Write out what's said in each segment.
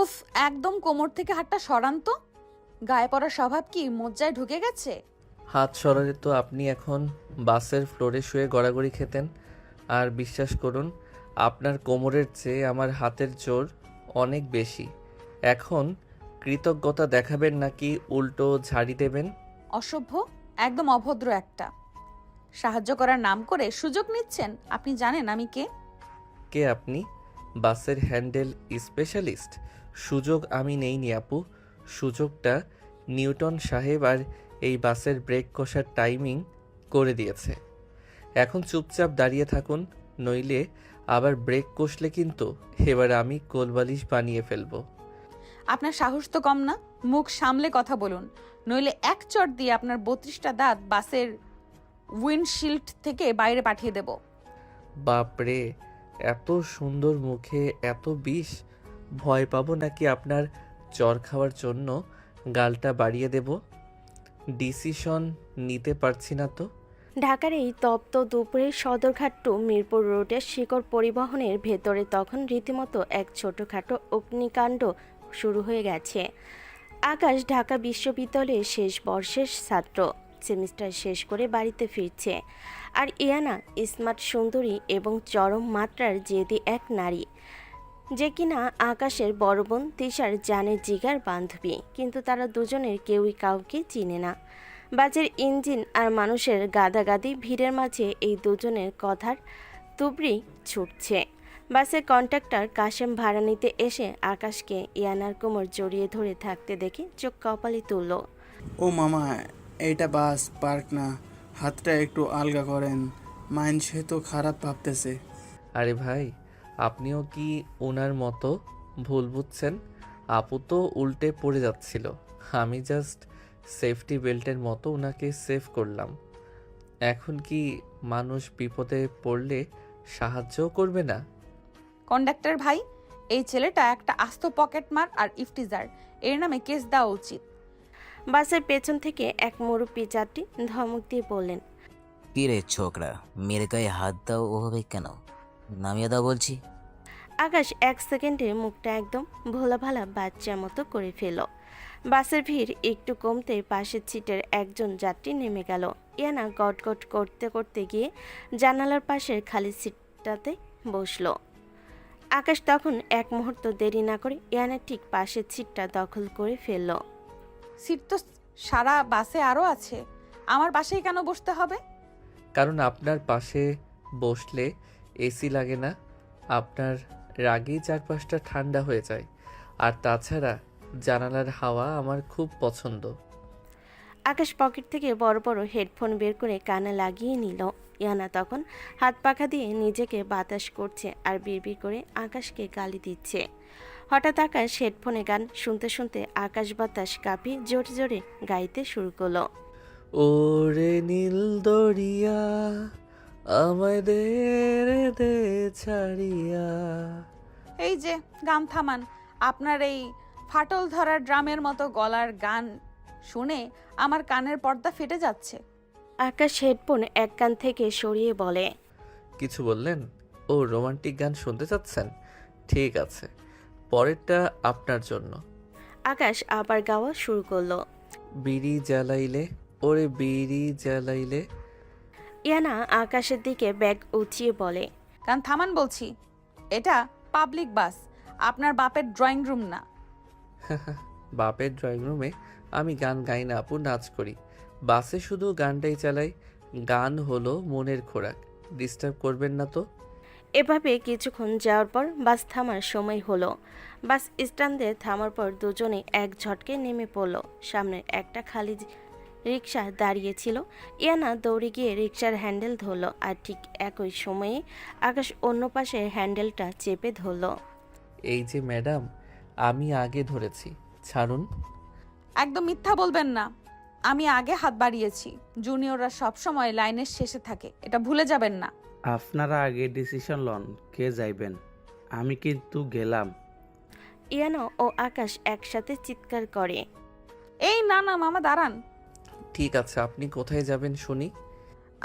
উফ, একদম কোমর থেকে হাতটা সরান তো। গায়ে পড়ার স্বভাব কি মজ্জায় ঢুকে গেছে? হাত সরালে তো আপনি এখন বাসের ফ্লোরে শুয়ে গড়াগড়ি খেতেন। আর বিশ্বাস করুন, আপনার কোমরের চেয়ে আমার হাতের জোর অনেক বেশি। এখন কৃতজ্ঞতা দেখাবেন নাকি উল্টো ঝাড়ি দেবেন? অসভ্য, একদম অভদ্র একটা। সাহায্য করার নাম করে সুযোগ নিচ্ছেন। আপনি জানেন আমি কে? কে আপনি? বাসের হ্যান্ডেল স্পেশালিস্ট? সুযোগ আমি নেইনি আপু। সুযোগটা নিউটন সাহেব আর এই বাসের ব্রেক কষার টাইমিং করে দিয়েছে। এখন চুপচাপ দাঁড়িয়ে থাকুন, নইলে আবার ব্রেক কষলে কিন্তু এবার আমি কোলবালিশ বানিয়ে ফেলবো। আপনার সাহস তো কম না। মুখ সামলে কথা বলুন, নইলে এক চট দিয়ে আপনার 32টা দাঁত বাসের উইন্ডশিল্ড থেকে বাইরে পাঠিয়ে দেব। বাপরে, এত সুন্দর মুখে এত বিষ! ভয় পাবো নাকি আপনার চর খাওয়ার জন্য গালটা বাড়িয়ে দেব? ডিসিশন নিতে পারছি না তো। ঢাকার এই তপ্ত দুপুরে সদরঘাট টু মিরপুর রোডের শিকড় পরিবহনের ভেতরে তখন রীতিমতো এক ছোটোখাটো অগ্নিকাণ্ড শুরু হয়ে গেছে। আকাশ ঢাকা বিশ্ববিদ্যালয়ের শেষ বর্ষের ছাত্র, সেমিস্টার শেষ করে বাড়িতে ফিরছে। আর ইয়ানা স্মার্ট সুন্দরী এবং চরম মাত্রার জেদি এক নারী, যে কিনা আকাশের বড় বোন তিশার জানের জিগার বান্ধবী, কিন্তু তারা দুজনের কেউই কাউকে চিনে না। বাসের ইঞ্জিন আর মানুষের গাদাগাদি ভিড়ের মাঝে এই দুজনের কথার তুবড়ি ছুটছে। বাসের কন্ডাক্টর কাশেম ভাড়া নিতে এসে আকাশকে ইয়ানার কোমর জড়িয়ে ধরে থাকতে দেখে চোখ কপালে তুলল। ও মামা, এইটা বাস পার্ক না, হাতটা একটু আলগা করেন, মাইন্ড সে তো খারাপ ভাবতেছে। আরে ভাই, আপনিও কি ওনার মতো ভুল বুঝছেন? আপু তো উল্টে পড়ে যাচ্ছিল, আমি জাস্ট সেফটি বেল্টের মতো ওনাকে সেভ করলাম। এখন কি মানুষ বিপদে পড়লে সাহায্যও করবে না? কন্ডাক্টর ভাই, এই ছেলেটা একটা আস্ত পকেটমার আর ইফটিজার। এর নামে কেস দেওয়া উচিত। বাসের পেছন থেকে এক মুরব্বী যাত্রী ধমক দিয়ে বললেন, কি রে ছোকরা, মেরে গায়ে হাত দাও ওভাবে কেন? নামিয়ে দাও বলছি। আকাশ এক সেকেন্ডে মুখটা একদম ভোলা ভালা বাচ্চার মতো করে ফেল। বাসের ভিড় একটু কমতে পাশের সিটের একজন যাত্রী নেমে গেল। ইয়ানা গটগট করতে করতে গিয়ে জানালার পাশের খালি সিটটাতে বসলো। আকাশ তখন এক মুহূর্ত দেরি না করে ইয়ানার ঠিক পাশের সিটটা দখল করে ফেলল। সিট তো সারা বাসে আরও আছে, আমার পাশেই কেন বসতে হবে? কারণ আপনার পাশে বসলে এসি লাগে না, আপনার রাগেই চারপাশটা ঠান্ডা হয়ে যায়। আর তাছাড়া জানালার হাওয়া আমার খুব পছন্দ। আকাশ পকেট থেকে বড় বড় হেডফোন বের করে কানে লাগিয়ে নিল। ইয়ানা তখন হাত পাখা দিয়ে নিজেকে বাতাস করছে আর বিড়বিড় করে আকাশকে গালি দিচ্ছে। হঠাৎ আকাশ হেডফোনে গান শুনতে শুনতে আকাশ বাতাস কাঁপিয়ে জোরে জোরে গাইতে শুরু করলো। ওরে নীল দরিয়া, আমায় দে রে দে ছাড়িয়া। এই যে, গান থামান। আপনার এই ফাটল ধরা ড্রামের মতো গলার গান শুনে আমার কানের পর্দা ফেটে যাচ্ছে। আকাশ হেডফোন এক কান থেকে সরিয়ে বলে, কিছু বললেন? ও, রোমান্টিক গান শুনতে চাচ্ছেন? ঠিক আছে, পরেরটা আপনার জন্য। আকাশ আবার গাওয়া শুরু করলো। বিড়ি জ্বালাইলে, ওরে বিড়ি জ্বালাইলে। ইয়ানা আকাশের দিকে ব্যাগ উঁচিয়ে বলে, গান থামান বলছি। এটা পাবলিক বাস, আপনার বাপের ড্রয়িং রুম না। বাপের ড্রয়িং রুমে আমি গান গাই না আপু, নাচ করি। বাসে শুধু গানটাই চালাই। গান হলো মনের খোরাক, ডিস্টার্ব করবেন না তো। এভাবে কিছুক্ষণ যাওয়ার পর বাস থামার সময় হলো। বাস স্ট্যান্ডে থামার পর দুজনে এক ঝটকে নেমে পড়ল। সামনের একটা খালি রিক্সা দাঁড়িয়েছিল। ইয়ানা দৌড়ে গিয়ে রিক্সার হ্যান্ডেল ধরল আর ঠিক একই সময়ে আকাশ অন্য পাশে হ্যান্ডেলটা চেপে ধরল। এই যে ম্যাডাম, আমি আগে ধরেছি, ছাড়ুন। একদম মিথ্যা বলবেন না। আমি আগে হাত বাড়িয়েছি। জুনিয়ররা সবসময় লাইনের শেষে থাকে, এটা ভুলে যাবেন না। আপনারা আগে ডিসিশন লন কে যাইবেন, আমি কিন্তু গেলাম। ইয়ানা ও আকাশ একসাথে চিৎকার করে, এই না না মামা, দাঁড়ান। ঠিক আছে, আপনি কোথায় যাবেন শুনি?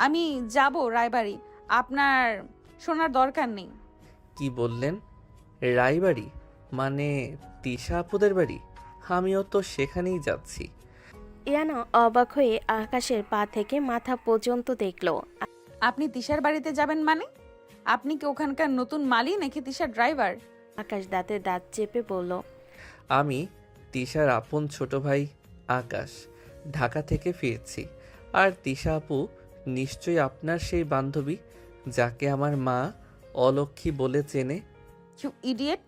আমি যাব রায়বাড়ি। আপনার শোনার দরকার নেই। কি বললেন? রায়বাড়ি? মানে তিশা আপুদের বাড়ি? আমিও তো সেখানেই যাচ্ছি। ইয়ানা অবাক হয়ে আকাশের পা থেকে মাথা পর্যন্ত দেখলো। আপনি তিশার বাড়িতে যাবেন মানে? আপনি কি ওখানকার নতুন মালি নাকি তিশার ড্রাইভার? আকাশ দাঁতে দাঁত চেপে বলল, আমি তিশার আপন ছোট ভাই আকাশ, ঢাকা থেকে ফিরছি। আর তিশা আপু নিশ্চয়ই আপনার সেই বান্ধবী যাকে আমার মা অলক্ষী বলে চেনে। You idiot!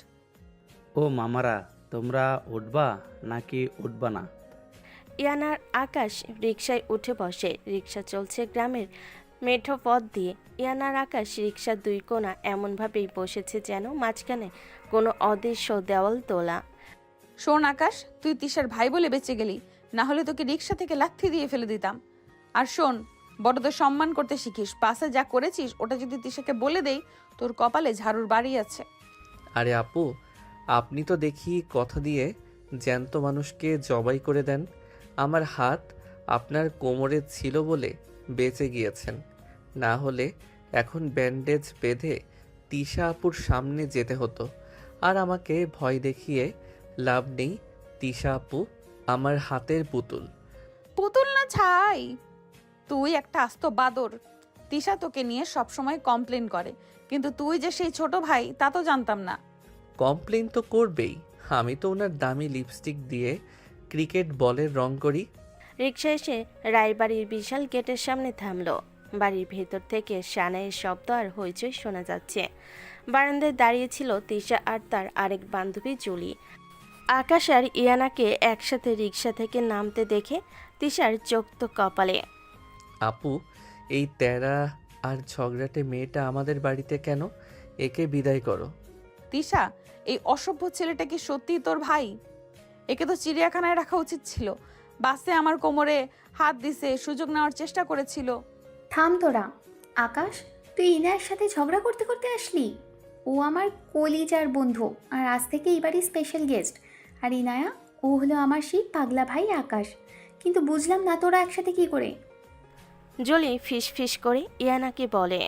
ও মামারা, তোমরা উঠবা নাকি উঠবা না? ইয়ানার আকাশ রিকশায় উঠে বসে। রিকশা চলছে গ্রামের মেঠো পথ দিয়ে। ইয়ানার আকাশ রিকশার দুই কোণা এমনভাবেই বসেছে যেন মাঝখানে কোনো অদৃশ্য দেওয়াল তোলা। শোন আকাশ, তুই তিশার ভাই বলে বেঁচে গেলি, না হলে তোকে রিক্সা থেকে লাথি দিয়ে ফেলে দিতাম। আর শোন, বড়দের সম্মান করতে শিখিস। পাশে যা করেছিস ওটা যদি তিশাকে বলে দেই, তোর কপালে ঝাড়ুর বাড়ি আছে। আরে আপু, আপনি তো দেখি কথা দিয়ে জ্যান্ত মানুষকে জবাই করে দেন। আমার হাত আপনার কোমরে ছিল বলে বেঁচে গিয়েছেন, না হলে এখন ব্যান্ডেজ বেঁধে তিশা আপুর সামনে যেতে হতো। আর আমাকে ভয় দেখিয়ে লাভ নেই, তিশা আপু আমার হাতের পুতুল। পুতুল না ছাই, তুই একটা আস্ত বাদর। তিশা তোকে নিয়ে সবসময় কমপ্লেন করে, কিন্তু তুই যে সেই ছোট ভাই তা তো জানতাম না। কমপ্লেন তো করবেই, আমি তো ওনার দামি লিপস্টিক দিয়ে ক্রিকেট বলের রং করি। রিকশা এসে রায়বাড়ির বিশাল গেটের সামনে থামলো। বাড়ির ভেতর থেকে সানাইয়ের শব্দ আর হইচই শোনা যাচ্ছে। বারান্দায় দাঁড়িয়েছিল তিশা আর তার আরেক বান্ধবী জুলি। আকাশ আর ইয়ানাকে একসাথে রিকশা থেকে নামতে দেখে তিশার চোখ তো কপালে। আপু, এই তেরা আর ঝগড়াটে মেয়েটা আমাদের বাড়িতে কেন? একে বিদায় করো। তিশা, এই অসভ্য ছেলেটা কি সত্যিই তোর ভাই? একে তো চিড়িয়াখানায় রাখা উচিত ছিল। বাসে আমার কোমরে হাত দিছে, সুযোগ নেওয়ার চেষ্টা করেছিল। থাম তোরা। আকাশ, তুই ইনায়ের সাথে ঝগড়া করতে করতে আসলি? ও আমার কলিজার বন্ধু আর আজ থেকে এবারই স্পেশাল গেস্ট। আর ইনায়া, ও হলো আমার সেই পাগলা ভাই আকাশ। কিন্তু বুঝলাম না তোরা একসাথে কি করে। জুলি ফিস ফিস করে ইয়ানাকে বলে,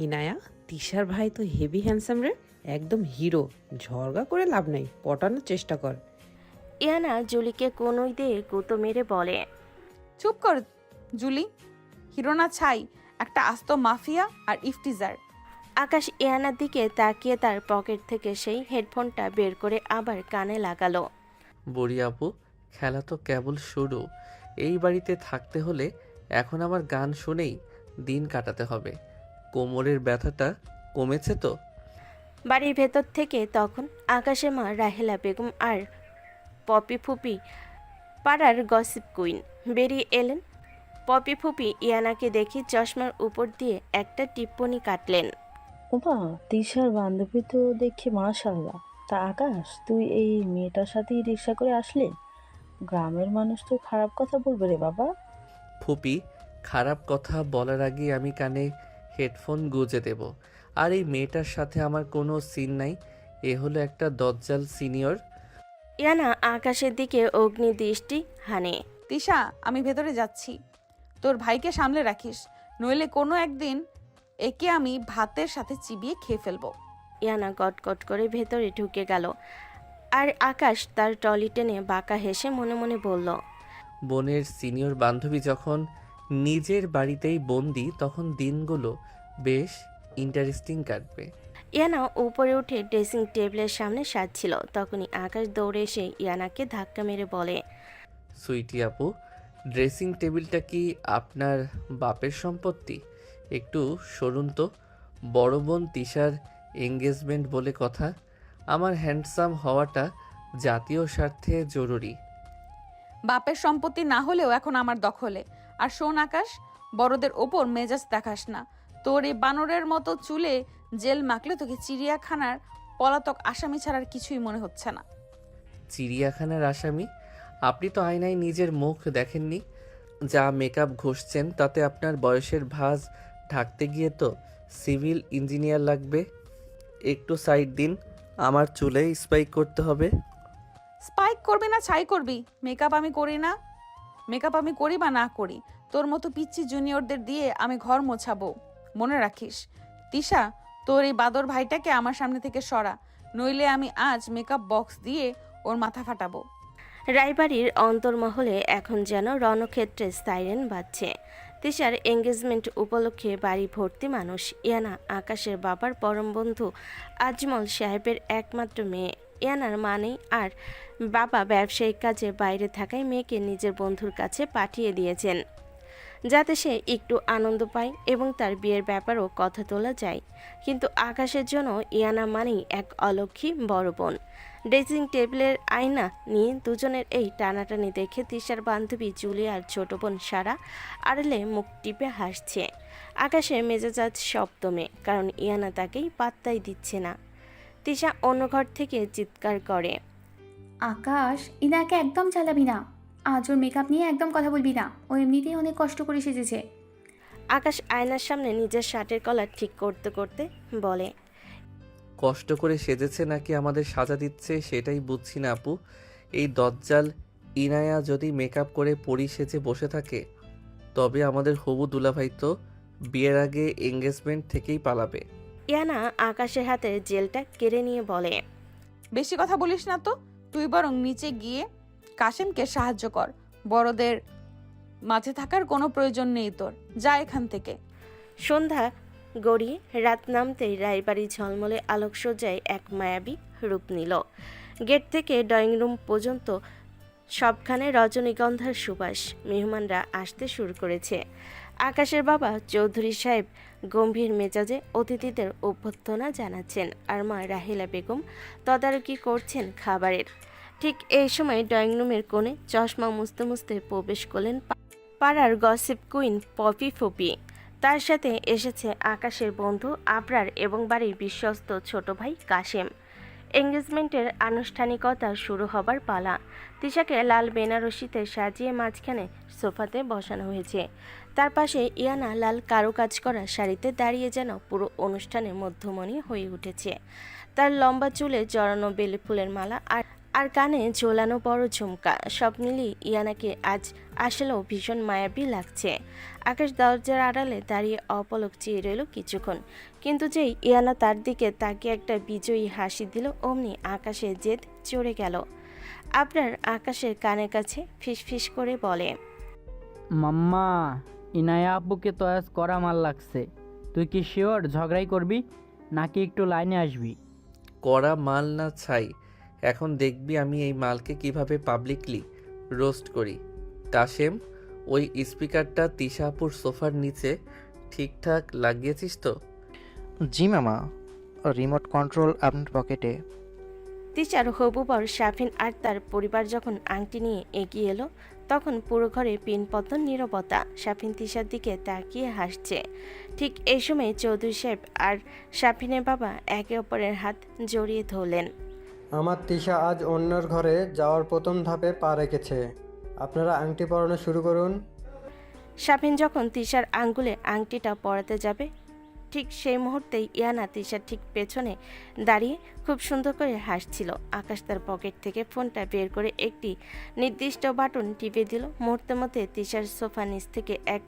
ইনায়া, তিশার ভাই তো হেভি হ্যান্ডসাম রে, একদম হিরো। ঝগড়া করে লাভ নাই, পটানোর চেষ্টা কর। ইয়ানা জুলিকে কোনোই দিয়ে গুঁতো মেরে বলে, চুপ কর জুলি, হিরো না ছাই, একটা আস্ত মাফিয়া আর ইফটিজার। আকাশ ইয়ানার দিকে তাকিয়ে তার পকেট থেকে সেই হেডফোনটা বের করে আবার কানে লাগালো। বুড়ি আপু, খেলা তো কেবল শুরু। এই বাড়িতে থাকতে হলে এখন আমার গান শুনেই দিন কাটাতে হবে। কোমরের ব্যথাটা কমেছে তো? বাড়ির ভেতর থেকে তখন আকাশের মা রাহেলা বেগম আর পপি ফুপি, পাড়ার গসিপ কুইন, বেরিয়ে এলেন। পপি ফুপি ইয়ানাকে দেখে চশমার উপর দিয়ে একটা টিপ্পনি কাটলেন। ওমা, তিশার বান্ধবী তো দেখি মাশাআল্লাহ। তা আকাশ, তুই এই মেয়েটার সাথেই রিক্সা করে আসলি? গ্রামের মানুষ তো খারাপ কথা বলবে রে বাবা। ফুপি, খারাপ কথা বলার আগে আমি কানে হেডফোন গুঁজে দেব। আর এই মেয়েটার সাথে আমার কোনো সিন নাই। এ হলো একটা দজ্জাল সিনিয়র। ইয়ানা আকাশের দিকে অগ্নি দৃষ্টি হানে। তিশা, আমি ভেতরে যাচ্ছি। তোর ভাইকে সামলে রাখিস, নইলে কোনো একদিন একে আমি ভাতের সাথে চিবিয়ে খেয়ে ফেলবো। ইয়ানা গটগট করে ভেতরে ঢুকে গেল। আর আকাশ তার টলি টেনে বাঁকা হেসে মনে মনে বলল, বোনের সিনিয়র বান্ধবী যখন নিজের বাড়িতেই বন্দি, তখন দিনগুলো বেশ ইন্টারেস্টিং কাটবে। ইয়ানা উপরে উঠে ড্রেসিং টেবিলের সামনে সাজছিল। তখনই আকাশ দৌড়ে এসে ইয়ানাকে ধাক্কা মেরে বলে, সুইটি আপু, ড্রেসিং টেবিলটা কি আপনার বাপের সম্পত্তি? একটু সরুন তো। বড় বোন তিশার এঙ্গেজমেন্ট বলে কথা। আমার হ্যান্ডসাম হওয়াটা জাতীয় স্বার্থে জরুরি। বাপের সম্পত্তি না হলেও এখন আমার দখলে। আর শোন আকাশ, বড়দের ওপর মেজাজ দেখাস না। তোর এই বানরের মতো চুলে জেল মাখলে তোকে চিড়িয়াখানার পলাতক আসামি ছাড়ার কিছুই মনে হচ্ছে না। চিড়িয়াখানার আসামি? আপনি তো আয়নায় নিজের মুখ দেখেননি। যা মেকআপ ঘষছেন তাতে আপনার বয়সের ভাঁজ ঢাকতে গিয়ে তো সিভিল ইঞ্জিনিয়ার লাগবে। একটু সাইড দিন, আমার চুলে স্পাইক করতে হবে। স্পাইক করবি না ছাই করবি, মেকআপ আমি করি না। মেকআপ আমি করি বা না করি, তোর মতো পিচ্ছি জুনিয়রদের দিয়ে আমি ঘর মোছাবো। মনে রাখিস তিশা, তোর এই বাদর ভাইটাকে আমার সামনে থেকে সরা, নইলে আমি আজ মেকআপ বক্স দিয়ে ওর মাথা ফাটাবো। রায়বাড়ির অন্তর্মহলে এখন যেন রণক্ষেত্রে সাইরেন বাজছে। তিশার এঙ্গেজমেন্ট উপলক্ষে বাড়ি ভর্তি মানুষ। ইয়ানা আকাশের বাবার পরম বন্ধু আজমল সাহেবের একমাত্র মেয়ে। ইয়ানার মানেই আর বাবা ব্যবসায়িক কাজে বাইরে থাকায় মেয়েকে নিজের বন্ধুর কাছে পাঠিয়ে দিয়েছেন, যাতে সে একটু আনন্দ পায় এবং তার বিয়ের ব্যাপারেও কথা তোলা যায়। কিন্তু আকাশের জন্য ইয়ানা মানেই এক অলক্ষী বড় বোন। ড্রেসিং টেবিলের আয়না নিয়ে দুজনের এই টানাটানি দেখে তিশার বান্ধবী জুলিয়ার ছোট বোন সারা আড়ালে মুখ টিপে হাসছে। আকাশের মেজাজ আজ সপ্তমে, কারণ ইয়ানা তাকেই পাত্তাই দিচ্ছে না। তিশা অন্য ঘর থেকে চিৎকার করে, আকাশ, ইনাকে একদম চালাবি না। আজ ওর মেকআপ নিয়ে একদম কথা বলবি না। ও এমনিতেই অনেক কষ্ট করে সেজেছে। আকাশ আয়নার সামনে নিজের শার্টের কলার ঠিক করতে করতে বলে, কষ্ট করে সেজেছে নাকি আমাদের সাজা দিচ্ছে সেটাই বুঝছি না আপু। এই দজ্জাল ইনায়া যদি মেকআপ করে পরি সেজে বসে থাকে, তবে আমাদের হবু দুলাভাই তো বিয়ের আগে এঙ্গেজমেন্ট থেকেই পালাবে। ইয়ানা আকাশের হাতের জেলটা কেড়ে নিয়ে বলে, বেশি কথা বলিস না তো, তুই বরং নিচে গিয়ে কাশেমকে সাহায্য কর। বড়দের মাঝে থাকার কোনো প্রয়োজন নেই তোর, যা এখান থেকে। সন্ধ্যা গড়িয়ে রাত নামতেই রায়বাড়ি ঝলমলে আলোকসজ্জায় এক মায়াবী রূপ নিল। গেট থেকে ড্রয়িং রুম পর্যন্ত সবখানে রজনীগন্ধার সুবাস। মেহমানরা আসতে শুরু করেছে। আকাশের বাবা চৌধুরী সাহেব গম্ভীর মেজাজে অতিথিদের অভ্যর্থনা জানাচ্ছেন, আর মা রাহিলা বেগম তদারকি করছেন খাবারের। ঠিক এই সময় ড্রয়িং রুমের কোণে চশমা মুছতে মুছতে প্রবেশ করলেন পাড়ার গসিপ কুইন পপি ফুপি। তার সাথে এসেছে আকাশের বন্ধু আবরার এবং বাড়ির বিশ্বস্ত ছোট ভাই কাশেম। এঙ্গেজমেন্টের আনুষ্ঠানিকতা শুরু হবার পালা। তিশাকে লাল বেনারসিতে সাজিয়ে মাঝখানে সোফাতে বসানো হয়েছে। তার পাশে ইয়ানা লাল কারুকাজ করা শাড়িতে দাঁড়িয়ে যেন পুরো অনুষ্ঠানের মধ্যমণি হয়ে উঠেছে। তার লম্বা চুলে জড়ানো বেলি ফুলের মালা আর কানে ঝোলানো বড় ঝুমকা, সব মিলিয়ে ইয়ানাকে আজ আসলেও ভীষণ মায়াবী লাগছে। আকাশ দরজার আড়ালে দাঁড়িয়ে অপলক চেয়ে রইল কিছুক্ষণ, কিন্তু যেই ইয়ানা তার দিকে তাকিয়ে একটা বিজয়ী হাসি দিল, অমনি আকাশের জেদ চড়ে গেল। আপনার আকাশের কানের কাছে ফিসফিস করে বলে, মাম্মা, ইনায়া আব্বুকে তো আজ কড়া মাল লাগছে। তুই কি শিওর ঝগড়াই করবি নাকি একটু লাইনে আসবি? কড়া মাল না ছাই, এখন দেখবি আমি এই মালকে কিভাবে পাবলিকলি রোস্ট করি। কাশেম, ওই স্পিকারটা তিশাপুর সোফার নিচে ঠিকঠাক লাগিয়েছিস তো? জি মামা, রিমোট কন্ট্রোল আপনার পকেটে। তিশার হবু বর শাফিন আর তার পরিবার যখন আংটি নিয়ে এগিয়ে এলো, তখন পুরো ঘরে পিনপতন নীরবতা। শাফিন তিশার দিকে তাকিয়ে হাসছে। ঠিক এই সময় চৌধুরী সাহেব আর শাফিনের বাবা একে অপরের হাত জড়িয়ে ধরলেন। আমার তিশা আজ অন্যের ঘরে যাওয়ার প্রথম ধাপে পা রেখেছে। আপনারা আংটি পরানো শুরু করুন। শাফিন যখন তিশার আঙ্গুলে আংটিটা পরাতে যাবে, ঠিক সেই মুহূর্তেই ইয়ানা তিশার ঠিক পেছনে দাঁড়িয়ে খুব সুন্দর করে হাসছিল। আকাশ তার পকেট থেকে ফোনটা বের করে একটি নির্দিষ্ট বাটন টিপে দিল। মুহূর্তের মধ্যে তিশার সোফা নিচ থেকে এক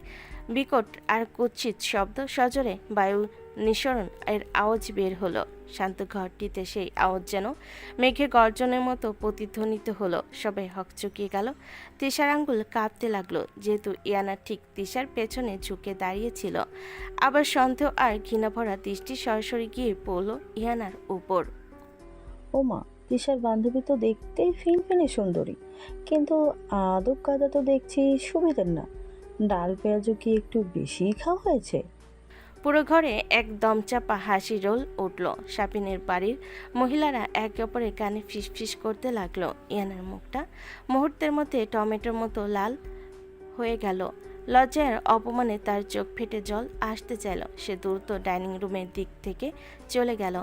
বিকট আর কুৎসিত শব্দ, সজোরে বায়ু নিঃসরণ এর আওয়াজ বের হলো। শান্ত ঘরটিতে সেই আওয়াজ যেন মেঘে গর্জনের মতো প্রতিধ্বনিত হলো। সবাই হকচকিয়ে গেল। তিশার আঙ্গুল কাঁপতে লাগলো, যেহেতু ইয়ানা ঠিক তিশার পেছনে ঝুঁকে দাঁড়িয়েছিল। আবার সন্দেহ আর ঘৃণা ভরা দৃষ্টি সরাসরি গিয়ে পড়ল ইয়ানার উপর। ও মা, তিশার বান্ধবী তো দেখতেই ফিনফিনে সুন্দরী, কিন্তু আদব কাদা তো দেখছি সুবিধের না। ডাল পেঁয়াজও কি একটু বেশিই খাওয়া হয়েছে? পুরো ঘরে এক দমচাপা হাসি রোল উঠল। শাপিনের বাড়ির মহিলারা একে অপরের কানে ফিসফিস করতে লাগলো। ইয়ানার মুখটা মুহূর্তের মধ্যে টমেটোর মতো লাল হয়ে গেল। লজ্জার অপমানে তার চোখ ফেটে জল আসতে চাইল। সে দ্রুত ডাইনিং রুমের দিক থেকে চলে গেল।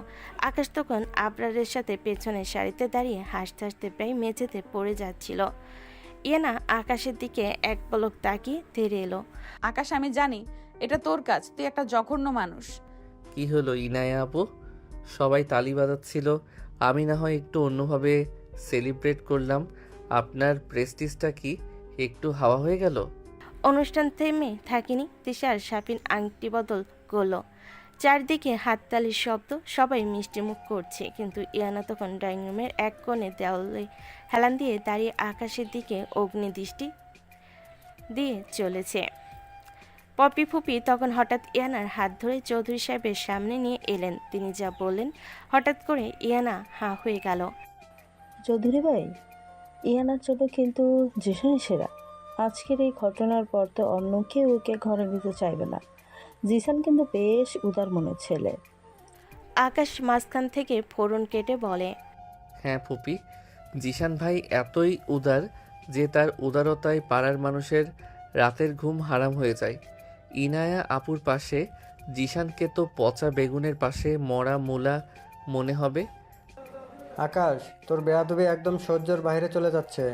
আকাশ তখন আবরারের সাথে পেছনের সারিতে দাঁড়িয়ে হাসতে হাসতে প্রায় মেঝেতে পড়ে যাচ্ছিল। ইয়ানা আকাশের দিকে এক পলক তাকিয়ে তেড়ে এলো। আকাশ, আমি জানি এটা তোর কাজ, তুই একটা জঘন্য মানুষ। কি হলো ইনায়া আপু, সবাই তালি বাজাচ্ছিল, আমি না হয় একটু অন্যভাবে সেলিব্রেট করলাম। আপনার প্রেস্টিজটা কি একটু হাওয়া হয়ে গেল? অনুষ্ঠান থেমে থাকিনি। তিশার শাপিন আংটি বদল করলো। চারদিকে হাততালির শব্দ, সবাই মিষ্টি মুখ করছে, কিন্তু ইয়ানা তখন ড্রয়িং রুমের এক কোণে দেওয়ালে হেলান দিয়ে দাঁড়িয়ে আকাশের দিকে অগ্নিদৃষ্টি দিয়ে চলেছে। পপি ফুপি তখন হঠাৎ ইয়ানার হাত ধরে চৌধুরী সাহেবের সামনে নিয়ে এলেন। তিনি যা বললেন, হঠাৎ করে ইয়ানা হাঁ হয়ে গেল। চৌধুরী ভাই, ইয়ানার জন্য কিন্তু জিসানই সেরা। আজকের এই ঘটনার পর তো অন্য কেউ ওকে ঘরে নিতে চাইবে না। জিসান কিন্তু বেশ উদার মনের ছেলে। আকাশ মাঝখান থেকে ফোড়ন কেটে বলে, হ্যাঁ ফুপি, জিশান ভাই এতই উদার যে তার উদারতায় পাড়ার মানুষের রাতের ঘুম হারাম হয়ে যায়। ইনায়া আপুর পাশে জিশানকে তো পচা বেগুনের পাশে মরা মূলা মনে হবে। আকাশ, তোর বেয়াদবি একদম সহ্যের বাইরে চলে যাচ্ছে।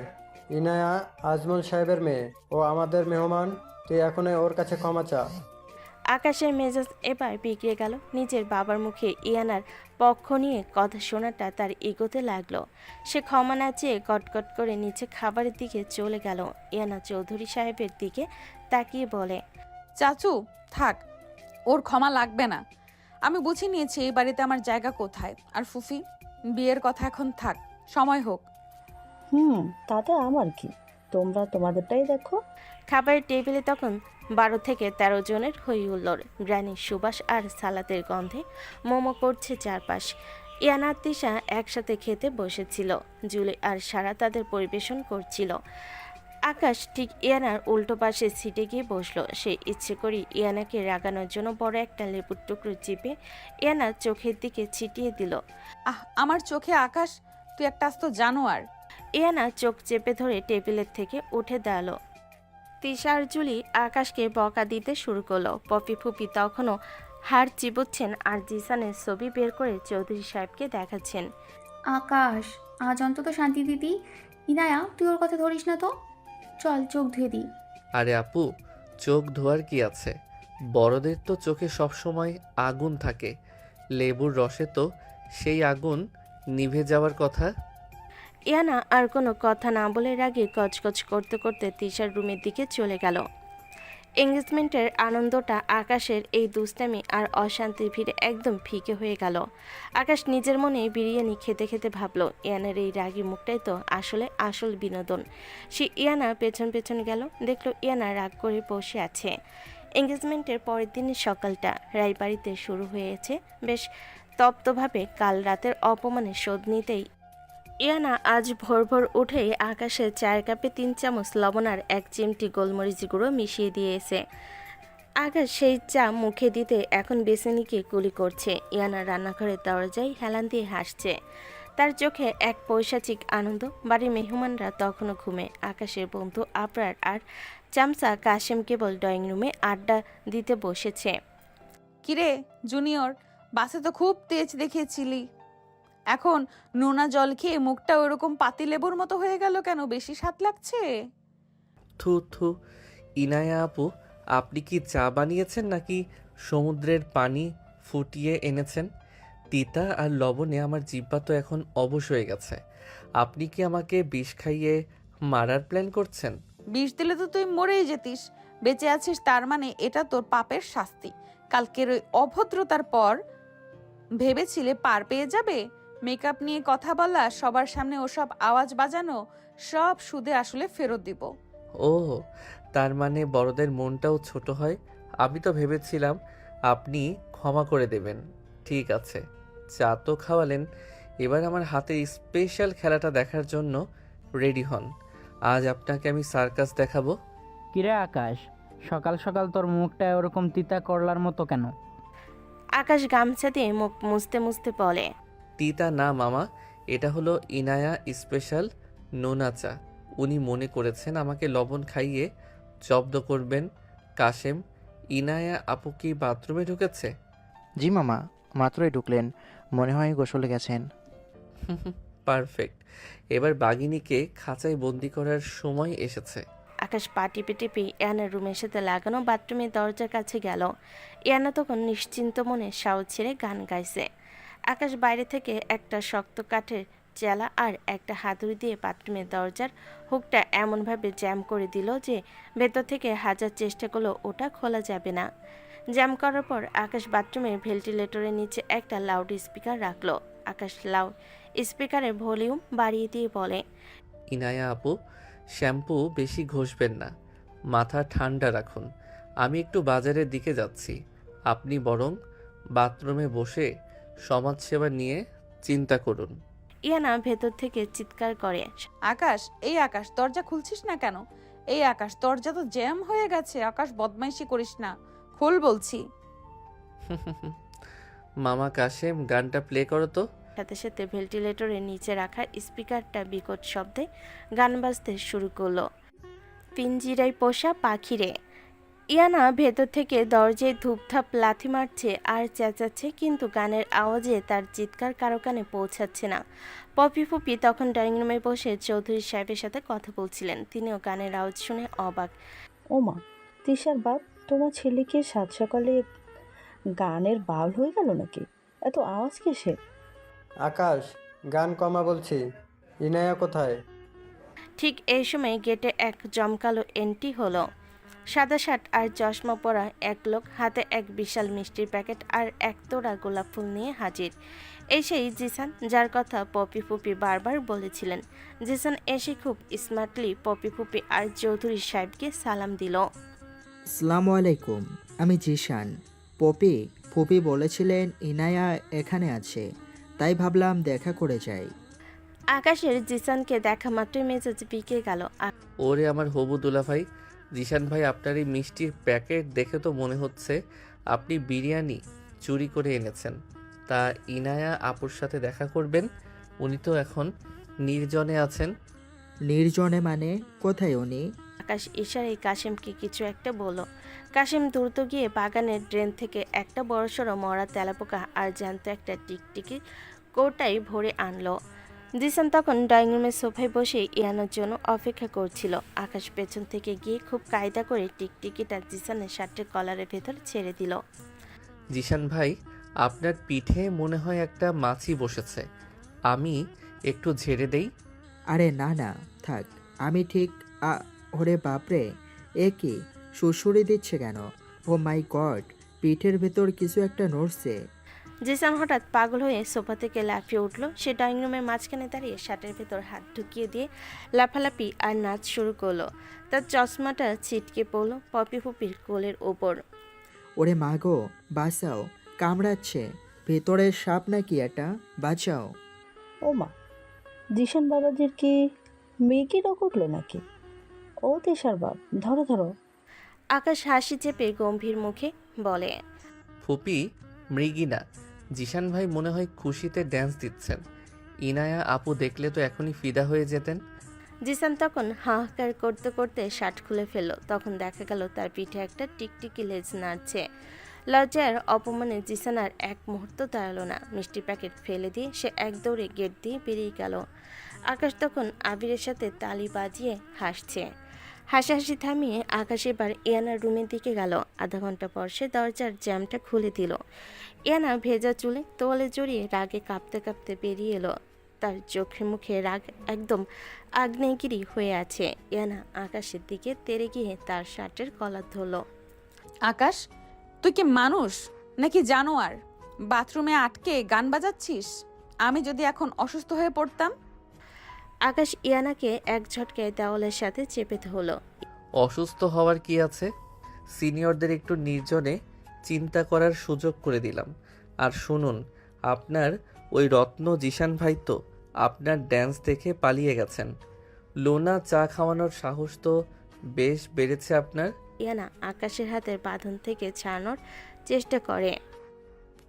ইনায়া আজমল সাহেবের মেয়ে, ও আমাদের মেহমান, তুই এখনই ওর কাছে ক্ষমা চা। আকাশের মেজাজ এবার বিগড়ে গেল। নিজের বাবার মুখে ইয়ানার পক্ষ নিয়ে কথা শোনাটা তার এগোতে লাগলো। সে ক্ষমা না চেয়ে কটকট করে নিচে খাবারের দিকে চলে গেল। ইয়ানা চৌধুরী সাহেবের দিকে তাকিয়ে বলে, চাচু থাক, ওর ক্ষমা লাগবে না। আমি বুঝে নিয়েছি এই বাড়িতে আমার জায়গা কোথায়। আর ফুফি, বিয়ের কথা এখন থাক, সময় হোক। তাতে আমার কি, তোমরা তোমাদেরটাই দেখো। খাবারের টেবিলে তখন 12 থেকে 13 জনের হই হুল্লোড়। গ্রানির সুবাস আর সালাদের গন্ধে মোমো করছে চারপাশ। ইয়ানা আর তিশা একসাথে খেতে বসেছিল। জুলি আর সারা তাদের পরিবেশন করছিল। আকাশ ঠিক ইয়ানার উল্টো পাশে সিটে গিয়ে বসলো। সে ইচ্ছে করে ইয়ানাকে রাগানোর জন্য বড় একটা লেবুর টুকরো চিপে ইয়ানার চোখের দিকে ছিটিয়ে দিল। আমার চোখে আকাশ, তুই একটা আস্ত জানোয়ার। ইয়ানা চোখ চেপে ধরে টেবিলের থেকে উঠে দাঁড়ালো। তিশা আর জুলি আকাশকে বকা দিতে শুরু করলো। পপি ফুপি তখনও হাড় চিবোচ্ছেন আর জিসানের ছবি বের করে চৌধুরী সাহেবকে দেখাচ্ছেন। আকাশ, আজ অন্তত শান্তি দিদি। ইনায়া, তুই ওর কথা ধরিস না তো, চল চোখ ধুয়ে দিই। আরে আপু, চোখ ধোয়ার কি আছে? বড়দের তো চোখে সবসময় আগুন থাকে, লেবুর রসে তো সেই আগুন নিভে যাওয়ার কথা। ইয়ানা আর কোনো কথা না বলে রাগে কচকচ করতে করতে তিশার রুমের দিকে চলে গেল। এঙ্গেজমেন্টের আনন্দটা আকাশের এই দুষ্টামি আর অশান্তির ভিড়ে একদম ফিকে হয়ে গেল। আকাশ নিজের মনে বিরিয়ানি খেতে খেতে ভাবলো, ইয়ানার এই রাগী মুখটাই তো আসলে আসল বিনোদন। সে ইয়ানা পেছন পেছন গেল, দেখলো ইয়ানা রাগ করে বসে আছে। এঙ্গেজমেন্টের পরের দিনের সকালটা রায়বাড়িতে শুরু হয়েছে বেশ তপ্তভাবে। কাল রাতের অপমানের শোধ নিতেই ইয়ানা আজ ভোর ভোর উঠেই আকাশের চায়ের কাপে 3 চামচ লবণ আর 1 চিমটি গোলমরিচ গুঁড়ো মিশিয়ে দিয়েছে। আকাশ সেই চা মুখে দিতে এখন বেসিনিকে কুলি করছে। ইয়ানা রান্নাঘরের দরজায় হেলান দিয়ে হাসছে। তার চোখে এক পৈশাচিক আনন্দ। বাড়ির মেহমানরা তখনও ঘুমে। আকাশের বন্ধু আবরার আর চামচা কাশেম কেবল ড্রয়িং রুমে আড্ডা দিতে বসেছে। কিরে জুনিয়র, বাসে তো খুব তেজ দেখিয়েছিলি, এখন নোনা জল খেয়ে মুখটা ওরকম পাতিলেবুর মতো হয়ে গেল কেন? বেশি স্বাদ লাগছে? থু থু, ইনায়া আপু, আপনি কি চা বানিয়েছেন নাকি সমুদ্রের পানি ফুটিয়ে এনেছেন? তিতা আর লবণে আমার জিহ্বা তো এখন অবশ হয়ে গেছে। আপনি কি আমাকে বিষ খাইয়ে মারার প্ল্যান করছেন? বিষ দিলে তো তুই মরেই যেতিস। বেঁচে আছিস তার মানে এটা তোর পাপের শাস্তি। কালকের ওই অভদ্রতার পর ভেবেছিলে পার পেয়ে যাবে? মেকআপ নিয়ে কথা বলা, সবার সামনে ওসব আওয়াজ বাজানো, সব সুদে আসলে ফেরত দিব। ও, তার মানে বড়দের মনটাও ছোট হয়। আমি তো ভেবেছিলাম আপনি ক্ষমা করে দেবেন। ঠিক আছে, চা তো খাওয়ালেন, এবার আমার হাতের স্পেশাল খেলাটা দেখার জন্য রেডি হন। আজ আপনাকে আমি সার্কাস দেখাবো। কিরে আকাশ, সকাল সকাল তোর মুখটা ওরকম তিতা করলার মতো কেন? আকাশ গামছা দিয়ে মুখ মুছতে মুছতে বলে, তিতা না মামা, এটা হলো ইনায়া স্পেশাল নোনা চা। উনি মনে করেছেন আমাকে লবণ খাইয়ে জব্দ করবেন। কাশেম, ইনায়া আপু কি বাথরুমে ঢুকেছে? জি মামা, মাত্রই ঢুকলেন, মনে হয় গোসলে গেছেন। পারফেক্ট, এবার বাঘিনীকে খাঁচায় বন্দি করার সময় এসেছে। আকাশ পা টিপে টিপে ইয়ানার রুমের সাথে লাগানো বাথরুমের দরজার কাছে গেল। ইয়ানা তখন নিশ্চিন্ত মনে সাউ ছেড়ে গান গাইছে। আকাশ বাইরে থেকে একটা শক্ত কাঠের চেলা আর একটা হাতুড়ি দিয়ে বাথরুমের দরজার হুকটা এমনভাবে জ্যাম করে দিল যে ভেতর থেকে হাজার চেষ্টা করলেও ওটা খোলা যাবে না। জ্যাম করার পর আকাশ বাথরুমের ভেন্টিলেটরের নিচে একটা লাউড স্পিকার রাখলো। আকাশ লাউড স্পিকারের ভলিউম বাড়িয়ে দিয়ে বলে, ইনায়া আপু, শ্যাম্পু বেশি ঘষবেন না, মাথা ঠান্ডা রাখুন। আমি একটু বাজারের দিকে যাচ্ছি, আপনি বরং বাথরুমে বসে সমাজসেবা নিয়ে চিন্তা করুন। ইয়ানা ভেতর থেকে চিৎকার করে, আকাশ, এই আকাশ, দরজা খুলছিস না কেন? এই আকাশ, দরজা তো জ্যাম হয়ে গেছে। আকাশ, বদমাইশি করিস না, খোল বলছি। মামা কাশেম, গানটা প্লে করো তো। সাথে সাথে ভেন্টিলেটরের নিচে রাখা স্পিকারটা বিকট শব্দে গান বাজতে শুরু করলো। পিঞ্জিরায় পোষা পাখিরে। ইয়ানা ভেতর থেকে দরজায় ধূপধাপ লাথি মারছে আর চেঁচাচ্ছে, কিন্তু গানের আওয়াজে তার চিৎকার কারো কানে পৌঁছাচ্ছে না। পপি ফুপি তখন ড্রয়িং রুমে বসে চৌধুরী সাহেবের সাথে কথা বলছিলেন। তিনিও গানের আওয়াজ শুনে অবাক। ওমা, তিশার বাপ, তোমার ছেলে কি সাত সকালে গানের বাউল হয়ে গেল নাকি? এত আওয়াজ কিসের? আকাশ, গান কমা বলছি। ইনায়া কোথায়? ঠিক এই সময় গেটে এক জমকালো এন্ট্রি হলো। সাদা শার্ট আর চশমা পরা এক লোক, হাতে এক বিশাল মিষ্টির প্যাকেট আর এক তোড়া গোলাপ ফুল নিয়ে হাজির। এই সেই জিসান, যার কথা পপি ফুপি বারবার বলেছিলেন। জিসান এসে খুব স্মার্টলি পপি ফুপি আর চৌধুরী সাহেবকে সালাম দিল। আসসালামু আলাইকুম, আমি জিশান। পপি ফুপি বলেছিলেন ইনায়া এখানে আছে, তাই ভাবলাম দেখা করে যাই। আকাশের জিসানকে দেখা মাত্রই মেজাজ বিকে গেল। ওরে আমার হবু দুলাভাই, জিশান ভাই, আপনার এই মিষ্টির প্যাকেট দেখে তো মনে হচ্ছে আপনি বিরিয়ানি চুরি করে এনেছেন। তা ইনায়া আপুর সাথে দেখা করবেন? উনি তো এখন নির্জনে আছেন। নির্জনে মানে? কোথায় উনি? আকাশ ইশারায় কাশিমকে কিছু একটা বলল। কাশিম দ্রুত গিয়ে বাগানের ড্রেন থেকে একটা বড়সড় মরা তেলাপোকা আর জ্যান্ত একটা টিকটিকি কৌটায় ভরে আনলো। জিসান তখন ড্রয়িং রুমের সোফায় বসে ইয়ানোর জন্য অপেক্ষা করছিল। আকাশ পেছন থেকে গিয়ে খুব কায়দা করে টিকটিকিটা জিসানের শার্টের কলারের ভেতর ছেড়ে দিল। জিশান ভাই, আপনার পিঠে মনে হয় একটা মাছি বসেছে, আমি একটু ঝেড়ে দেই? আরে না না, থাক, আমি ঠিক। ওরে বাপরে, এ কি সুড়সুড়ি দিচ্ছে কেন? ও মাই গড, পিঠের ভেতর কিছু একটা নড়ছে। জিসান হঠাৎ পাগল হয়ে সোফা থেকে লাফিয়ে উঠল। সে ড্রয়িং রুমের মাঝখানে দাঁড়িয়ে শার্টের ভেতর হাত ঢুকিয়ে দিয়ে লাফালাফি আর নাচ শুরু করলো। তার চশমাটা ছিটকে পড়ল পপি ফুপির কোলের ওপর। ওরে মাগো, বাঁচাও, কামড়াচ্ছে, ভেতরের সাপ নাকি এটা, বাঁচাও। ওমা, জিশান বাবাজির কি মেয়েকে রোগ উঠলো নাকি? ও তিশার বাপ, ধরো ধরো। আকাশ হাসি চেপে গম্ভীর মুখে বলে, ফুপি, মৃগিনা, জিশান ভাই মনে হয় খুশিতে ড্যান্স দিচ্ছেন। ইনায়া আপু দেখলে তো এখনই ফিদা হয়ে যেতেন। জিসান তখন হাহাকার করতে করতে শার্ট খুলে ফেলল। তখন দেখা গেল তার পিঠে একটা টিকটিকি লেজ নাড়ছে। লজ্জার অপমানে জিসান আর এক মুহূর্ত দাঁড়ালো না। মিষ্টি প্যাকেট ফেলে দিয়ে সে এক দৌড়ে গেট দিয়ে বেরিয়ে গেল। আকাশ তখন আবিরের সাথে তালি বাজিয়ে হাসছে। হাসাহাসি থামিয়ে আকাশ এবার ইয়ানার রুমের দিকে গেল। আধা ঘন্টা পর সে দরজার জ্যামটা খুলে দিল। ইয়ানা ভেজা চুলে তোয়ালে জড়িয়ে রাগে কাঁপতে কাঁপতে বেরিয়ে এলো। তার চোখে মুখে রাগ একদম আগ্নেয়গিরি হয়ে আছে। ইয়ানা আকাশের দিকে তেড়ে গিয়ে তার শার্টের কলার ধরল। আকাশ, তুই কি মানুষ নাকি জানোয়ার? বাথরুমে আটকে গান বাজাচ্ছিস? আমি যদি এখন অসুস্থ হয়ে পড়তাম? আকাশ ইয়ানাকে এক ঝটকায় দেওয়ালের সাথে চেপে ধরল। অসুস্থ হওয়ার কি আছে? সিনিয়রদের একটু নির্জনে চিন্তা করার সুযোগ করে দিলাম। আর শুনুন, আপনার ওই রত্ন জিশান ভাই তো আপনার ড্যান্স দেখে পালিয়ে গেছেন। লোনা চা খাওয়ানোর সাহস তো বেশ বেড়েছে আপনার। ইয়ানা আকাশের হাতের বাঁধন থেকে ছাড়ানোর চেষ্টা করে।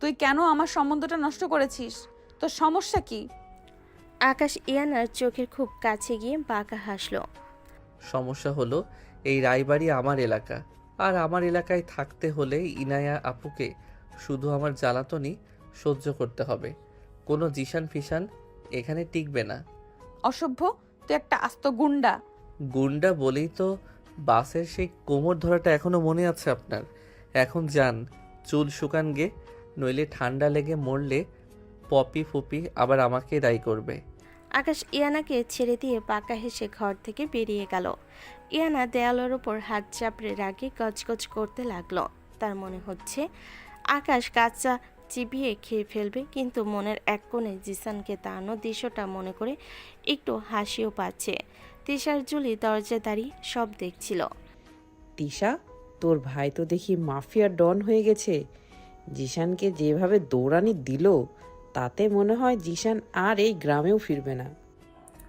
তুই কেন আমার সম্বন্ধটা নষ্ট করেছিস? তোর সমস্যা কি? আকাশ ইয়ানার চোখের খুব কাছে গিয়ে বাঁকা হাসলো। সমস্যা হলো, এই রায়বাড়ি আমার এলাকা, আর আমার এলাকায় থাকতে হলে ইনায়া আপুকে শুধু আমার জ্বালাতনই সহ্য করতে হবে। কোনো জিশান ফিশান এখানে টিকবে না। অসভ্য, তুই একটা আস্ত গুন্ডা। গুন্ডা বলেই তো বাসের সেই কোমর ধরাটা এখনো মনে আছে আপনার? এখন যান, চুল শুকান গে, নইলে ঠান্ডা লেগে মরলে পপি ফুপি আবার আমাকে দায়ী করবে। আকাশ ইয়ানাকে ছেড়ে দিয়ে বাঁকা হেসে ঘর থেকে বেরিয়ে গেল। ইয়ানা দেয়ালের ওপর হাত চাপড়ে রাগে গজগজ করতে লাগলো। তার মনে হচ্ছে আকাশ কাঁচা চিবিয়ে খেয়ে ফেলবে, কিন্তু মনের এক কোণে জিসানকে তাড়ানো দৃশ্যটা মনে করে একটু হাসিও পাচ্ছে। তিশার জুলি দরজায় দাঁড়িয়ে সব দেখছিল। তিশা, তোর ভাই তো দেখি মাফিয়া ডন হয়ে গেছে। জিশানকে যেভাবে দৌড়ানি দিল, তাতে মনে হয় জিশান আর এই গ্রামেও ফিরবে না।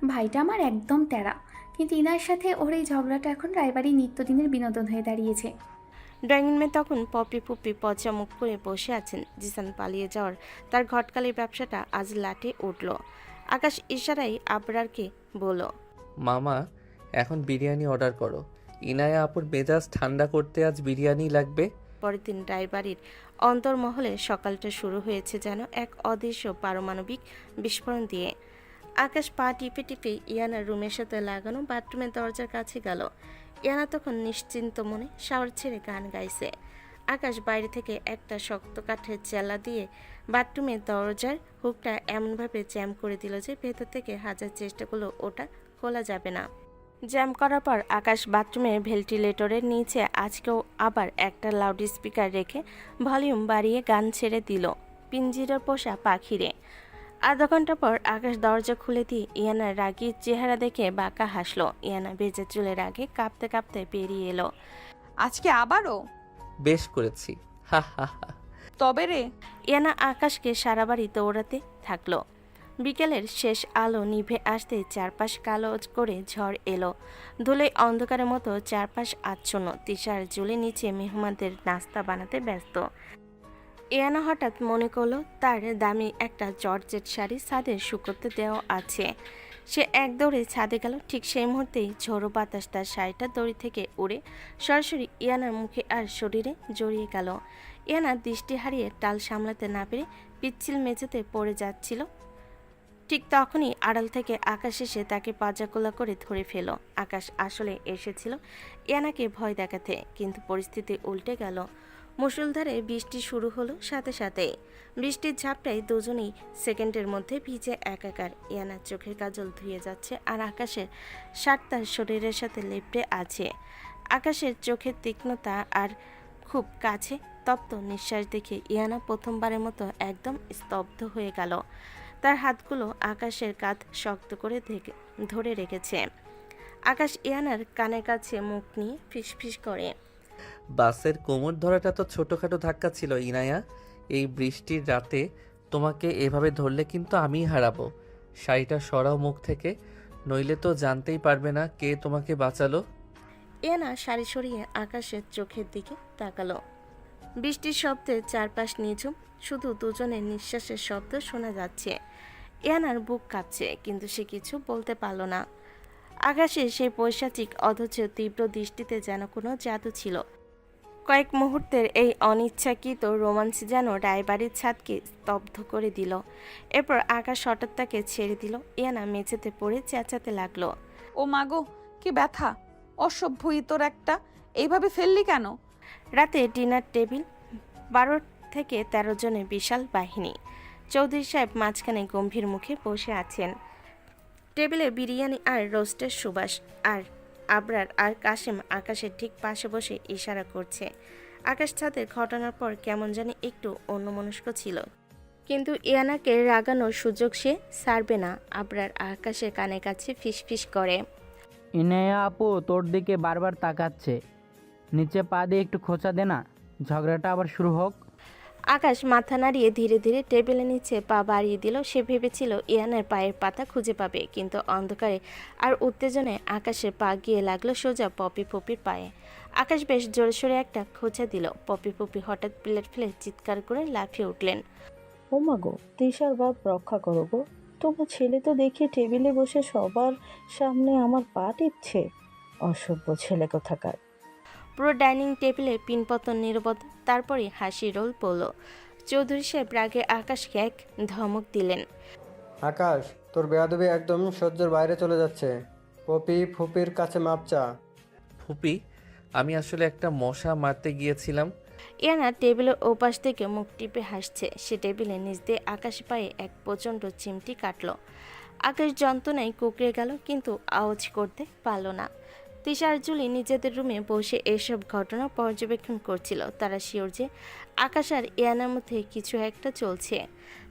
ভাইটা আমার একদম তেরা, কিন্তু ইনার সাথে ওর এই ঝগড়াটা এখন রায়বাড়ির নিত্যদিনের বিনোদন হয়ে দাঁড়িয়েছে। ড্রয়িং রুমে তখন পপি পুপি পচা মুখ করে বসে আছেন। জিসান পালিয়ে যাওয়ার তার ঘটকালির ব্যবসাটা আজ লাটে উঠল। আকাশ ইশারায় আবরারকে বলল, মামা এখন বিরিয়ানি অর্ডার করো। ইনায়া আপুর মেজাজ ঠান্ডা করতে আজ বিরিয়ানি লাগবে। পরের দিন রায়বাড়ির অন্তর্মহলে সকালটা শুরু হয়েছে যেন এক অদৃশ্য পারমাণবিক বিস্ফোরণ দিয়ে। আকাশ পা টিপে টিপে ইয়ানার রুমের সাথে লাগানো বাথরুমের দরজার কাছে গেল। ইয়ানা তখন নিশ্চিন্ত মনে শাওয়ার ছেড়ে গান গাইছে। আকাশ বাইরে থেকে একটা শক্ত কাঠের চেলা দিয়ে বাথরুমের দরজার হুকটা এমনভাবে জ্যাম করে দিল যে ভেতর থেকে হাজার চেষ্টা করলেও ওটা খোলা যাবে না। জ্যাম করার পর আকাশ বাথরুমের ভেন্টিলেটরের নিচে আজকেও আবার একটা লাউড স্পিকার রেখে ভলিউম বাড়িয়ে গান ছেড়ে দিল পিঞ্জিরার পোষা পাখিরে। আধা ঘন্টা পর আকাশ দরজা খুলে দিয়ে ইয়ানার রাগী চেহারা দেখে বাঁকা হাসলো। ইয়ানা বেজে চুলের আগে কাঁপতে কাঁপতে বেরিয়ে এলো। আজকে আবারও? বেশ করেছি, হা হা হা। তবে রে। ইয়ানা আকাশকে সারা বাড়ি দৌড়াতে থাকলো। বিকেলের শেষ আলো নিভে আসতে চারপাশ কালো করে ঝড় এলো। ধুলে অন্ধকারের মতো চারপাশ আচ্ছন্ন। তিশার জুলি নিচে মেহমানদের নাস্তা বানাতে ব্যস্ত। ইয়ানা হঠাৎ মনে করলো তার দামি একটা জর্জেট শাড়ি ছাদে শুকোতে দেওয়া আছে। সে এক দৌড়ে ছাদে গেল। ঠিক সেই মুহূর্তেই ঝোড়ো বাতাস তার শাড়িটা দড়ি থেকে উড়ে সরাসরি ইয়ানার মুখে আর শরীরে জড়িয়ে গেল। ইয়ানা দৃষ্টি হারিয়ে টাল সামলাতে না পেরে পিচ্ছিল মেঝেতে পড়ে যাচ্ছিল। ঠিক তখনই আড়াল থেকে আকাশ এসে তাকে পাজাকোলা করে ধরে ফেল। আকাশ আসলে এসেছিল ইয়ানাকে ভয় দেখাতে, কিন্তু পরিস্থিতি উল্টে গেল। মুষলধারে বৃষ্টি শুরু হলো সাথে সাথে। বৃষ্টির ঝাপটায় দুজনেই সেকেন্ডের মধ্যে ভিজে একাকার। ইয়ানার চোখের কাজল ধুয়ে যাচ্ছে আর আকাশের শার্ট তার শরীরের সাথে লেপ্টে আছে। আকাশের চোখের তীক্ষ্ণতা আর খুব কাছে তপ্ত নিঃশ্বাস দেখে ইয়ানা প্রথমবারের মতো একদম স্তব্ধ হয়ে গেল। তার হাতগুলো আকাশের কাঁধ শক্ত করে ধরে রেখেছে। আকাশ ইয়ানার কানের কাছে মুখ নিয়ে ফিসফিস করে, বাসের কোমর ধরাটা তো ছোটখাটো ধাক্কা ছিল ইনায়া। এই বৃষ্টির রাতে তোমাকে এভাবে ধরলে কিন্তু আমিই হারাবো। শাড়িটা সরাও মুখ থেকে, নইলে তো জানতেই পারবে না কে তোমাকে বাঁচালো। ইয়ানা শাড়ি সরিয়ে আকাশের চোখের দিকে তাকালো। বৃষ্টির শব্দে চারপাশ নিঝুম, শুধু দুজনের নিঃশ্বাসের শব্দ শোনা যাচ্ছে। ইয়ানার বুক কাঁপছে, কিন্তু সে কিছু বলতে পারল না। আকাশে সেই পৈশাচিক অথচ তীব্র দৃষ্টিতে যেন কোনো জাদু ছিল। কয়েক মুহূর্তের এই অনিচ্ছাকৃত রোমাঞ্চ যেন রায়বাড়ির ছাদকে স্তব্ধ করে দিল। এরপর আকাশ হঠাৎ তাকে ছেড়ে দিল। ইয়ানা মেঝেতে পড়ে চেঁচাতে লাগলো, ও মাগো, কি ব্যথা! অসভ্যই তোর একটা! এইভাবে ফেললি কেন? রাতে ডিনার টেবিল, 12 থেকে 13 জনের বিশাল বাহিনী। চৌধুরী সাহেব মাঝখানে গম্ভীর মুখে বসে আছেন। টেবিলে বিরিয়ানি আর রোস্টের সুবাস। আর আবরার আর কাশেম আকাশের ঠিক পাশে বসে ইশারা করছে। আকাশ ছাদের ঘটনার পর কেমন জানি একটু অন্যমনস্ক ছিল, কিন্তু ইয়ানাকে রাগানোর সুযোগ সে ছাড়বে না। আবরার আকাশের কানে কাছে ফিসফিস করে, ইনায়া আপু তোর দিকে বারবার তাকাচ্ছে, নিচে পা দিয়ে একটু খোঁচা দে না, ঝগড়াটা আবার শুরু হোক। আকাশ মাথা নাড়িয়ে ধীরে ধীরে টেবিলের নিচে পা বাড়িয়ে দিল। সে ভেবেছিল ইয়ানার পায়ের পাতা খুঁজে পাবে, কিন্তু অন্ধকারে আর উত্তেজনায় আকাশের পা গিয়ে লাগলো সোজা পপি পপির পায়ে। আকাশ বেশ জোরে সোরে একটা খোঁচা দিল। পপি পপি হঠাৎ প্লেট ফেলে চিৎকার করে লাফিয়ে উঠলেন, ও মা গো, তিশার বাপ রক্ষা করো গো! তোমার ছেলে তো দেখি টেবিলে বসে সবার সামনে আমার পা টিপছে। অসভ্য ছেলে কোথাকার! পুরো ডাইনিং টেবিলে পিনপতন নীরবতা, তারপরে হাসি রোল পড়ল। চৌধুরী সাহেব রাগে আকাশকে এক ধমক দিলেন, আকাশ, তোর বেয়াদবি একদম সহ্যের বাইরে চলে যাচ্ছে। পপি ফুপির কাছে মাপ চা। ফুপি, আমি আসলে একটা মশা মারতে গিয়েছিলাম। ইয়ানা টেবিলের ওপাশ থেকে মুখ টিপে হাসছে। সে টেবিলের নিচ দিয়ে আকাশ পায়ে এক প্রচণ্ড চিমটি কাটল। আকাশ যন্ত্রণায় কুকড়ে গেল, কিন্তু আওয়াজ করতে পারল না। তিশা আর জুলি নিজেদের রুমে বসে এসব ঘটনা পর্যবেক্ষণ করছিল। তারা শিওর যে আকাশ আর ইয়ানার মধ্যে কিছু একটা চলছে।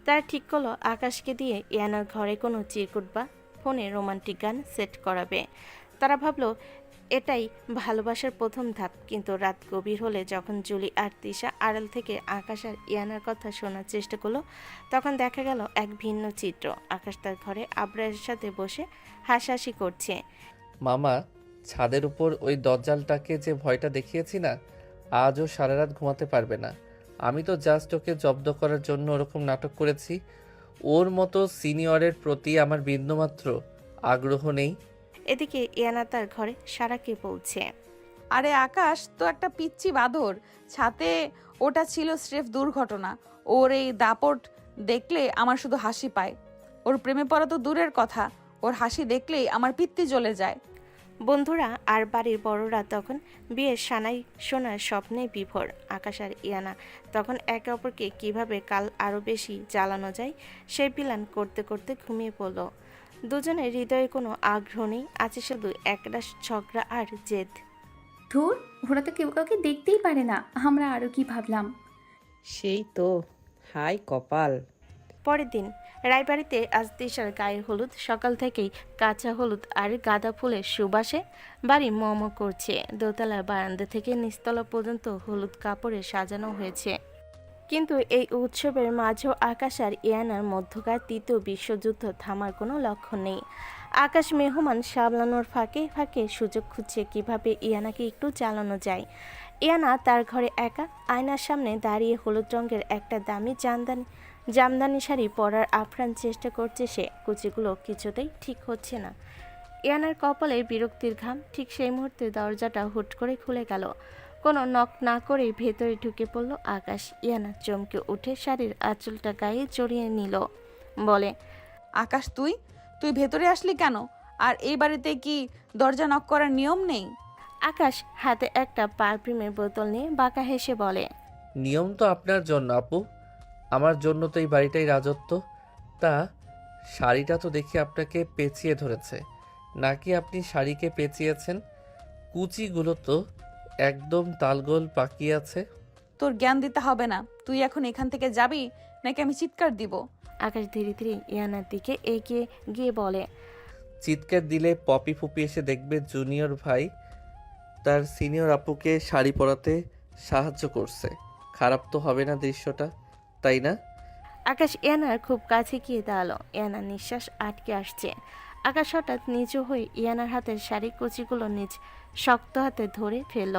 তারা ঠিক করলো আকাশকে দিয়ে ইয়ানার ঘরে কোনো চিরকুট বা ফোনে রোমান্টিক গান সেট করাবে। তারা ভাবলো এটাই ভালোবাসার প্রথম ধাপ। কিন্তু রাত গভীর হলে যখন জুলি আর তিশা আড়াল থেকে আকাশ আর ইয়ানার কথা শোনার চেষ্টা করলো, তখন দেখা গেল এক ভিন্ন চিত্র। আকাশ তার ঘরে আবরারের সাথে বসে হাসাহাসি করছে। মামা, ছাদের উপর ওই দজ্জালটাকে যে ভয়টা দেখিয়েছি না, আজও সারা রাত ঘুমাতে পারবে না। আমি তো জাস্ট ওকে জব্দ করার জন্য ওরকম নাটক করেছি। ওর মতো সিনিয়রের প্রতি আমার বিন্দুমাত্র আগ্রহ নেই। এদিকে ইয়ানা তার ঘরে সারাকে বলছে, আরে আকাশ তো একটা পিচ্চি বাঁদর, ছাতে ওটা ছিল স্রেফ দুর্ঘটনা। ওর এই দাপট দেখলে আমার শুধু হাসি পায়। ওর প্রেমে পড়া তো দূরের কথা, ওর হাসি দেখলেই আমার পিত্তি জ্বলে যায়। বন্ধুরা আর বাড়ির বড়রা তখন বিয়ের সানাই শোনার স্বপ্নে বিভোর। আকাশ আর ইয়ানা তখন একে অপরকে কিভাবে কাল আরও বেশি জ্বালানো যায় সেই প্ল্যান করতে করতে ঘুমিয়ে পড়ল। দুজনের হৃদয়ে কোনো আগ্রহ নেই, আছে শুধু একরাশ ঝগড়া আর জেদ। ধুর, ওরা তো কেউ কাউকে দেখতেই পারে না, আমরা আরও কি ভাবলাম। সেই তো, হাই কপাল। পরের দিন রায়বাড়িতে আজ তিশার গায়ে হলুদ। সকাল থেকেই কাঁচা হলুদ আর গাঁদা ফুলের সুবাসে বাড়ি মম করছে। দোতলার বারান্দা থেকে নিচতলা পর্যন্ত হলুদ কাপড়ে সাজানো হয়েছে। কিন্তু এই উৎসবের মাঝেও আকাশ আর ইয়ানার মধ্যকার তৃতীয় বিশ্বযুদ্ধ থামার কোনো লক্ষণ নেই। আকাশ মেহমান সামলানোর ফাঁকে ফাঁকে সুযোগ খুঁজছে কিভাবে ইয়ানাকে একটু চালানো যায়। ইয়ানা তার ঘরে একা আয়নার সামনে দাঁড়িয়ে হলুদ রঙের একটা দামি জামদানি শাড়ি পরার আপ্রাণ চেষ্টা করছে সে। কুচিগুলো কিছুতেই ঠিক হচ্ছে না। ইয়ানার কপালে বিরক্তির ঘাম। ঠিক সেই মুহূর্তে দরজাটা হুট করে খুলে গেল। কোনো নক না করেই ভেতরে ঢুকে পড়ল আকাশ। ইয়ানা চমকে উঠে শাড়ির আঁচলটা গায়ে জড়িয়ে নিল, বলে, আকাশ তুই তুই ভেতরে আসলি কেন? আর এই বাড়িতে কি দরজা নক করার নিয়ম নেই? আকাশ হাতে একটা পারফিউমের বোতল নিয়ে বাঁকা হেসে বলে, নিয়ম তো আপনার জন্য আপু, আমার জন্য তো এই বাড়িটাই রাজত্ব। তা শাড়িটা তো দেখি আপনাকে পেঁচিয়ে ধরেছে, নাকি আপনি শাড়িকে পেঁচিয়েছেন? কুচিগুলো তো একদম তালগোল পাকিয়ে আছে। তোর জ্ঞান দিতে হবে না। তুই এখন এখান থেকে যাবি নাকি আমি চিৎকার দিব? আকাশ ধীরে ধীরে ইয়ানার দিকে এগিয়ে গিয়ে বলে, চিৎকার দিলে পপি ফুপি এসে দেখবে জুনিয়র ভাই তার সিনিয়র আপুকে শাড়ি পরাতে সাহায্য করছে। খারাপ তো হবে না দৃশ্যটা, তাই না? আকাশ ইয়ানার খুব কাছে গিয়ে দাঁড়ালো। ইয়ানার নিঃশ্বাস আটকে আসছে। আকাশ হঠাৎ নিচু হয়ে ইয়ানার হাতের শাড়ি কুচিগুলো নিজ শক্ত হাতে ধরে ফেলল।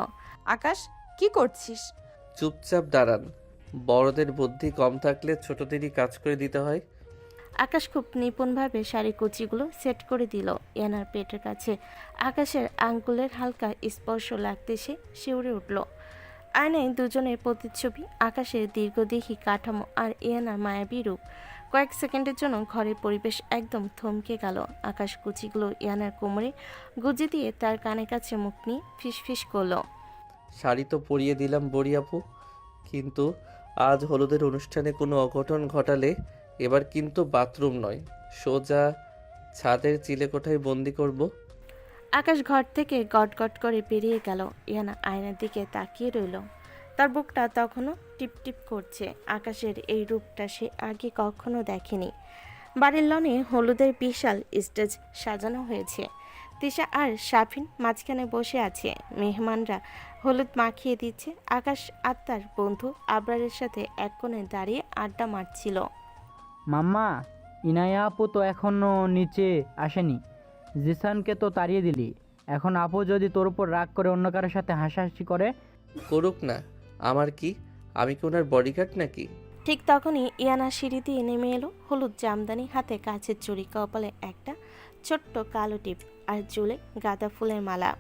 আকাশ, কি করছিস? চুপচাপ দাঁড়ান, বড়দের বুদ্ধি কম থাকলে ছোটদেরই কাজ করে দিতে হয়। আকাশ খুব নিপুণভাবে শাড়ি কুচিগুলো সেট করে দিল। ইয়ানার পেটের কাছে আকাশের আঙ্গুলের হালকা স্পর্শ লাগতে সে শিউরে উঠল। আয়নায় দুজনের প্রতিচ্ছবি, আকাশের দীর্ঘদেহী কাঠামো আর ইয়ানার মায়াবী রূপ। কয়েক সেকেন্ডের জন্য ঘরের পরিবেশ একদম থমকে গেল। আকাশ কুচিগুলো ইয়ানার কোমরে গুজে দিয়ে তার কানের কাছে মুখ নিয়ে ফিসফিস করলো, শাড়ি তো পরিয়ে দিলাম বড়ি আপু, কিন্তু আজ হলুদের অনুষ্ঠানে কোনো অঘটন ঘটালে এবার কিন্তু বাথরুম নয়, সোজা ছাদের চিলেকোঠায় বন্দি করব। আকাশ ঘর থেকে গট গট করে বেরিয়ে গেল। ইয়ানা আয়নার দিকে তাকিয়ে রইল। তার বুকটা তখনও টিপটিপ করছে। আকাশের এই রূপটা সে আগে কখনো দেখেনি। বাড়ির লনে হলুদের বিশাল স্টেজ সাজানো হয়েছে। তিশা আর শাফিন মাঝখানে বসে আছে। মেহমানরা হলুদ মাখিয়ে দিচ্ছে। আকাশ আর তার বন্ধু আবরারের সাথে এক কোণে দাঁড়িয়ে আড্ডা মারছিল। মাম্মা, ইনায়া আপু তো এখনো নিচে আসেনি। জিসানকে তো তাড়িয়ে দিলি, এখন আপু যদি তোর উপর রাগ করে অন্য কারোর সাথে হাসাহাসি করে? করুক না, আমার কি? আমি কি ওনার বডিগার্ড নাকি? ঠিক তখনই ইয়ানা সিঁড়ি দিয়ে নেমে এলো। হলুদ জামদানি হাতে, কাছের চুড়ি, কপালে একটা ছোট্ট কালো টিপ আর চুলে গাঁদা ফুলের মালা।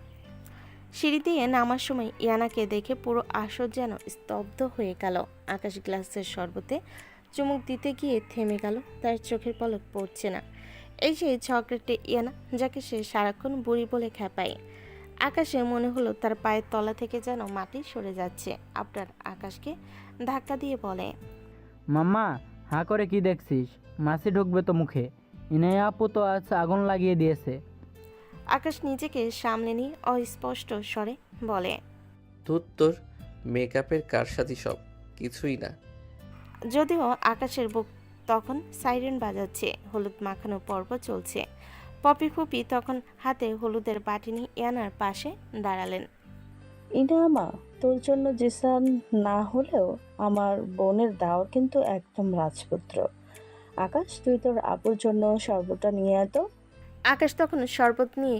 সিঁড়ি দিয়ে নামার সময় ইয়ানাকে দেখে পুরো আসর যেন স্তব্ধ হয়ে গেল। আকাশ গ্লাসের শরবতে চুমুক দিতে গিয়ে থেমে গেল। তার চোখের পলক পড়ছে না। এই সেই ঝগড়াটে ইয়ানা, যাকে সে সারাক্ষণ বুড়ি বলে খেপায়। আকাশে মনে হলো তার পায়ের তলা থেকে যেন মাটি সরে যাচ্ছে। আপনার আকাশকে ধাক্কা দিয়ে বলে, মাম্মা, হাঁ করে কি দেখছিস? মাছি ঢুকবে তো মুখে। ইনায়া আপু তো আজ আগুন লাগিয়ে দিয়েছে। আকাশ নিজেকে সামলে নিয়ে অস্পষ্ট স্বরে বলে, তোর মেকআপের কারসাজি সব কিছুই না। যদিও আকাশের বুক তখন সাইরেন বাজাচ্ছে, হলুদ মাখানো পর্ব চলছে। পপি ফুপি তখন হাতে হলুদের বাটি নিয়ে ইয়ানার পাশে দাঁড়ালেন। ইনামা, তোর জন্য জিসান না হলেও আমার বোনের দাওয়ার কিন্তু একদম রাজপুত্র। আকাশ, তুই তোর আপুর জন্য শরবতটা নিয়ে আয় তো। আকাশ তখন শরবত নিয়ে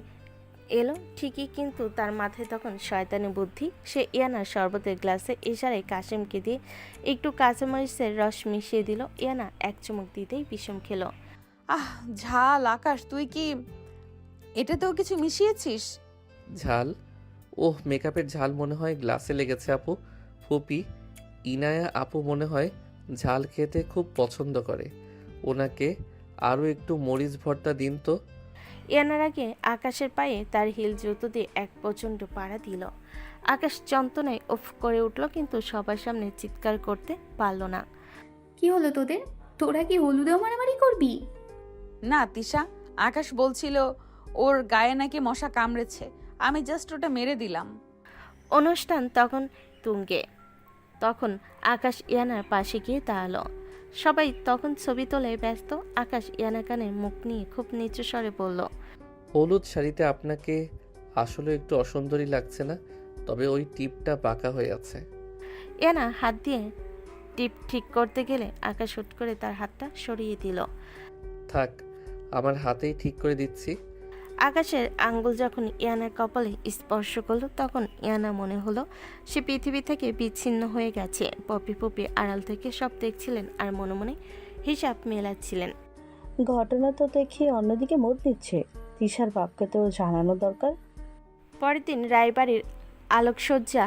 এলো ঠিকই, কিন্তু তার মাথায় তখন শয়তানি বুদ্ধি। সে ইয়ানার শরবতের গ্লাসে ইশারায় কাশেমকে দিয়ে একটু কাঁচামরিচের রস মিশিয়ে দিল। ইয়ানা এক চুমুক দিতেই বিষম খেলো। আহ, ঝাল। আকাশ, তুই কি এটাতেও কিছু মিশিয়েছিস? ঝাল? ওহ, মেকআপের ঝাল মনে হয় গ্লাসে লেগেছে আপু। ফুপি, ইনায়া আপু মনে হয় ঝাল খেতে খুব পছন্দ করে। ওনাকে আরও একটু মরিচ ভর্তা দিন তো। ইয়ানার আগে আকাশের পায়ে তার হিল জুতো দিয়ে এক প্রচণ্ড পাড়া দিল। আকাশ যন্ত্রণায় উফ করে উঠল, কিন্তু সবার সামনে চিৎকার করতে পারল না। কি হলো তোদের? তোরা কি হলুদেও মারামারি করবি? না তিশা, আকাশ বলছিল ওর গায়ে নাকি মশা কামড়েছে, আমি জাস্ট ওটা মেরে দিলাম। অনুষ্ঠান তখন তুঙ্গে। তখন আকাশ ইয়ানার পাশে গিয়ে দাঁড়ালো। সবাই তখন ছবি তোলে ব্যস্ত। আকাশ ইয়ানা কানে মুখ নিয়ে খুব নিচু স্বরে বলল, হলুদ শাড়িতে আপনাকে আসলে একটু অসুন্দরী লাগছে না? তবে ওই টিপটা বাঁকা হয়ে আছে। ইয়ানা হাত দিয়ে টিপ ঠিক করতে গেলে আকাশ হুট করে তার হাতটা সরিয়ে দিল। থাক, আমার হাতেই ঠিক করে দিচ্ছি। আকাশের আঙ্গুল যখন ইয়ানার কপালে স্পর্শ করলো, তখন ইয়ানা মনে হলো সে পৃথিবী থেকে বিচ্ছিন্ন হয়ে গেছে। পপি পপি আড়াল থেকে সব দেখছিলেন আর মনে মনে হিসাব মেলাচ্ছিলেন। ঘটনা তো দেখি অন্যদিকে মোড় নিচ্ছে। তিশার বাপকে তো জানানো দরকার। পরের দিন রায়বাড়ির আলোকসজ্জা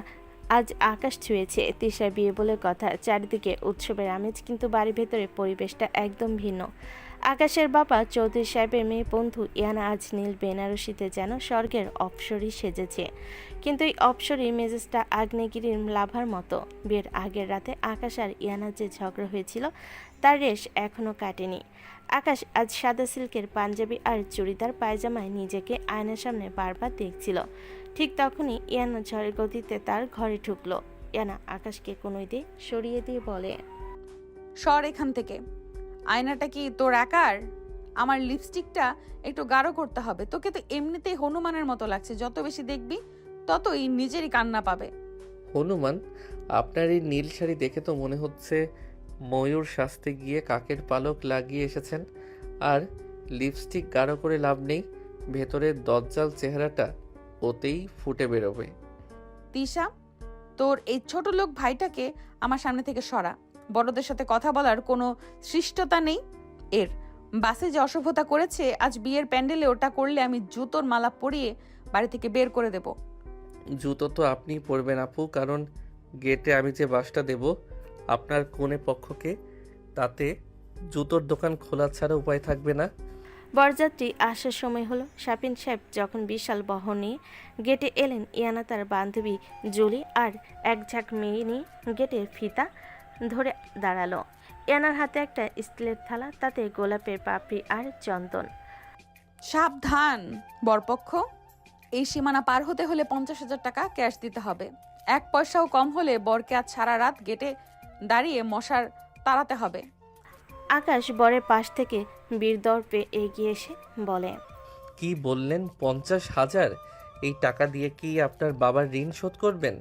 আজ আকাশ ছুঁয়েছে। তিশার বিয়ে বলে কথা, চারিদিকে উৎসবের আমেজ, কিন্তু বাড়ির ভেতরে পরিবেশটা একদম ভিন্ন। আকাশের বাবা চৌধুরী সাহেবের মেয়ে বন্ধু ইয়ানা আজ নীল বেনারসিতে যেন স্বর্গের অপ্সরী সেজেছে, কিন্তু এই অপ্সরীর মেজাজটা আগ্নেয়গিরির লাভার মতো। বিয়ের আগের রাতে আকাশ আর ইয়ানার যে ঝগড়া হয়েছিল তার রেশ এখনও কাটেনি। আকাশ আজ সাদা সিল্কের পাঞ্জাবি আর চুড়িদার পায়জামায় নিজেকে আয়নার সামনে বারবার দেখছিল। ঠিক তখনই ইয়ানা ঝড়ের গতিতে তার ঘরে ঢুকলো। ইয়ানা আকাশকে কোনোই দিয়ে সরিয়ে দিয়ে বলে, সর এখান থেকে। আয়নাটা কি তোর একার? আমার লিপস্টিকটা একটু গাঢ় করতে হবে। তোকে তো এমনিতেই হনুমানের মতো লাগছে, যত বেশি দেখবি ততই নিজেরই কান্না পাবে। হনুমান? আপনার এই নীল শাড়ি দেখে তো মনে হচ্ছে ময়ূর সাজতে গিয়ে কাকের পালক লাগিয়ে এসেছেন। আর লিপস্টিক গাঢ় করে লাভ নেই, ভেতরের দজ্জাল চেহারাটা ওতেই ফুটে বেরোবে। তিশা, তোর এই ছোট লোক ভাইটাকে আমার সামনে থেকে সরা। বড়দের সাথে কথা বলার কোনো সৃষ্টতা নেই এর। বাসে যে অসভ্যতা করেছে, আজ বিয়ের প্যান্ডেলে ওটা করলে আমি জুতোর মালা পরিয়ে বাড়ি থেকে বের করে দেব। জুতো তো আপনিই পরবেন আপু, কারণ গেটে আমি যে বাসটা দেব আপনার কনে পক্ষকে, তাতে জুতোর দোকান খোলা ছাড়া উপায় থাকবে না। বরযাত্রী আসার সময় হলো। শাপিন সাহেব যখন বিশাল বহন নিয়ে গেটে এলেন, ইয়ানা তার বান্ধবী জুলি আর এক ঝাঁক মেয়ে নিয়ে গেটের ফিতা ধরে দাঁড়ালো। ইয়ানার হাতে একটা স্টিলের থালা, তাতে গোলাপের পাপড়ি আর চন্দন। সাবধান বরপক্ষ, এই সীমানা পার হতে হলে 50,000 টাকা ক্যাশ দিতে হবে। 1 পয়সাও কম হলে বরকে আজ সারা রাত গেটে দাঁড়িয়ে মশার তাড়াতে হবে। আকাশ বরের পাশ থেকে বীরদর্পে এগিয়ে এসে বলে, কি বললেন? 50,000? এই টাকা দিয়ে কি আপনার বাবার ঋণ শোধ করবেন?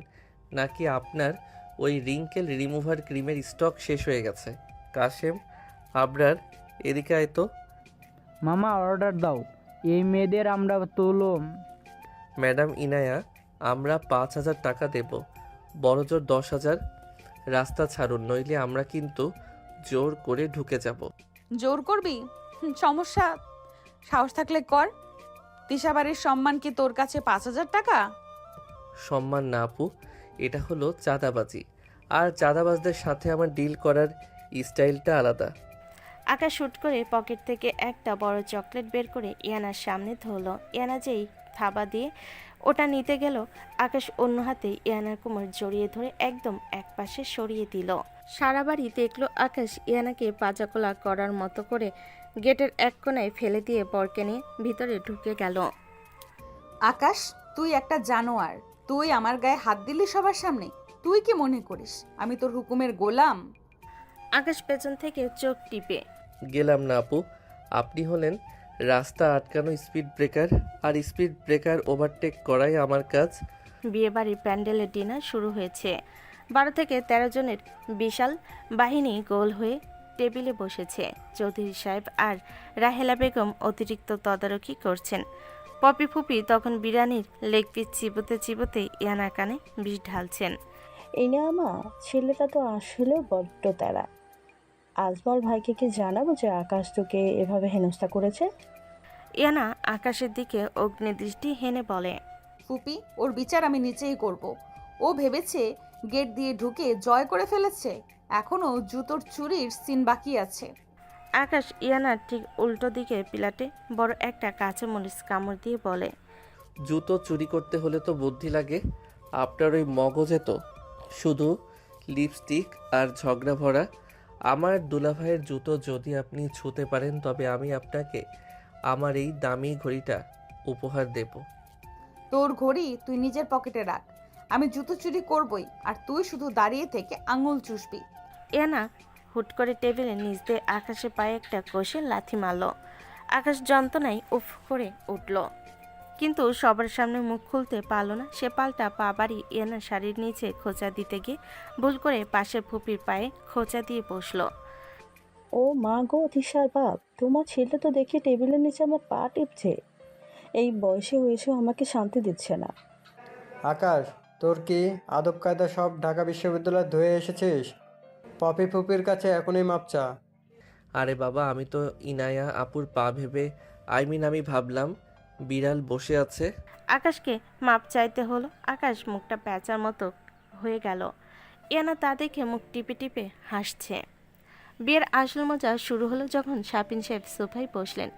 নাকি আপনার ওই রিঙ্কেল রিমুভার ক্রিমের স্টক শেষ হয়ে গেছে? কাশেম, আবরার, এদিকে আয় তো। মামা অর্ডার দাও, এই মেয়েদের আমরা তুলো। ম্যাডাম ইনায়া, আমরা 5,000 টাকা দেব, বড়জোর 10,000। রাস্তা ছাড়ুন, নইলে আমরা কিন্তু জোর করে ঢুকে যাব। জোর করবি? সমস্যা, সাহস থাকলে কর। তিশা বাড়ির সম্মান কি তোর কাছে 5,000 টাকা? সম্মান না আপু, এটা হলো চাঁদাবাজি, আর চাঁদাবাজদের সাথে আমার ডিল করার স্টাইলটা আলাদা। আকাশ শুট করে পকেট থেকে একটা বড় চকলেট বের করে ইয়ানার সামনে ধরলো। ইয়ানা যেই থাবা দিয়ে ওটা নিতে গেল, আকাশ অন্য হাতে ইয়ানার কোমর জড়িয়ে ধরে একদম একপাশে সরিয়ে দিল। সারা বাড়ি দেখলো আকাশ ইয়ানাকে পাজাকোলা করার মতো করে গেটের এক কোণায় ফেলে দিয়ে বরকে নিয়ে ভিতরে ঢুকে গেল। আকাশ, তুই একটা জানোয়ার। তুই আমার গায়ে হাত দিলি সবার সামনে। তুই কি মনে করিস আমি তোর হুকুমের গোলাম? আকাশ পেছন থেকে চোখ টিপে গেলাম না আপু, আপনি হলেন রাস্তা আটকানো স্পিড ব্রেকার, আর স্পিড ব্রেকার ওভারটেক করাই আমার কাজ। বিয়েবাড়ির প্যান্ডেলের ডিনার শুরু হয়েছে। 12 থেকে 13 জনের বিশাল বাহিনী গোল হয়ে টেবিলে বসেছে। চৌধুরী সাহেব আর রাহেলা বেগম অতিরিক্ত তদারকি করছেন। পপি ফুপি তখন বিরিয়ানির লেগ পিস চিবোতে চিবোতে ইয়ানার কানে বিষ ঢালছেন। ইনামা, ছেলেটা তো আসলেও বড্ড তারা। আজমল ভাইকে কি জানাবো যে আকাশ তোকে এভাবে হেনস্থা করেছে? ইয়ানা আকাশের দিকে অগ্নিদৃষ্টি হেনে বলে, ফুপি, ওর বিচার আমি নিচেই করব। ও ভেবেছে গেট দিয়ে ঢুকে জয় করে ফেলেছে। এখনো জুতোর চুরির সিন বাকি আছে। আকাশ ইয়ানার ঠিক উল্টো দিকে পিলাটে বড় একটা কাঁচামরিচ কামড় দিয়ে বলে, জুতো চুরি করতে হলে তো বুদ্ধি লাগে, আপনার ওই মগজে তো শুধু লিপস্টিক আর ঝগড়া ভরা। আমার দুলাভাইয়ের জুতো যদি আপনি ছুঁতে পারেন তবে আমি আপনাকে আমার এই দামি ঘড়িটা উপহার দেব। তোর ঘড়ি তুই নিজের পকেটে রাখ। আমি জুতো চুরি করবই, আর তুই শুধু দাঁড়িয়ে থেকে আঙুল চুষবি। ইয়ানা হুট করে টেবিলে নিচ দিয়ে আকাশের পায়ে একটা কষে লাথি মারল। আকাশ যন্ত্রণায় উফ করে উঠল, কিন্তু সবার সামনে মুখ খুলতে পারল না। সে পাল্টা পা বাড়ি ইয়ানার শাড়ির নিচে খোঁচা দিতে গিয়ে ভুল করে পাশের ফুপির পায়ে খোঁচা দিয়ে বসলো। ও মা গো, তিশার বাপ, তোমার ছেলে তো দেখি টেবিলের নিচে আমার পা টিপছে। এই বয়সে হয়েছেও আমাকে শান্তি দিচ্ছে না। আকাশ, তোর কি আদব কায়দা সব ঢাকা বিশ্ববিদ্যালয়ে ধুয়ে এসেছিস? পপি ফুপির কাছে এখনই মাপ চা। আরে বাবা, আমি তো ইনায়া আপুর পা ভেবে আমি ভাবলাম বিড়াল বসে আছে। আকাশকে মাপ চাইতে হলো। আকাশ মুখটা প্যাঁচার মতো হয়ে গেল। ইয়ানা তা দেখে মুখ টিপে টিপে হাসছে। বিয়ের আসল মজা শুরু হলো যখন শাপিন সাহেব সোফায় বসলেন।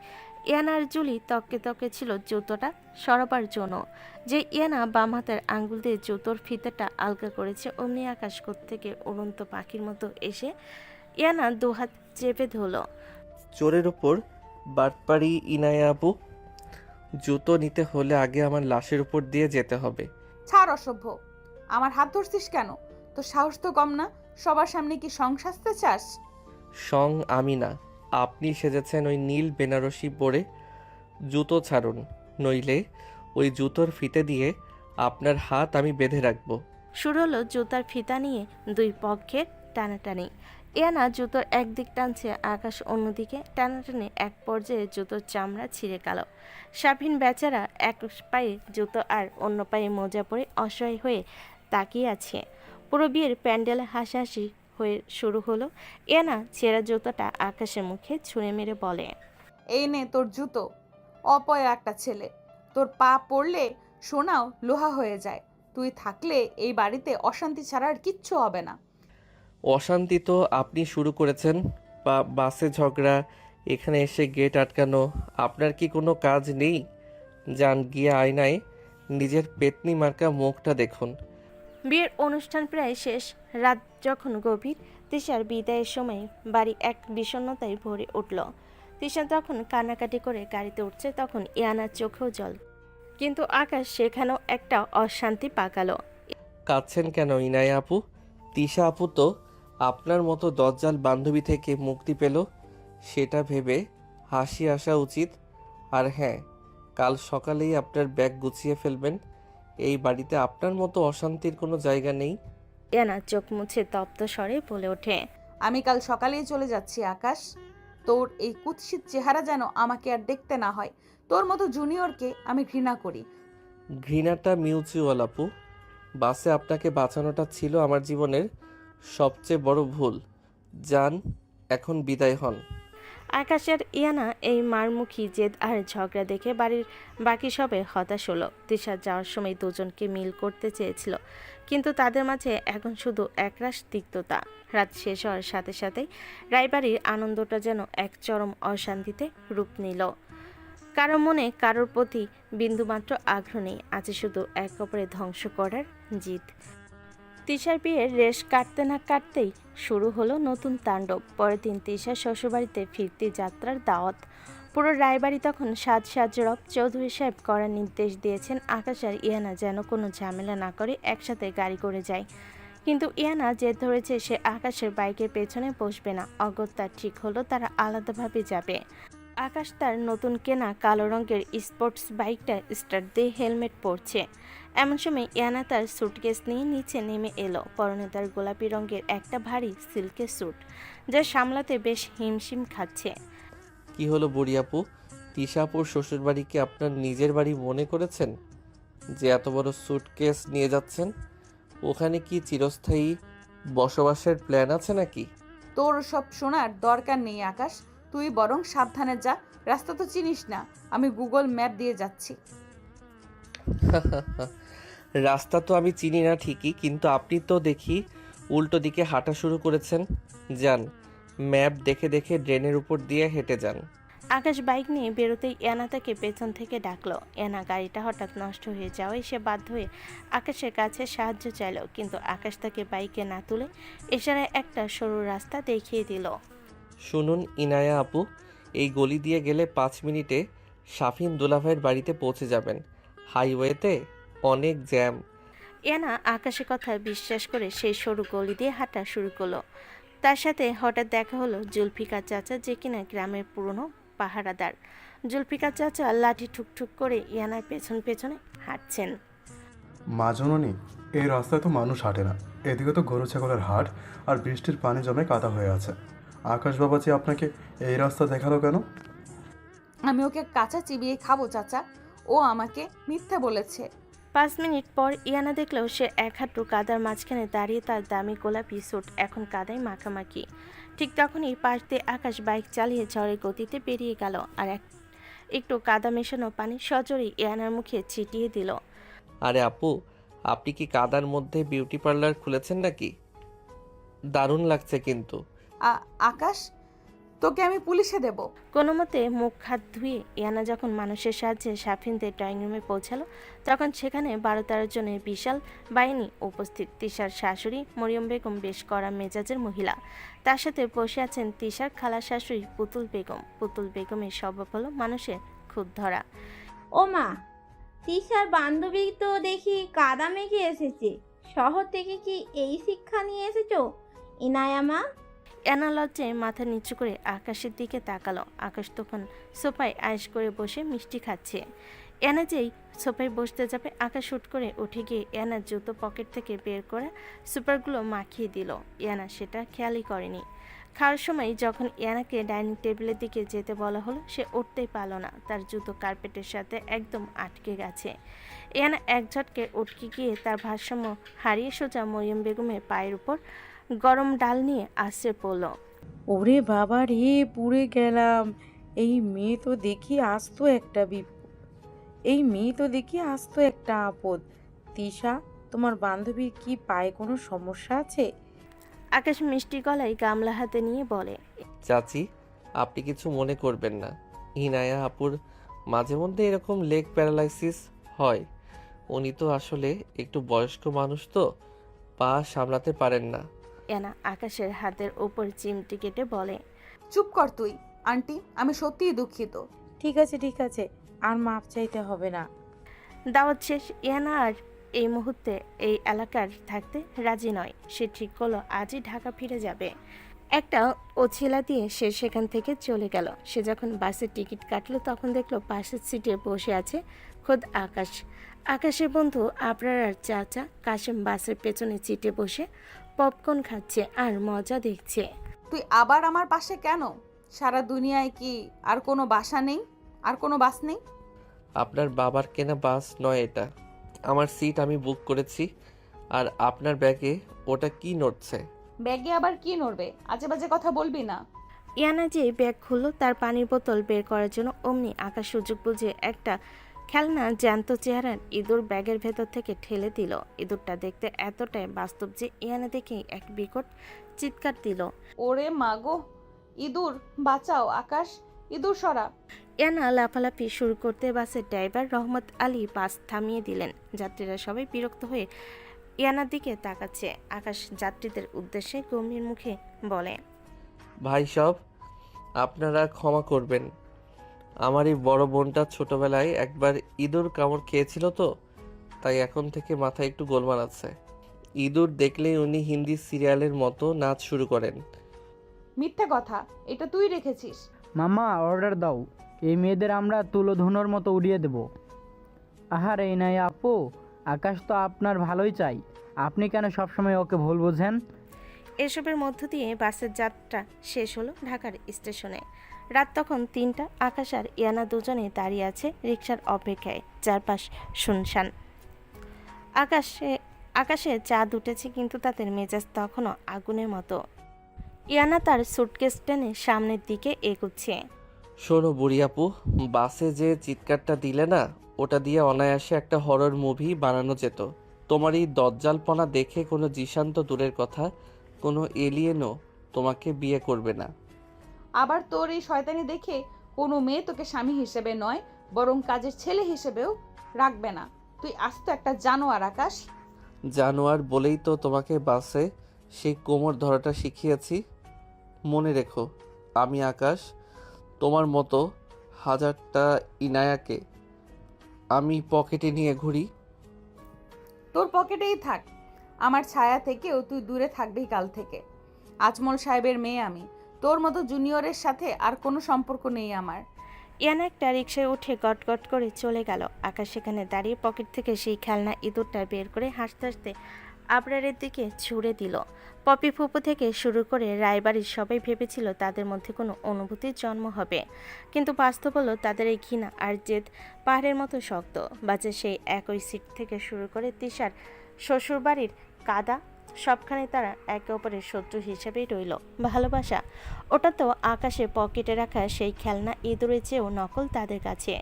ইয়ানার জুলি তককে তককে ছিল জুতোটা সরাবার জন্য। যে ইয়ানা বাম হাতের আঙ্গুল দিয়ে জুতোর ফিতাটা আলগা করেছে, অমনি আকাশ থেকে উড়ন্ত পাখির মতো এসে ইয়ানা দুহাত চেপে ধরল। চোরের ওপর বাটপাড়ি ইনায়া আপু, জুতো নিতে হলে আগে আমার লাশের উপর দিয়ে যেতে হবে। ছাড় অসভ্য, আমার হাত ধরছিস কেন? তোর সাহস তো কম না। সবার সামনে কি সংসাজতে চাস? সং আমি না, আপনি সেজেছেন ওই নীল বেনারসি পরে। জুতো ছাড়ুন, নইলে ওই জুতোর ফিতে দিয়ে আপনার হাত আমি বেঁধে রাখবো। শুরু হলো জুতার ফিতা নিয়ে দুই পক্ষের টানাটানি। ইয়ানা জুতোর একদিক টানছে, আকাশ অন্যদিকে। টানাটানি এক পর্যায়ে জুতোর চামড়া ছিঁড়ে গেল। শাপিন বেচারা এক পায়ে জুতো আর অন্য পায়ে মোজা পরে অসহায় হয়ে তাকিয়ে আছে। পুরো বিয়ের প্যান্ডেলে হাসাহাসি হয়ে শুরু হলো। ইয়ানা ছেঁড়া জুতোটা আকাশের মুখে ছুঁড়ে মেরে বলে, এই নে তোর জুতো। অপয়া একটা ছেলে, তোর পা পড়লে সোনাও লোহা হয়ে যায়। তুই থাকলে এই বাড়িতে অশান্তি ছাড়া আর কিচ্ছু হবে না। অশান্তি তো আপনি শুরু করেছেন। বাসে ঝগড়া, এখানে এসে গেট আটকানো। আপনার কি কোনো কাজ নেই? যান গিয়ে আয়নায় নিজের পেতনি মার্কা মুখটা দেখুন। বিয়ের অনুষ্ঠান প্রায় শেষ। রাত যখন গভীর, তিশার বিদায়ের সময় বাড়ি এক বিষণ্ণতায় ভরে উঠল। তিশা তখন কান্নাকাটি করে গাড়িতে উঠছে, তখন ইয়ানার চোখেও জল। কিন্তু আকাশ সেখানেও একটা অশান্তি পাকালো। কাঁদছেন কেন ইনায়া আপু? তিশা আপু তো আপনার মতো দজ্জাল বান্ধবী থেকে মুক্তি পেল, সেটা ভেবে হাসি আসা উচিত। আর হ্যাঁ, কাল সকালেই আপনার ব্যাগ গুছিয়ে ফেলবেন। এই বাড়িতে আপনার মতো অশান্তির কোনো জায়গা নেই। ইয়ানা চোখ মুছে তপ্ত স্বরে বলে ওঠে, আমি কাল সকালেই চলে যাচ্ছি আকাশ। তোর এই কুৎসিত চেহারা যেন আমাকে আর দেখতে না হয়। তোর মতো জুনিয়রকে আমি ঘৃণা করি। ঘৃণাটা মিউচুয়াল আপু। বাসে আপনাকে বাঁচানোটা ছিল আমার জীবনের সবচেয়ে বড় ভুল। যান, এখন বিদায় হন। আকাশের ইয়ানা এই মারমুখী জেদ আর ঝগড়া দেখে বাড়ির বাকি সবে হতাশ হলো। তিশা যাওয়ার সময় দুজনকে মিল করতে চেয়েছিল, কিন্তু তাদের মাঝে এখন শুধু একরাশ তিক্ততা। রাত শেষ হওয়ার সাথে সাথেই রায়বাড়ির আনন্দটা যেন এক চরম অশান্তিতে রূপ নিল। কারো মনে কারোর প্রতি বিন্দুমাত্র আগ্রহ নেই, আছে শুধু এক অপরে ধ্বংস করার জিদ। তিশার বিয়ের রেশ কাটতে না কাটতেই শুরু হলো নতুন তাণ্ডব। পরের দিন তিশার শ্বশুরবাড়িতে ফিরতি যাত্রার দাওয়াত। পুরো রায়বাড়ি তখন সাজ রব। চৌধুরী সাহেব করার নির্দেশ দিয়েছেন আকাশ আর ইয়ানা যেন কোনো ঝামেলা না করে একসাথে গাড়ি করে যায়। কিন্তু ইয়ানা জেদ ধরেছে সে আকাশের বাইকের পেছনে বসবে না। অগত্যা ঠিক হলো তারা আলাদাভাবে যাবে। আকাশ তার নতুন কেনা কালো রঙের স্পোর্টস বাইকটা স্টার্ট দিয়ে হেলমেট পরছে। এমন সময় ইয়ানা তার স্যুটকেস নিয়ে নিচে নেমে এলো। পরনে তার গোলাপি রঙের একটা ভারী সিল্কের স্যুট, যা সামলাতে বেশ হিমশিম খাচ্ছে। কি হলো বুড়ি আপু, তিশাপুর শ্বশুর বাড়িকে আপনার নিজের বাড়ি মনে করেছেন যে এত বড় স্যুটকেস নিয়ে যাচ্ছেন? ওখানে কি চিরস্থায়ী বসবাসের প্ল্যান আছে নাকি? তোর সব শোনার দরকার নেই আকাশ, তুই বরং সাবধানে যা। রাস্তা তো চিনিস না, আমি গুগল ম্যাপ দিয়ে যাচ্ছি। রাস্তা তো আমি চিনি না ঠিকই, কিন্তু আপনি তো দেখি উল্টো দিকে হাঁটা শুরু করেছেন। যান, ম্যাপ দেখে দেখে ড্রেনের উপর দিয়ে হেঁটে যান। আকাশ বাইক নিয়ে বেরোতেই ইয়ানা তাকে পেছন থেকে ডাকলো। ইয়ানা গাড়িটা হঠাৎ নষ্ট হয়ে যাওয়ায় সে বাধ্য হয়ে আকাশের কাছে সাহায্য চাইল, কিন্তু আকাশ তাকে বাইকে না তুলে ইশারায় একটা সরু রাস্তা দেখিয়ে দিল। শুনুন ইনায়া আপু, এই গলি দিয়ে গেলে 5 মিনিটে শাফিন দুলাভাইয়ের বাড়িতে পৌঁছে যাবেন। হাইওয়েতে অনেক জ্যাম। ইয়ানা আকাশের কথা বিশ্বাস করে সেই সরু গলি দিয়ে হাঁটা শুরু করলো। তার সাথে হঠাৎ দেখা হলো জুলফিকার চাচা, যে কিনা গ্রামের পুরনো পাহারাদার। জুলফিকার চাচা লাঠি ঠুকঠুক করে ইয়ানার পেছন পেছনে হাঁটছেন। মা জননী, এই রাস্তায় তো মানুষ হাঁটে না, এদিকে তো গরু ছাগলের হাট আর বৃষ্টির পানি জমে কাদা হয়ে আছে। আকাশ বাবাজি আপনাকে এই রাস্তা দেখালো কেন? আমি ওকে কাঁচা চিবিয়ে খাবো চাচা, ও আমাকে মিথ্যা বলেছে। 5 মিনিট পর ইয়ানা দেখলেও সে এক হাঁটু কাদার মাঝখানে দাঁড়িয়ে, তার দামি গোলাপি স্যুট এখন কাদায় মাখামাখি। ঠিক তখনই পাশ দিয়ে আকাশ বাইক চালিয়ে ঝড়ের গতিতে বেরিয়ে গেল আর একটু কাদা মেশানো পানি সজোরে ইয়ানার মুখে ছিটিয়ে দিল। আরে আপু, আপনি কি কাদার মধ্যে বিউটি পার্লার খুলেছেন নাকি? দারুণ লাগছে কিন্তু। আকাশ, তোকে আমি পুলিশে দেব। কোনো মতে মুখ হাত ধুয়ে ইয়ানা যখন মানুষের সাহায্যে সাফিনদের ড্রয়িং রুমে পৌঁছালো, তখন সেখানে 12-13 জনের বিশাল বাহিনী উপস্থিত। তিশার শাশুড়ি মরিয়ম বেগম বেশ কড়া মেজাজের মহিলা। তার সাথে বসে আছেন তিশার খালা শাশুড়ি পুতুল বেগম। পুতুল বেগমের স্বভাব হলো মানুষের খুদ ধরা। ও মা, তিশার বান্ধবী তো দেখি কাদা মেখে এসেছে। শহর থেকে কি এই শিক্ষা নিয়ে এসেছো ইনায়া মা? ইয়ানা লজ্জায় মাথা নিচু করে আকাশের দিকে তাকালো। আকাশ তখন সোফায় আয়েশ করে বসে মিষ্টি খাচ্ছে। ইয়ানা যেই সোফায় বসতে যাবে, আকাশ হুট করে উঠে গিয়ে ইয়ানার জুতো পকেট থেকে বের করে সুপারগুলো মাখিয়ে দিল। ইয়ানা সেটা খেয়ালই করেনি। খাওয়ার সময় যখন ইয়ানাকে ডাইনিং টেবিলের দিকে যেতে বলা হলো, সে উঠতেই পারল না। তার জুতো কার্পেটের সাথে একদম আটকে গেছে। ইয়ানা এক ঝটকে উঠকে গিয়ে তার ভারসাম্য হারিয়ে সোজা মরিয়ম বেগমের পায়ের উপর গরম ডাল নিয়ে আশ্রে পড়ল। ওরে বাবা রে, পুড়ে গেলাম। এই মেয়ে তো দেখি আসতো একটা আপদ। তিশা, তোমার বান্ধবীর কি পায়ে কোনো সমস্যা আছে? আকাশ মিষ্টি গলায় গামলা হাতে নিয়ে বলে, চাচি, আপনি কিছু মনে করবেন না। ইনায়া আপুর মাঝে মধ্যে এরকম লেগ প্যারালাইসিস হয়। উনি তো আসলে একটু বয়স্ক মানুষ, তো পা সামলাতে পারেন না। ইয়ানা আকাশের হাতের উপর চিমটি কেটে বলে, চুপ কর তুই। আন্টি, আমি সত্যিই দুঃখিত। ঠিক আছে, আর মাপ চাইতে হবে না। দাওয়াত শেষ। ইয়ানা আর এই মুহূর্তে এই এলাকার থাকতে রাজি নয়। সে ঠিক করলো আজই ঢাকা ফিরে যাবে। একটা ওছিলা দিয়ে সে সেখান থেকে চলে গেল। সে যখন বাসের টিকিট কাটলো, তখন দেখলো পাশের সিটে বসে আছে খোদ আকাশ। আকাশের বন্ধু আবরার আর চাচা কাশেম বাসের পেছনে সিটে বসে পপকর্ন খাচ্ছে আর মজা দেখছে। তুই আবার আমার পাশে কেন? সারা দুনিয়ায় কি আর কোনো বাসা নেই? আর কোনো বাস নেই? আপনার বাবার কেনা বাস নয় এটা। আমার সিট আমি বুক করেছি। আর আপনার ব্যাগে ওটা কি নড়ছে? ব্যাগে আবার কি নড়বে? আজে বাজে কথা বলবি না। ইয়ানা যে ব্যাগ খুললো তার পানির বোতল বের করার জন্য, অমনি আকাশ সুযোগ বুঝে একটা খেলনা জ্যান্ত চেহারার ইঁদুর ব্যাগের ভেতর থেকে ঠেলে দিল। ইঁদুরটা দেখতে এতটাই বাস্তব যে ইয়ানা দেখে এক বিকট চিৎকার দিল, ওরে মাগো, ইঁদুর বাঁচাও! আকাশ, ইঁদুর সরা! ইয়ানা লাফালাফি শুরু করতে বাসের ড্রাইভার রহমত আলী বাস থামিয়ে দিলেন। যাত্রীরা সবাই বিরক্ত হয়ে ইয়ানার দিকে তাকাচ্ছে। আকাশ যাত্রীদের উদ্দেশ্যে গম্ভীর মুখে বলে, ভাই সব, আপনারা ক্ষমা করবেন। আমার এই বড় বোনটা ছোটবেলায় একবার ইঁদুর কামড় খেয়েছিল তো, তাই এখন থেকে মাথায় একটু গোলমাল আছে। ইঁদুর দেখলেই উনি হিন্দি সিরিয়ালের মতো নাচ শুরু করেন। মিথ্যা কথা, এটা তুই রেখেছিস। মামা অর্ডার দাও, এই মেয়েদের আমরা তুলোধুনোর মতো উড়িয়ে দেব। আহারে ইনায়া আপু, আকাশ তো আপনার ভালোই চাই, আপনি কেন সবসময় ওকে ভুল বোঝেন? এসবের মধ্য দিয়ে বাসের যাত্রা শেষ হলো ঢাকার স্টেশনে। রাত তখন ৩টা। আকাশ আর ইয়ানা দুজনে দাঁড়িয়ে আছে রিকশার অপেক্ষায়, চারপাশ শুনশান। আকাশে চাঁদ উঠেছে, কিন্তু তাদের মেজাজ তখনও আগুনের মতো। ইয়ানা তার সুটকেস টেনে সামনের দিকে এগুচ্ছে। শোনো বুড়ি আপু, বাসে যে চিৎকারটা দিলে না, ওটা দিয়ে অনায়াসে একটা হরর মুভি বানানো যেত। তোমার এই দজ্জালপনা দেখে কোনো জিশান তো দূরের কথা, কোনো এলিয়েনও তোমাকে বিয়ে করবে না। আবার তোর এই শয়তানি দেখে কোনো মেয়ে তোকে স্বামী হিসেবে নয়, বরং কাজের ছেলে হিসেবেও রাখবে না। তুই আস্ত একটা জানোয়ার আকাশ। জানোয়ার বলেই তো তোমাকে বাসে সেই কোমর ধরাটা শিখিয়েছি। মনে রেখো, আমি আকাশ, তোমার মতো হাজারটা ইনায়াকে আমি পকেটে নিয়ে ঘুরি। তোর পকেটেই থাক, আমার ছায়া থেকেও তুই দূরে থাকবি কাল থেকে। আজমল সাহেবের মেয়ে আমি, তোর মতো জুনিয়রের সাথে আর কোনো সম্পর্ক নেই আমার। ইয়ানা একটা রিকশায় উঠে গটগট করে চলে গেল। আকাশ সেখানে দাঁড়িয়ে পকেট থেকে সেই খেলনা ইঁদুরটা বের করে হাসতে হাসতে আবরারের দিকে ছুড়ে দিল। পপি ফুপু থেকে শুরু করে রায়বাড়ির সবাই ভেবেছিল তাদের মধ্যে কোনো অনুভূতির জন্ম হবে, কিন্তু বাস্তব হলো তাদের এই ঘৃণা আর জেদ পাহাড়ের মতো শক্ত। বাজে সেই একই সিট থেকে শুরু করে তিশার শ্বশুরবাড়ির কাদা, সবখানে তারা একে অপরের শত্রু হিসেবেই রইল। ভালোবাসা, ওটা তো আকাশে পকেটে রাখা সেই খেলনা ইঁদুরের চেয়েও নকল তাদের কাছে।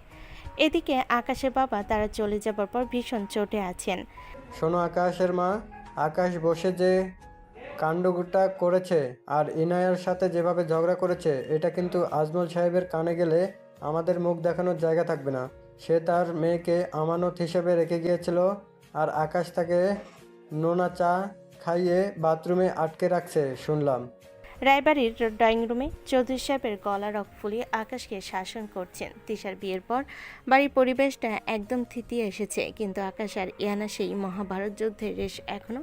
এদিকে আকাশের বাবা তারা চলে যাবার পর ভীষণ চটে আছেন। শোনো আকাশের মা, আকাশ বসে যে কাণ্ডটা করেছে আর ইনায়ার সাথে যেভাবে ঝগড়া করেছে, এটা কিন্তু আজমল সাহেবের কানে গেলে আমাদের মুখ দেখানোর জায়গা থাকবে না। সে তার মেয়েকে আমানত হিসেবে রেখে গিয়েছিল, আর আকাশ তাকে নোনা চা খাইয়ে বাথরুমে আটকে রাখছে শুনলাম। রায়বাড়ির ড্রয়িং রুমে চৌধুরী সাহেবের গলা রক ফুলিয়ে আকাশকে শাসন করছেন। তিশার বিয়ের পর বাড়ির পরিবেশটা একদম থিতিয়ে এসেছে, কিন্তু আকাশ আর ইয়ানা সেই মহাভারত যুদ্ধের রেশ এখনো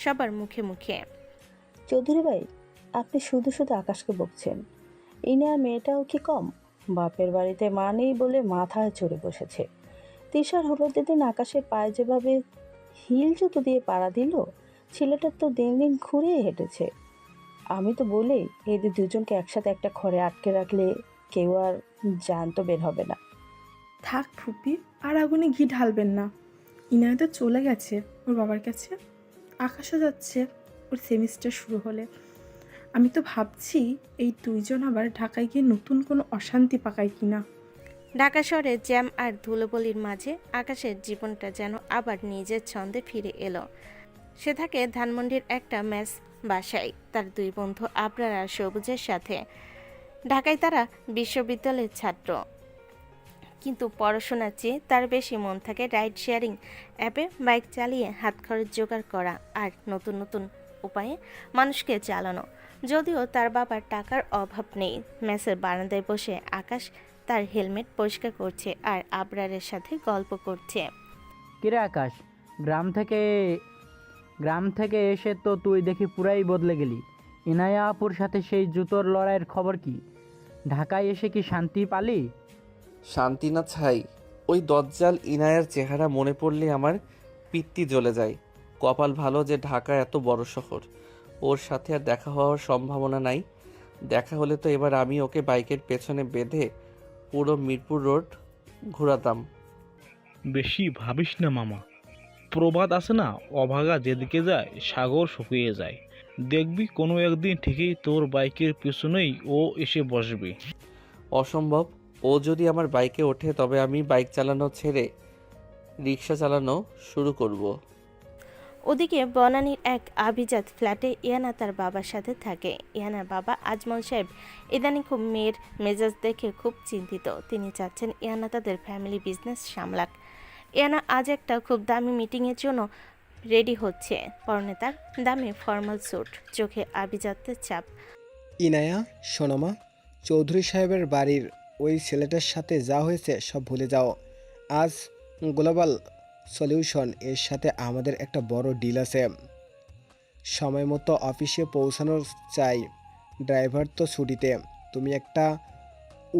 সবার মুখে মুখে। চৌধুরী ভাই, আপনি শুধু শুধু আকাশকে বকছেন। ইনার মেয়েটাও কি কম? বাপের বাড়িতে মা নেই বলে মাথায় চড়ে বসেছে। তিশার হলুদের দিন আকাশের পায়ে যেভাবে হিল জুতো দিয়ে পাড়া দিল, ছেলেটার তো দিন দিন ঘুরে হেঁটেছে। আমি তো বলি এদের দুজনকে একসাথে একটা ঘরে আটকে রাখলে কেউ আর জানতো বের হবে না। থাক ফুপি, আর আগুনে ঘি ঢালবেন না। ইনায় তো চলে গেছে ওর বাবার কাছে, আকাশও যাচ্ছে ওর সেমিস্টার শুরু হলে। আমি তো ভাবছি এই দুইজন আবার ঢাকায় গিয়ে নতুন কোনো অশান্তি পাকায় কিনা। ঢাকা শহরে জ্যাম আর ধুলোবলির মাঝে আকাশের জীবনটা যেন আবার নিজের ছন্দে ফিরে এলো। সে থাকে ধানমন্ডির একটা মেস বাসায় তার দুই বন্ধু আবরার আর সবুজের সাথে। ঢাকায় তারা বিশ্ববিদ্যালয়ের ছাত্র, কিন্তু পড়াশোনার চেয়ে তার বেশি মন থাকে রাইড শেয়ারিং অ্যাপে বাইক চালিয়ে হাত খরচ জোগাড় করা আর নতুন নতুন উপায়ে মানুষকে চালানো। যদিও তার বাবার টাকার অভাব নেই। মেসের বারান্দায় বসে আকাশ তার হেলমেট পরিষ্কার করছে আর আবরারের সাথে গল্প করছে। কিরে আকাশ, গ্রাম থেকে এসে তো তুই দেখি পুরাই বদলে গেলি। ইনায়া আপুর সাথে সেই জুতোর লড়াইয়ের খবর কি? ঢাকায় এসে কি শান্তি পালি? শান্তি না ছাই, ওই দজ্জাল ইনায়ার চেহারা মনে পড়লে আমার পিত্তি জ্বলে যায়। কপাল ভালো যে ঢাকা এত বড় শহর, ওর সাথে আর দেখা হওয়ার সম্ভাবনা নাই। দেখা হলে তো এবার আমি ওকে বাইকের পেছনে বেঁধে পুরো মিরপুর রোড ঘোরাতাম। বেশি ভাবিস না মামা, প্রবাদ আছে না, অভাগা যেদিকে যায় সাগর শুকিয়ে যায়। দেখবি কোনো একদিন ঠিকই তোর বাইকের পিছনেই ও এসে বসবে। অসম্ভব, ও যদি আমার বাইকে ওঠে তবে আমি বাইক চালানো ছেড়ে রিক্সা চালানো শুরু করব। ওদিকে বনানীর এক আভিজাত ফ্ল্যাটে ইয়ানা তার বাবার সাথে থাকে। ইয়ানার বাবা আজমল সাহেব ইদানিং খুব মেয়ের মেজাজ দেখে খুব চিন্তিত। তিনি চাচ্ছেন ইয়ানা তাদের ফ্যামিলি বিজনেস সামলাক। ইয়ানা আজ একটা খুব দামি মিটিংয়ের জন্য রেডি হচ্ছে। পরনে তার দামি ফর্মাল স্যুট, চোখে আভিজাত্যের ছাপ। ইনায়া সোনামা, চৌধুরী সাহেবের বাড়ির ওই ছেলেটার সাথে যা হয়েছে সব ভুলে যাও। আজ গ্লোবাল সলিউশন এর সাথে আমাদের একটা বড় ডিল আছে। সময় মতো অফিসে পৌঁছানো চাই। ড্রাইভার তো ছুটিতে। তুমি একটা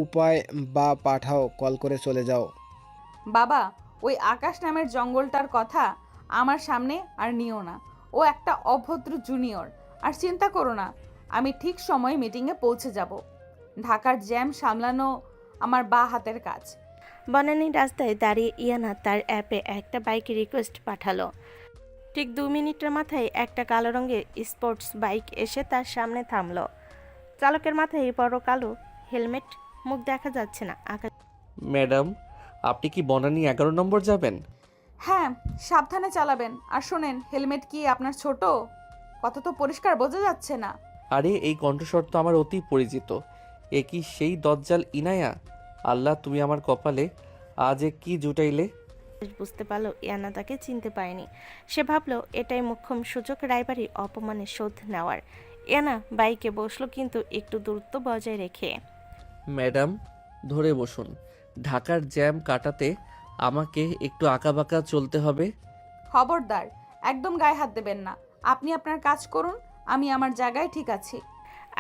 উপায় বা পাঠাও, কল করে চলে যাও। বাবা, ওই আকাশ নামের জঙ্গলটার কথা আমার সামনে আর নিও না। ও একটা অভদ্র জুনিয়র। আর চিন্তা করো না, আমি ঠিক সময়ে মিটিংয়ে পৌঁছে যাব। ঢাকার জ্যাম সামলানো আমার বা হাতের কাজ। বনানীর রাস্তায় দাঁড়িয়ে ইয়ানা তার অ্যাপে একটা বাইকের রিকোয়েস্ট পাঠালো। ঠিক 2 মিনিটের মাথায় একটা কালো রঙের স্পোর্টস বাইক এসে তার সামনে থামলো। চালকের মাথায় বড় কালো হেলমেট, মুখ দেখা যাচ্ছে না। আকাশ, ম্যাডাম, আপনি কি বনানী 11 নম্বর যাবেন? হ্যাঁ, সাবধানে চালাবেন। আর শোনেন, হেলমেট কি আপনার ছোট? কত তো পরিষ্কার বোঝা যাচ্ছে না। আরে এই কণ্ঠস্বর তো আমার অতি পরিচিত। এ কি সেই দজ্জাল ইনায়া? আল্লাহ, তুমি আমার কপালে আজ এ কি জুটাইলে। বুঝতে পারলো ইয়ানা তাকে চিনতে পারেনি। সে ভাবলো এটাই মোক্ষম সুযোগ রায়বাড়ির অপমানের শোধ নেওয়ার। ইয়ানা বাইকে বসলো, কিন্তু একটু দূরত্ব বজায় রেখে। ম্যাডাম, ধরে বসুন। ঢাকার জ্যাম কাটাতে আমাকে একটু আঁকাবাঁকা চলতে হবে। খবরদার, একদম গায়ে হাত দেবেন না। আপনি আপনার কাজ করুন, আমি আমার জায়গায় ঠিক আছি।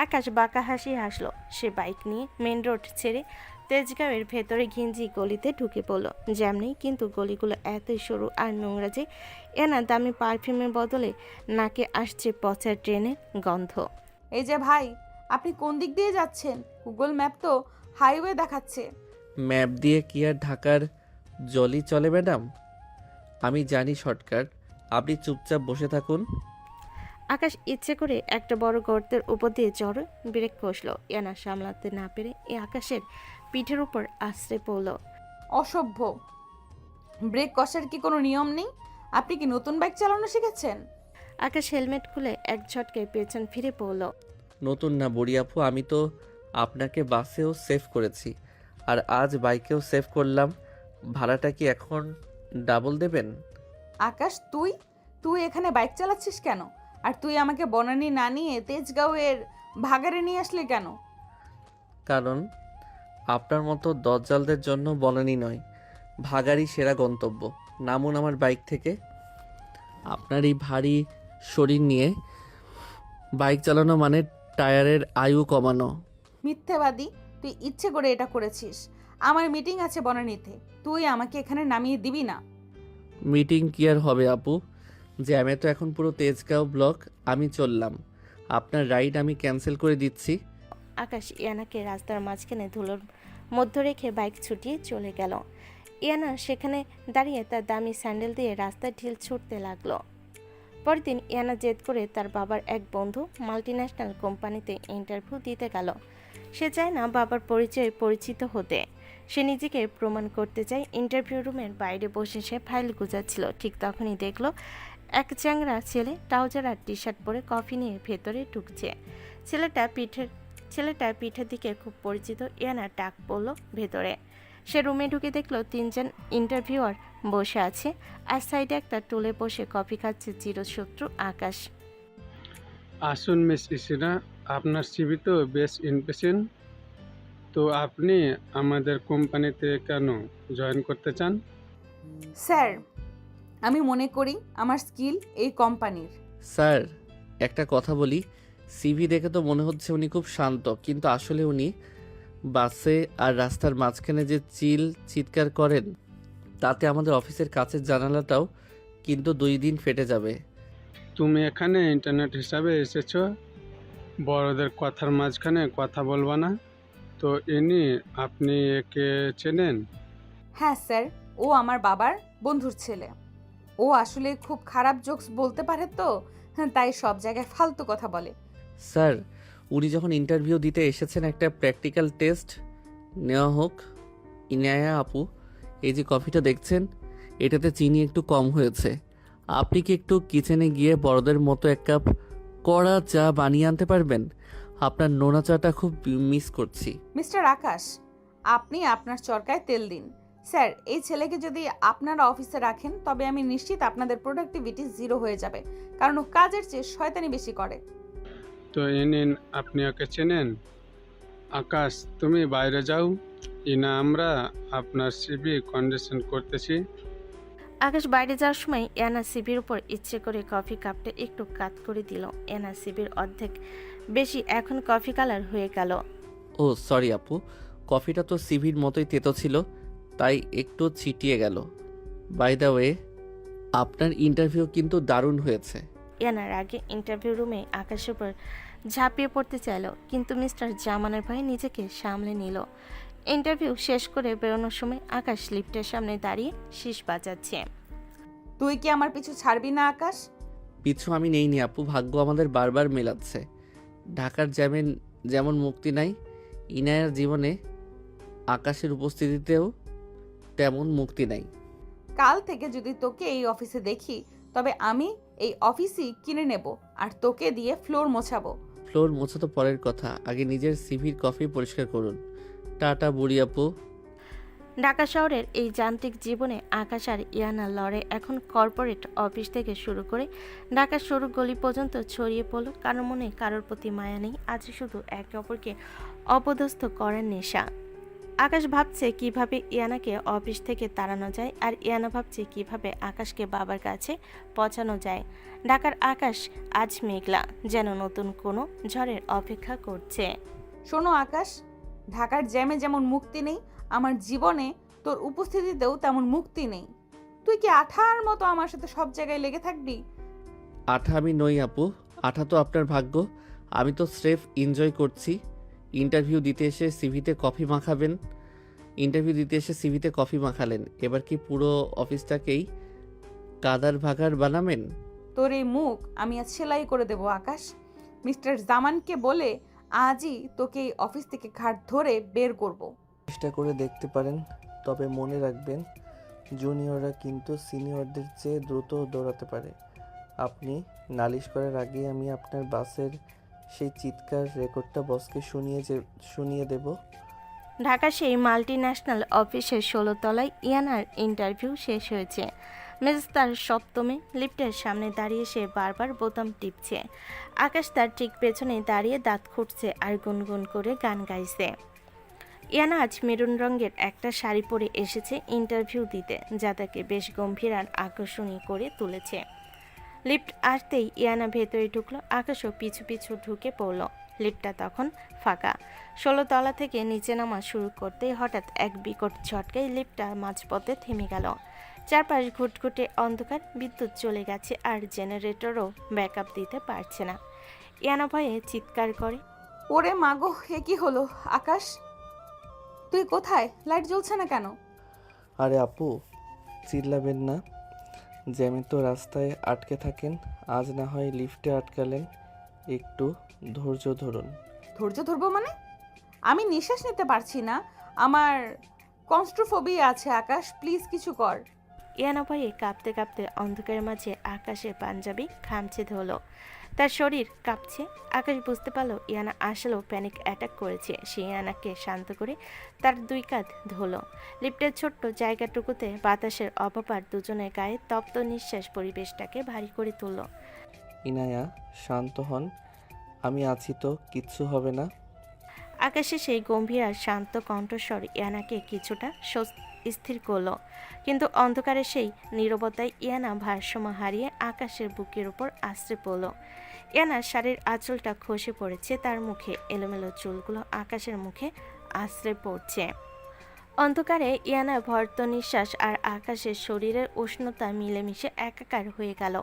আকাশ বাঁকা হাসি হাসলো। সে বাইক নিয়ে মেন রোড ছেড়ে তেজগাঁওয়ের ভেতরে ঘিঞ্জি গলিতে ঢুকে পড়লো। জ্যাম নেই, কিন্তু গলিগুলো এতই সরু আর নোংরা যে এনা দামি পারফিউমের বদলে নাকে আসছে পচা ট্রেনের গন্ধ। এই যে ভাই, আপনি কোন দিক দিয়ে যাচ্ছেন? গুগল ম্যাপ তো হাইওয়ে দেখাচ্ছে। ম্যাপ দিয়ে কি আর ঢাকার জলই চলে ম্যাডাম? আমি জানি শর্টকাট। আপনি চুপচাপ বসে থাকুন। আকাশ ইচ্ছে করে একটা বড় গর্তের উপর দিয়ে জড়ো ব্রেক কষলো। ইয়ানা সামলাতে না পেরে আকাশের পিঠের উপর আশ্রে পড়ল। অসভ্য! ব্রেক কষার কি কোনো নিয়ম নেই? আপনি কি নতুন বাইক চালানো শিখেছেন? আকাশ হেলমেট খুলে এক ঝটকায় পেছন ফিরে পড়ল। নতুন না বড়ি আপু, আমি তো আপনাকে বাসেও সেভ করেছি, আর আজ বাইকেও সেভ করলাম। ভাড়াটা কি এখন ডাবল দেবেন? আকাশ, তুই এখানে বাইক চালাচ্ছিস কেন? আর তুই আমাকে বনানী না নিয়ে তেজগাঁওয়ের ভাগাড়ে নিয়ে আসলি কেন? কারণ আপনার মতো দজ্জালদের জন্য বনানী নয়, ভাগাড়ই সেরা গন্তব্য। নামুন আমার বাইক থেকে। আপনার এই ভারী শরীর নিয়ে বাইক চালানো মানে টায়ারের আয়ু কমানো। মিথ্যেবাদী! তুই ইচ্ছে করে এটা করেছিস। আমার মিটিং আছে বনানীতে, তুই আমাকে এখানে নামিয়ে দিবি না। মিটিং কি আর হবে আপু? জ্যামে তো এখন পুরো তেজগাঁও ব্লক। আমি চললাম, আপনার রাইড আমি ক্যান্সেল করে দিচ্ছি। আকাশ ইয়ানাকে রাস্তার মাঝখানে ধুলোর মধ্যে রেখে বাইক ছুটিয়ে চলে গেল। ইয়ানা সেখানে দাঁড়িয়ে তার দামি স্যান্ডেল দিয়ে রাস্তায় ঢিল ছুটতে লাগলো। পরের দিন ইয়ানা জেদ করে তার বাবার এক বন্ধু মাল্টিন্যাশনাল কোম্পানিতে ইন্টারভিউ দিতে গেল। সে চায় না বাবার পরিচয়ে পরিচিত হতে। সে নিজেকে প্রমাণ করতে চায়। ইন্টারভিউ রুমের বাইরে বসে সে ফাইল গুজাচ্ছিল। ঠিক তখনই দেখলো এক চ্যাংড়া ছেলে ট্রাউজার আর টি শার্ট পরে কফি নিয়ে ভেতরে ঢুকছে। ছেলেটা পিঠের দিকে খুব পরিচিত। ইয়ানা ডাক পড়লো ভেতরে। সে রুমে ঢুকে দেখলো 3জন ইন্টারভিউয়ার বসে আছে, আর সাইডে একটা টুলে বসে কফি খাচ্ছে চিরশত্রু আকাশ। আসুন মিস ইসিরা, আপনার সিভি তো বেশ ইমপ্রেশন। তো আপনি আমাদের কোম্পানিতে কেন জয়েন করতে চান? স্যার, আমি মনে করি আমার স্কিল এই কোম্পানির। স্যার, একটা কথা বলি। সিভি দেখে তো মনে হচ্ছে উনি খুব শান্ত, কিন্তু আসলে উনি বাসে আর রাস্তার মাঝখানে যে চিৎকার করেন, তাতে আমাদের অফিসের কাছের জানালাটাও কিন্তু 2 দিন ফেটে যাবে। তুমি এখানে ইন্টারনেট হিসাবে এসেছো, বড়দের কথার মাঝখানে কথা বলবা না তো? আপনি একে চেনেন? হ্যাঁ স্যার, ও আমার বাবার বন্ধুর ছেলে। ও আসলে খুব খারাপ জোকস বলতে পারে তো, তাই সব জায়গায় ফালতু কথা বলে। স্যার, উনি যখন ইন্টারভিউ দিতে এসেছেন, একটা প্র্যাকটিক্যাল টেস্ট নেওয়া হোক। ইনায়া আপু, এই যে কফিটা দেখছেন, এটাতে চিনি একটু কম হয়েছে। আপনি কি একটু কিচেনে গিয়ে বড়দের মতো 1 কাপ কড়া চা বানিয়ে আনতে পারবেন? আপনার নোনা চাটা খুব মিস করছি। মিস্টার আকাশ, আপনি আপনার চরকায় তেল দিন। স্যার, এই ছেলেকে যদি আপনারা অফিসে রাখেন, তবে আমি নিশ্চিত আপনাদের প্রোডাক্টিভিটি 0 হয়ে যাবে, কারণ ও কাজের চেয়ে শয়তানি বেশি করে। তো আপনি ওকে চেনেন? আকাশ তুমি বাইরে যাও, ইনা আমরা আপনার সিবি কন্ডিশন করতেছি। আকাশ বাইরে যাওয়ার সময় ইয়ানা সিবির উপর ইচ্ছে করে কফি কাপটা একটু কাত করে দিল। ইয়ানা সিবির অর্ধেক বেশি এখন কফি কালার হয়ে গেল। ও সরি আপু, কফিটা তো সিভির মতোই তেতো ছিল, তাই একটু ছিটিয়ে গেল। বাই দ্য ওয়ে, আপনার ইন্টারভিউ কিন্তু দারুণ হয়েছে। ইয়ানার আগে ইন্টারভিউ রুমে আকাশের উপর ঝাঁপিয়ে পড়তে চাইল, কিন্তু মিস্টার জামানের ভয়ে নিজেকে সামলে নিল। ইন্টারভিউ শেষ করে বেরোনোর সময় আকাশ লিফটের সামনে দাঁড়িয়ে শীষ বাজাচ্ছে। তুই কি আমার পিছু ছাড়বি না আকাশ? পিছু আমি নেইনি আপু, ভাগ্য আমাদের বারবার মেলাচ্ছে। ঢাকার জ্যামে যেমন মুক্তি নাই, ইনায়ার জীবনে আকাশের উপস্থিতিতেও তেমন মুক্তি নাই। কাল থেকে যদি তোকে এই অফিসে দেখি, তবে আমি এই অফিসই কিনে নেব আর তোকে দিয়ে ফ্লোর মোছাবো। ফ্লোর মোছা তো পরের কথা, আগে নিজের সিভির কফি পরিষ্কার করুন। টাটা বুড়ি আপু। ঢাকা শহরের এই যান্ত্রিক জীবনে আকাশ আর ইয়ানা লড়ে এখন কর্পোরেট অফিস থেকে শুরু করে ঢাকার সরু গলি পর্যন্ত ছড়িয়ে পড়ল। কারোর মনে কারোর প্রতি মায়া নেই, আছে শুধু একে অপরকে অপদস্থ করার নেশা। আকাশ ভাবছে কিভাবে ইয়ানাকে অফিস থেকে তাড়ানো যায়, আর ইয়ানা ভাবছে কিভাবে আকাশকে বাবার কাছে পৌঁছানো যায়। ঢাকার আকাশ আজ মেঘলা, যেন নতুন কোনো ঝড়ের অপেক্ষা করছে। শোনো আকাশ, ঢাকার জ্যামে যেমন মুক্তি নেই, আমার জীবনে তোর উপস্থিতিতেও তেমন মুক্তি নেই। তুই কি আঠার মতো আমার সাথে সব জায়গায় লেগে থাকবি? আঠা আমি নই আপু, আঠা তো আপনার ভাগ্য। আমি তো স্রেফ এনজয় করছি। ইন্টারভিউ দিতে এসে সিভিতে কফি মাখালেন, এবার কি পুরো অফিসটাকেই কাদার ভাগার বানাবেন? তোর এই মুখ আমি আজ সেলাই করে দেবো আকাশ। মিস্টার জামানকে বলে আজই তোকে এই অফিস থেকে ঘাট ধরে বের করব। চেষ্টা করে দেখতে পারেন, তবে মনে রাখবেন জুনিয়ররা কিন্তু সিনিয়রদের চেয়ে দ্রুত দৌড়াতে পারে। আপনি নালিশ করার আগেই আমি আপনার বাসের সেই চিৎকার রেকর্ডটা বসকে শুনিয়ে দেব। ঢাকা সেই মাল্টি ন্যাশনাল অফিসের 16 তলায় ইয়ানার ইন্টারভিউ শেষ হয়েছে। মেজাজ তার সপ্তমে লিফটের সামনে দাঁড়িয়ে সে বারবার বোতাম টিপছে। আকাশ তার ঠিক পেছনে দাঁড়িয়ে দাঁত খুঁটছে আর গুনগুন করে গান গাইছে। ইয়ানা আজ মেরুন রঙের একটা শাড়ি পরে এসেছে ইন্টারভিউ দিতে, যা তাকে বেশ গম্ভীর আর আকর্ষণীয় করে তুলেছে। লিফট আসতেই ইয়ানা ভেতরে ঢুকলো, আকাশও পিছু পিছু ঢুকে পড়ল। লিফটটা তখন ফাঁকা। 16 তলা থেকে নিচে নামা শুরু করতেই হঠাৎ এক বিকট ঝটকায় লিফটটা মাঝপথে থেমে গেল। চারপাশ ঘুটঘুটে অন্ধকার, বিদ্যুৎ চলে গেছে আর জেনারেটরও ব্যাকআপ দিতে পারছে না। ইয়ানা ভয়ে চিৎকার করে, ওরে মাগো, এ কি হলো? আকাশ তুই কোথায়? লাইট জ্বলছে না কেন? আরে আপু, চিল্লাবেন না। জ্যামে তো রাস্তায় আটকে থাকেন, আজ না হয় লিফটে আটকালেন। একটু ধৈর্য ধরুন। ধৈর্য ধরবো মানে? আমি নিঃশ্বাস নিতে পারছি না, আমার কনস্ট্রোফোবিয়া আছে। আকাশ প্লিজ কিছু কর। ইয়ানা ভয়ে কাঁপতে কাঁপতে অন্ধকারের মাঝে আকাশের পাঞ্জাবি খামচে ধরল। তার শরীর কাঁপছে। আকাশ বুঝতে পারল ইয়ানা আসলেও প্যানিক অ্যাটাক করেছে। সে ইয়ানাকে শান্ত করে তার 2 কাঁধ ধরল। লিফটের ছোট্ট জায়গাটুকুতে বাতাসের অপপার দুজনের গায়ে তপ্ত নিঃশ্বাস পরিবেশটাকে ভারী করে তুলল। ইনায়া, শান্ত হন, আমি আছি তো, কিচ্ছু হবে না। আকাশে সেই গম্ভীর আর শান্ত কণ্ঠস্বর ইয়ানাকে কিছুটা স্থির করলো, কিন্তু অন্ধকারে সেই নীরবতায় ইয়ানা ভারসাম্য হারিয়ে আকাশের বুকের উপর আশ্রে পড়ল। ইয়ানার শাড়ির আঁচলটা খসে পড়েছে, তার মুখে এলোমেলো চুলগুলো আকাশের মুখে আশ্রে পড়ছে। অন্ধকারে ইয়ানার ভর্ত নিঃশ্বাস আর আকাশের শরীরের উষ্ণতা মিলেমিশে একাকার হয়ে গেল।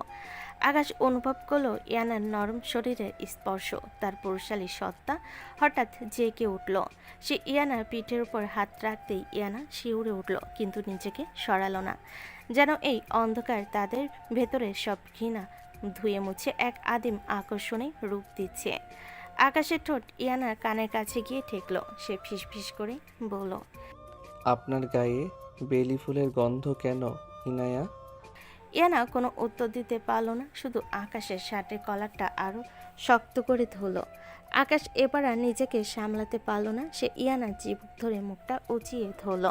আকাশ অনুভব করলো ইয়ানার নরম শরীরের স্পর্শ। তার পুরুষালী সত্তা হঠাৎ জেগে উঠল। সে ইয়ানার পিঠের উপর হাত রাখতেই ইয়ানা শিউরে উঠল, কিন্তু নিজেকে সরালো না। যেন এই অন্ধকার তাদের ভেতরের সব ঘৃণা ধুয়ে মুছে এক আদিম আকর্ষণে রূপ দিচ্ছে। আকাশের ঠোঁট ইয়ানার কানের কাছে গিয়ে ঠেকল। সে ফিসফিস করে বলল, আপনার গায়ে বেলি ফুলের গন্ধ কেন ইনায়া? ইয়ানা কোনো উত্তর দিতে পারল না, শুধু আকাশের শার্টের কলারটা আরো শক্ত করে ধরল। আকাশ এবার আর নিজেকে সামলাতে পারল না, সে ইয়ানার চিবুক ধরে মুখটা উঁচিয়ে ধরল।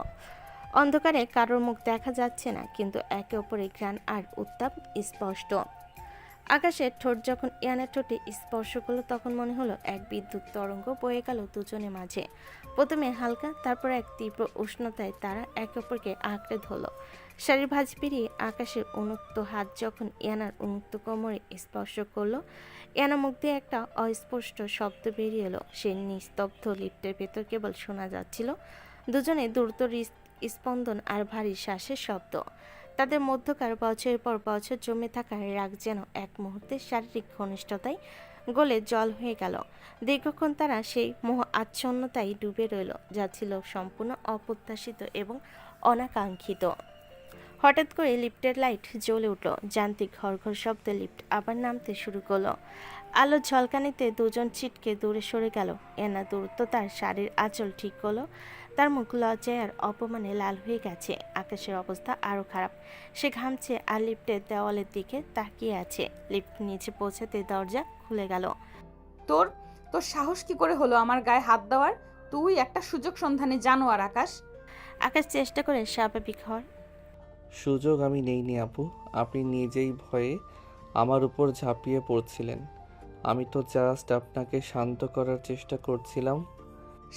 অন্ধকারে কারোর মুখ দেখা যাচ্ছে না, কিন্তু একে অপরের ঘ্রাণ আর উত্তাপ স্পষ্ট। আকাশের ঠোঁট যখন ইয়ানার ঠোঁটে স্পর্শ করলো তখন মনে হলো এক বিদ্যুৎ তরঙ্গ বয়ে গেল দুজনের মাঝে। প্রথমে হালকা, তারপর এক তীব্র উষ্ণতায় তারা একে অপরকে আঁকড়ে ধরল। শাড়ির ভাঁজ পেরিয়ে আকাশের উন্মুক্ত হাত যখন ইয়ানার উন্মুক্ত কোমরে স্পর্শ করলো, ইয়ানা মুখ দিয়ে একটা অস্পষ্ট শব্দ বেরিয়ে এলো। সে নিস্তব্ধ লিফটের ভেতর কেবল শোনা যাচ্ছিল দুজনে দ্রুত স্পন্দন আর ভারী শ্বাসের শব্দ। তাদের মধ্যকার বছরের পর বছর জমে থাকা রাগ যেন এক মুহূর্তে শারীরিক ঘনিষ্ঠতায় গলে জল হয়ে গেল। দীর্ঘক্ষণ তারা সেই মোহ আচ্ছন্নতায় ডুবে রইল, যা ছিল সম্পূর্ণ অপ্রত্যাশিত এবং অনাকাঙ্ক্ষিত। হঠাৎ করে লিফটের লাইট জ্বলে উঠল। যান্ত্রিক ঘরঘর শব্দে লিফট আবার নামতে শুরু করলো। আলো ঝলকানিতে দুজন ছিটকে দূরে সরে গেল। এনা দূরত্ব তার শাড়ির আঁচল ঠিক করলো। তার মুখ লজ্জায় আর অপমানে লাল হয়ে গেছে। আকাশের অবস্থা আরও খারাপ। সে ঘামছে আর লিফটের দেওয়ালের দিকে তাকিয়ে আছে। লিফট নিচে পৌঁছাতে দরজা খুলে গেল। তোর তোর সাহস কি করে হলো আমার গায়ে হাত দেওয়ার? তুই একটা সুযোগ সন্ধানে জানোয়ার আকাশ। আকাশ চেষ্টা করে স্বাভাবিক হওয়ার। সুযোগ আমি নেইনি আপু, আপনি নিজেই ভয়ে আমার উপর ঝাঁপিয়ে পড়ছিলেন। আমি তো জাস্ট আপনাকে শান্ত করার চেষ্টা করছিলাম।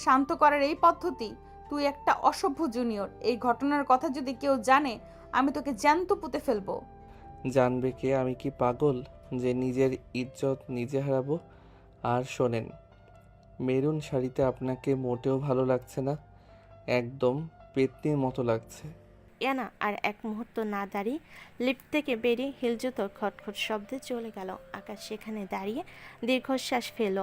শান্ত করার এই পদ্ধতি? তুই একটা অসভ্য জুনিয়র। এই ঘটনার কথা যদি কেউ জানে, আমি তোকে জ্যান্ত পুঁতে ফেলবো। জানবে কে? আমি কি পাগল যে নিজের ইজ্জত নিজে হারাবো? আর শোনেন, মেরুন শাড়িতে আপনাকে মোটেও ভালো লাগছে না, একদম পেতনির মতো লাগছে। ইয়ানা আর এক মুহূর্ত না দাঁড়িয়ে লিফট থেকে বেরিয়ে হিলজুতোর খটখট শব্দে চলে গেল। আকাশ সেখানে দাঁড়িয়ে দীর্ঘশ্বাস ফেল।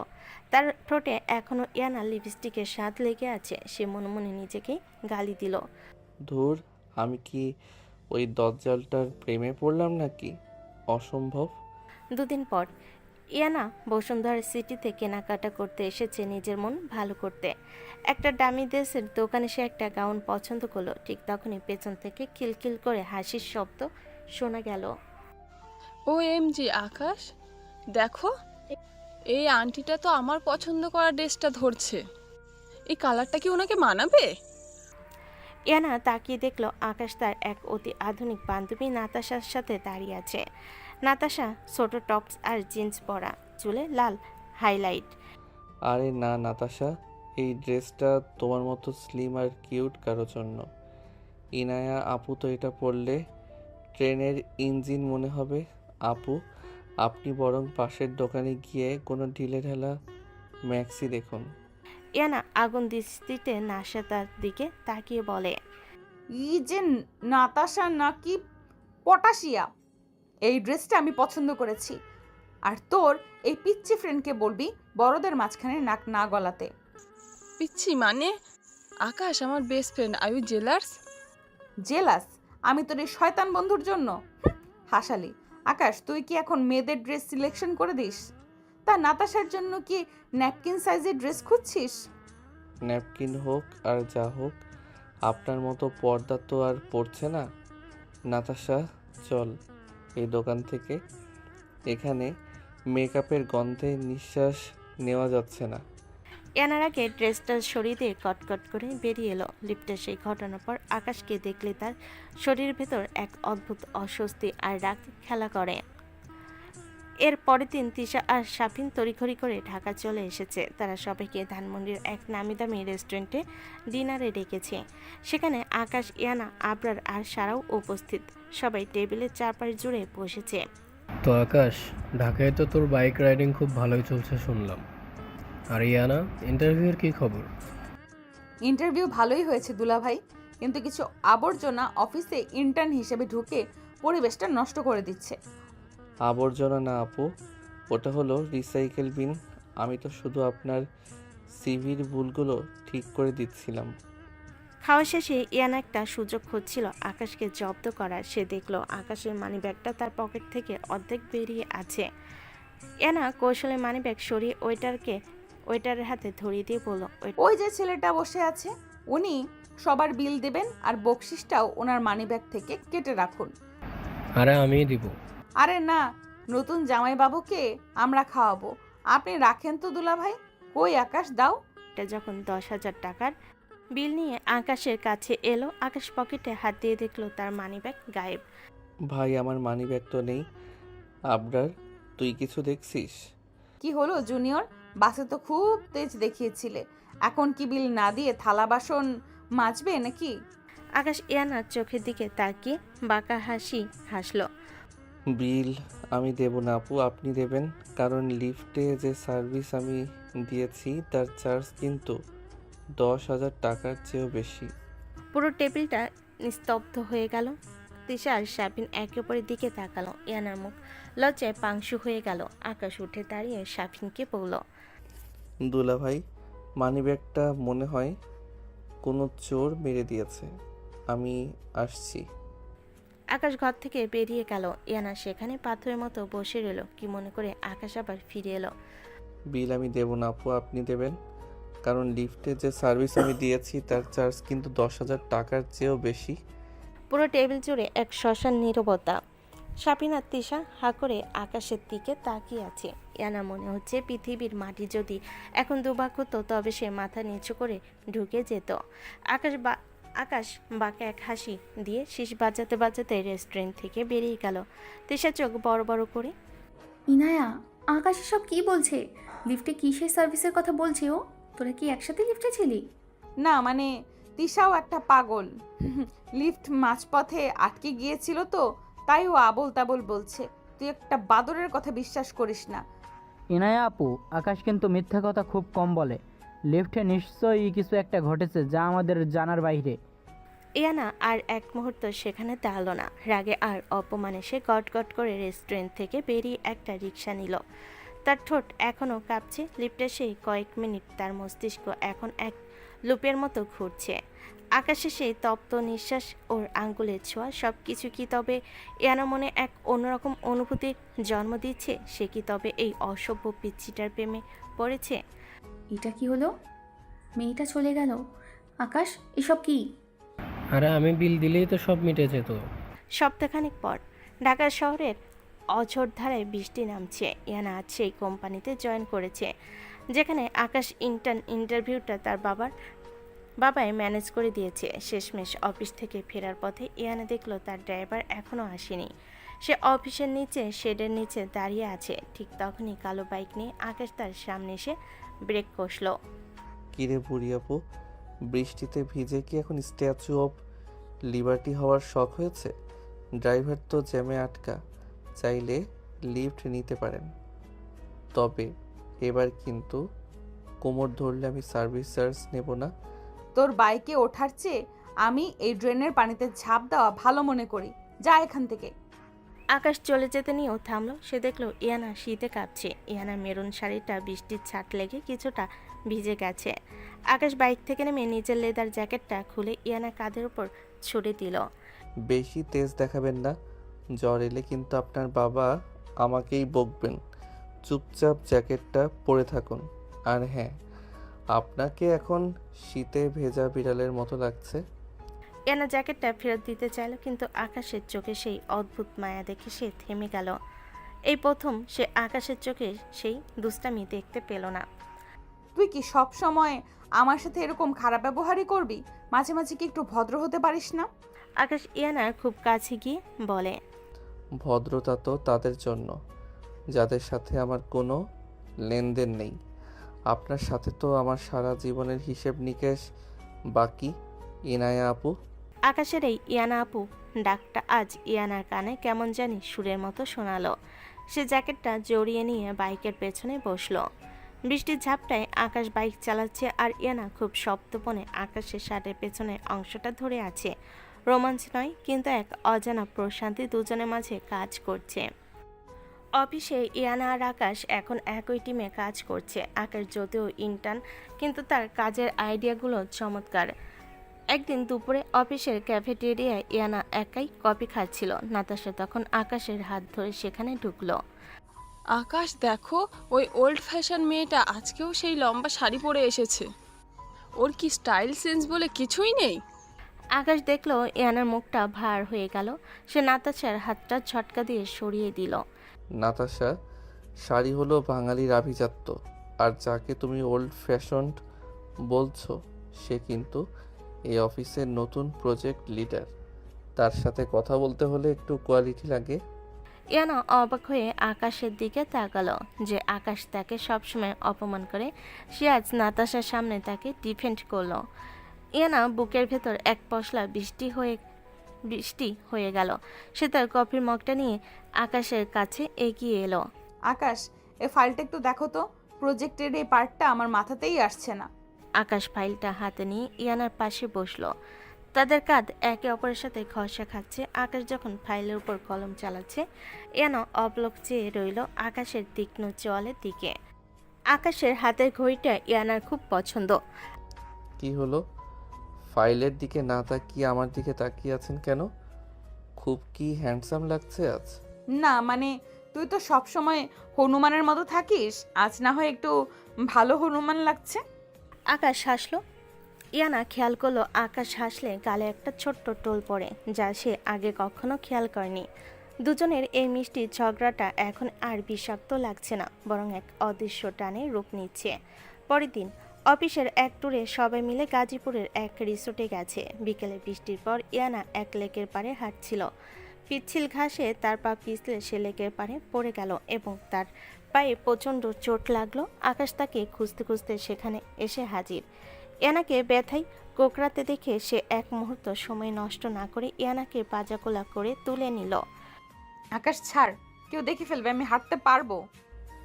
তার ঠোঁটে এখনো ইয়ানা লিপস্টিকের স্বাদ লেগে আছে। সে মনে মনে নিজেকেই গালি দিল। ধুর, আমি কি ওই দজ্জালটার প্রেমে পড়লাম নাকি? অসম্ভব। দুদিন পর ইয়ানা বসুন্ধরা সিটিতে কেনাকাটা করতে এসেছে নিজের মন ভালো করতে। একটা দামি ড্রেসের দোকানে সে একটা গাউন পছন্দ করলো। ঠিক তখনই পেছন থেকে কিলকিল করে হাসির শব্দ শোনা গেল। OMG আকাশ, দেখো এই আন্টিটা তো আমার পছন্দ করা ড্রেসটা ধরছে। এই কালারটা কি ওনাকে মানাবে? ইয়ানা তাকিয়ে দেখলো আকাশ তার এক অতি আধুনিক বান্ধবী নাতাশার সাথে দাঁড়িয়ে আছে। নাতাশা ছোট টপস আর জিন্স পরা, চুলে লাল হাইলাইট। আরে না নাতাশা, এই ড্রেসটা তোমার মতো স্লিম আর কিউট কারোর জন্য। ইনায়া আপু তো এটা পরলে ট্রেনের ইঞ্জিন মনে হবে। আপু, আপনি বরং পাশের দোকানে গিয়ে কোনো ঢিলেঢালা ম্যাক্সি দেখুন। ইয়ানা আগুন দৃষ্টিতে নাশাতার দিকে তাকিয়ে বলে, ই যে নাতাশা নাকি পটাশিয়া, এই ড্রেসটা আমি পছন্দ করেছি। আর তোর এই পিচ্চি ফ্রেন্ডকে বলবি বড়দের মাঝখানে নাক না গলাতে। পিচ্ছি মানে? আকাশ আমার best friend, are you jealous? Jealous? আমি তোর এই শয়তান বন্ধুর জন্য? হাসালি। আকাশ, তুই কি এখন মেয়েদের ড্রেস সিলেকশন করে দিস? তা নাতাশার জন্য কি ন্যাপকিন সাইজের ড্রেস খুঁজছিস? ন্যাপকিন হোক আর যা হোক, আপনার মতো পর্দা তো আর পড়ছে না। নাতাশা চল এই দোকান থেকে, এখানে মেকআপের গন্ধে নিঃশ্বাস নেওয়া যাচ্ছে না। ইয়ানার আগে ড্রেসটা সরিয়ে দিয়ে কটকট করে বেরিয়ে এলো। লিফটের সেই ঘটনার পর আকাশকে দেখলে তার শরীরের ভেতর এক অদ্ভুত অস্বস্তি আর রাগ খেলা করে। এর পরের দিন তিশা আর শাফিন তড়িঘড়ি করে ঢাকা চলে এসেছে। তারা সবাইকে ধানমন্ডির এক নামি দামি রেস্টুরেন্টে ডিনারে ডেকেছে। সেখানে আকাশ, ইয়ানা, আবরার আর সারাও উপস্থিত। সবাই টেবিলের চারপাশ জুড়ে বসেছে। তো আকাশ, ঢাকায় তো তোর বাইক রাইডিং খুব ভালোই চলছে শুনলাম। আর ইয়ানা, ইন্টারভিউর কি খবর? ইন্টারভিউ ভালোই হয়েছে দুলাভাই, কিন্তু কিছু আবর্জনা অফিসে ইন্টার্ন হিসেবে ঢুকে পরিবেশটা নষ্ট করে দিচ্ছে। আবর্জনা না আপু, ওটা হলো রিসাইকেল বিন। আমি তো শুধু আপনার সিভির ভুলগুলো ঠিক করে দিচ্ছিলাম। খাওয়া শেষে ইয়ানা একটা সুযোগ খুঁজছিল আকাশকে জব্দ করার। সে দেখলো আকাশের মানিব্যাগটা তার পকেট থেকে অর্ধেক বেরিয়ে আছে। ইয়ানা কৌশলে মানিব্যাগ সরিয়ে ওয়েটারের হাতে ধরিয়ে দিয়ে বলল, ওই যে ছেলেটা বসে আছে, উনি সবার বিল দেবেন আর বকশিসটাও ওনার মানিব্যাগ থেকে কেটে রাখুন। আরে আমি দিব। আরে না, নতুন জামাইবাবুকে আমরা খাওয়াবো, আপনি রাখেন তো দুলাভাই। কই আকাশ, দাও। এটা যখন 10,000 টাকার বিল নিয়ে আকাশের কাছে এলো, আকাশ পকেটে হাত দিয়ে দেখলো তার মানিব্যাগ গায়েব। ভাই, আমার মানিব্যাগ তো নেই। আবরার, তুই কিছু দেখছিস? কি হলো জুনিয়র? বাসে তো খুব তেজ দেখিয়েছিলে, এখন কি বিল না দিয়ে থালা বাসন মাজবে নাকি? আকাশ ইয়ানার চোখের দিকে তাকিয়ে বাঁকা হাসি হাসলো। বিল আমি দেব না আপু, আপনি দেবেন। কারণ লিফটে যে সার্ভিস আমি দিয়েছি তার চার্জ কিন্তু 10,000 টাকার চেয়েও বেশি। পুরো টেবিলটা নিস্তব্ধ হয়ে গেল। তিশা আর শাবিন একে অপরের দিকে তাকালো। ইয়ানার মুখ লজ্জায় পাংশু হয়ে গেল। আকাশ উঠে দাঁড়িয়ে শাবিনকে বলল, দুলা ভাই, মানিব্যাগটা মনে হয় কোনো চোর মেরে দিয়েছে, আমি আসছি। আকাশ ঘর থেকে বেরিয়ে গেল। ইয়ানা সেখানে পাথরের মতো বসে রইল। কি মনে করে আকাশ আবার ফিরে এলো। বিল আমি দেব না আপু, আপনি দেবেন। কারণ লিফটে যে সার্ভিস আমি দিয়েছি তার চার্জ কিন্তু 10,000 টাকার চেয়েও বেশি। পুরো টেবিল জুড়ে এক শ্মশান নীরবতা। শাবিন আর তিশা হা করে আকাশের দিকে তাকিয়ে আছে। ইয়ানা মনে হচ্ছে পৃথিবীর মাটি যদি এখন দুভাগ হতো তবে সে মাথা নিচু করে ঢুকে যেত। আকাশ বাঁকা এক হাসি দিয়ে শীষ বাজাতে বাজাতে রেস্টুরেন্ট থেকে বেরিয়ে গেল। তিশা চোখ বড় বড় করে, ইনায়া, আকাশ সব কি বলছে? লিফটে কিসের সার্ভিসের কথা বলছে ও? তোরা কি একসাথে লিফটে ছিলি? না মানে তিশাও একটা পাগল। লিফট মাঝপথে আটকে গিয়েছিল তো, তাই ও আবোল তাবোল বলছে। তুই একটা বাদরের কথা বিশ্বাস করিস না। ইনায়া আপু, আকাশ কিন্তু মিথ্যা কথা খুব কম বলে। লিফটে নিশ্চয়ই কিছু একটা ঘটেছে যা আমাদের জানার বাইরে। ইয়ানা আর এক মুহূর্ত সেখানে দাঁড়ালো না। রাগে আর অপমানে সে গটগট করে রেস্টুরেন্ট থেকে বেরিয়ে একটা রিক্সা নিল। তার ঠোঁট এখনও কাঁপছে। লিফটে সেই কয়েক মিনিট তার মস্তিষ্ক এখন এক লুপের মতো ঘুরছে। আকাশে সেই তপ্ত নিঃশ্বাস, ওর আঙ্গুলের ছোঁয়া, সব কিছু কি তবে ইয়ানা মনে এক অন্যরকম অনুভূতির জন্ম দিচ্ছে? সে কি তবে এই অসভ্য পিচ্ছিটার প্রেমে পড়েছে? এটা কি হলো? মেয়েটা চলে গেল। আকাশ, এসব কি? আরে আমি বিল দিলেই তো সব মিটে যেত। সপ্তাহখানেক পর ঢাকা শহরের অঝোরধারায় বৃষ্টি নামছে। ইয়ানা আজ সেই কোম্পানিতে জয়েন করেছে যেখানে আকাশ ইন্টারভিউটা তার বাবাই ম্যানেজ করে দিয়েছে। শেষমেশ অফিস থেকে ফেরার পথে ইয়ানা দেখলো তার ড্রাইভার এখনও আসেনি। সে অফিসের নিচে শেডের নিচে দাঁড়িয়ে আছে। ঠিক তখনই কালো বাইক নিয়ে আকাশ তার সামনে এসে ব্রেক কষল। কিরে বুড়ি আপু, বৃষ্টিতে ভিজে কি এখন স্ট্যাচু অফ লিবার্টি হওয়ার শখ হয়েছে? ড্রাইভার তো জ্যামে আটকা, চাইলে লিফট নিতে পারেন। তবে এবার কিন্তু কোমর ধরলে আমি সার্ভিস চার্জ নেব না। তোর বাইকে ওঠার চেয়ে আমি এই ড্রেনের পানিতে ঝাঁপ দেওয়া ভালো মনে করি। যা এখান থেকে। আকাশ চলে যেতে নিয়েও থামলো। সে দেখলো ইয়ানা শীতে কাঁপছে। ইয়ানা মেরুন শাড়িটা বৃষ্টির ছাট লেগে কিছুটা ভিজে গেছে। আকাশ বাইক থেকে নেমে নিজের লেদার জ্যাকেটটা খুলে ইয়ানা কাঁধের উপর ছুড়ে দিল। বেশি তেজ দেখাবেন না, জ্বর এলে কিন্তু আপনার বাবা আমাকেই বকবেন। চুপচাপ জ্যাকেটটা পরে থাকুন। আর হ্যাঁ, আপনাকে এখন শীতে ভেজা বিড়ালের মতো লাগছে। ইয়ানা জ্যাকেটটা ফেরত দিতে চাইল, কিন্তু আকাশের চোখে সেই অদ্ভুত মায়া দেখে সে থেমে গেল। এই প্রথম সে আকাশের চোখে সেই দুষ্টামি দেখতে পেল না। তুই কি সব সময় আমার সাথে এরকম খারাপ ব্যবহারই করবি? মাঝে মাঝে কি একটু ভদ্র হতে পারিস না? আকাশ ইয়ানার খুব কাছে গিয়ে বলে, ভদ্রতা তো তাদের জন্য যাদের সাথে আমার কোনো লেনদেন নেই। আপনার সাথে তো আমার সারা জীবনের হিসেব নিকেশ বাকি। ইনায়া আপু। আকাশের এই ইয়ানা আপু ডাকটা আজ ইয়ানার কানে কেমন জানি সুরের মতো শোনালো। সে জ্যাকেটটা জড়িয়ে নিয়ে বাইকের পেছনে বসলো। বৃষ্টির ঝাপটায় আকাশ বাইক চালাচ্ছে আর ইয়ানা খুব শব্দপনে আকাশের শার্টের পেছনের অংশটা ধরে আছে। রোমাঞ্চ নয়, কিন্তু এক অজানা প্রশান্তি দুজনের মাঝে কাজ করছে। অফিসে ইয়ানা আর আকাশ এখন একই টিমে কাজ করছে। আকাশ যদিও ইন্টার্ন, কিন্তু তার কাজের আইডিয়াগুলো চমৎকার। একদিন দুপুরে অফিসের ক্যাফেটেরিয়ায় ইয়ানা একাই কফি খাচ্ছিল। নাতাশা তখন আকাশের হাত ধরে সেখানে ঢুকলো। আকাশ দেখো, ওই ওল্ড ফ্যাশন মেয়েটা আজকেও সেই লম্বা শাড়ি পরে এসেছে। ওর কি স্টাইল সেন্স বলে কিছুই নেই। আকাশ দেখলো ইয়ানার মুখটা ভার হয়ে গেল। সে নাতাশার হাতটা ঝটকা দিয়ে সরিয়ে দিল। নাতাশা, শাড়ি হলো বাঙালির আভিজাত্য, আর যাকে তুমি ওল্ড ফ্যাশনড বলছো সে কিন্তু এই অফিসের নতুন প্রজেক্ট লিডার। তার সাথে কথা বলতে হলে একটু কোয়ালিটি লাগে। ইয়ানা অবাক হয়ে আকাশের দিকে তাকালো যে আকাশ তাকে সবসময় অপমান করে, সে আজ নাতাশার সামনে তাকে ডিফেন্ড করলো। ইয়ানা বুকের ভেতর এক পশলা বৃষ্টি হয়ে গেল। সে তার কফির মগটা নিয়ে আকাশের কাছে এগিয়ে এলো। আকাশ, এই ফাইলটা একটু দেখো তো, প্রজেক্টের এই পার্টটা আমার মাথাতেই আসছে না। আকাশ ফাইলটা হাতে নিয়ে ইয়ানার পাশে বসলো। তাদের কাঁধ একে অপরের সাথে ঘষা খাচ্ছে। আকাশ যখন ফাইলের উপর কলম চালাচ্ছে, ইয়ানা অবলোক চেয়ে রইল আকাশের তীক্ষ্ণ চোয়ালের দিকে। আকাশের হাতের ঘড়িটা ইয়ানার খুব পছন্দ। কি হলো? ফাইলের দিকে না তাকিয়ে আমার দিকে তাকিয়ে আছেন কেন? খুব কি হ্যান্ডসাম লাগছে আজ? না মানে, তুই তো সব সময় হনুমানের মতো থাকিস, আজ না হয় একটু ভালো হনুমান লাগছে। আকাশ হাসলো। ইয়ানা খেয়াল করলো আকাশ হাসলে গালে একটা ছোট্ট টোল পড়ে, যা সে আগে কখনো খেয়াল করেনি। দুজনের এই মিষ্টি ঝগড়াটা এখন আর বিষাক্ত লাগছে না, বরং এক অদৃশ্য টানে রূপ নিচ্ছে। পরের দিন অফিসের এক ট্যুরে সবাই মিলে গাজীপুরের এক রিসোর্টে গেছে। বিকেলে বৃষ্টির পর ইয়ানা এক লেকের পাড়ে হাঁটছিল। পিচ্ছিল ঘাসে তার পা পিছলে সে লেকের পাড়ে পড়ে গেল এবং তার পায়ে প্রচণ্ড চোট লাগলো। আকাশ তাকে খুঁজতে খুঁজতে সেখানে এসে হাজির। ইয়ানাকে ব্যথায় কোকড়াতে দেখে সে এক মুহূর্ত সময় নষ্ট না করে ইয়ানাকে পাজাকোলা করে তুলে নিল। আকাশ ছাড়, কেউ দেখে ফেলবে, আমি হাঁটতে পারবো।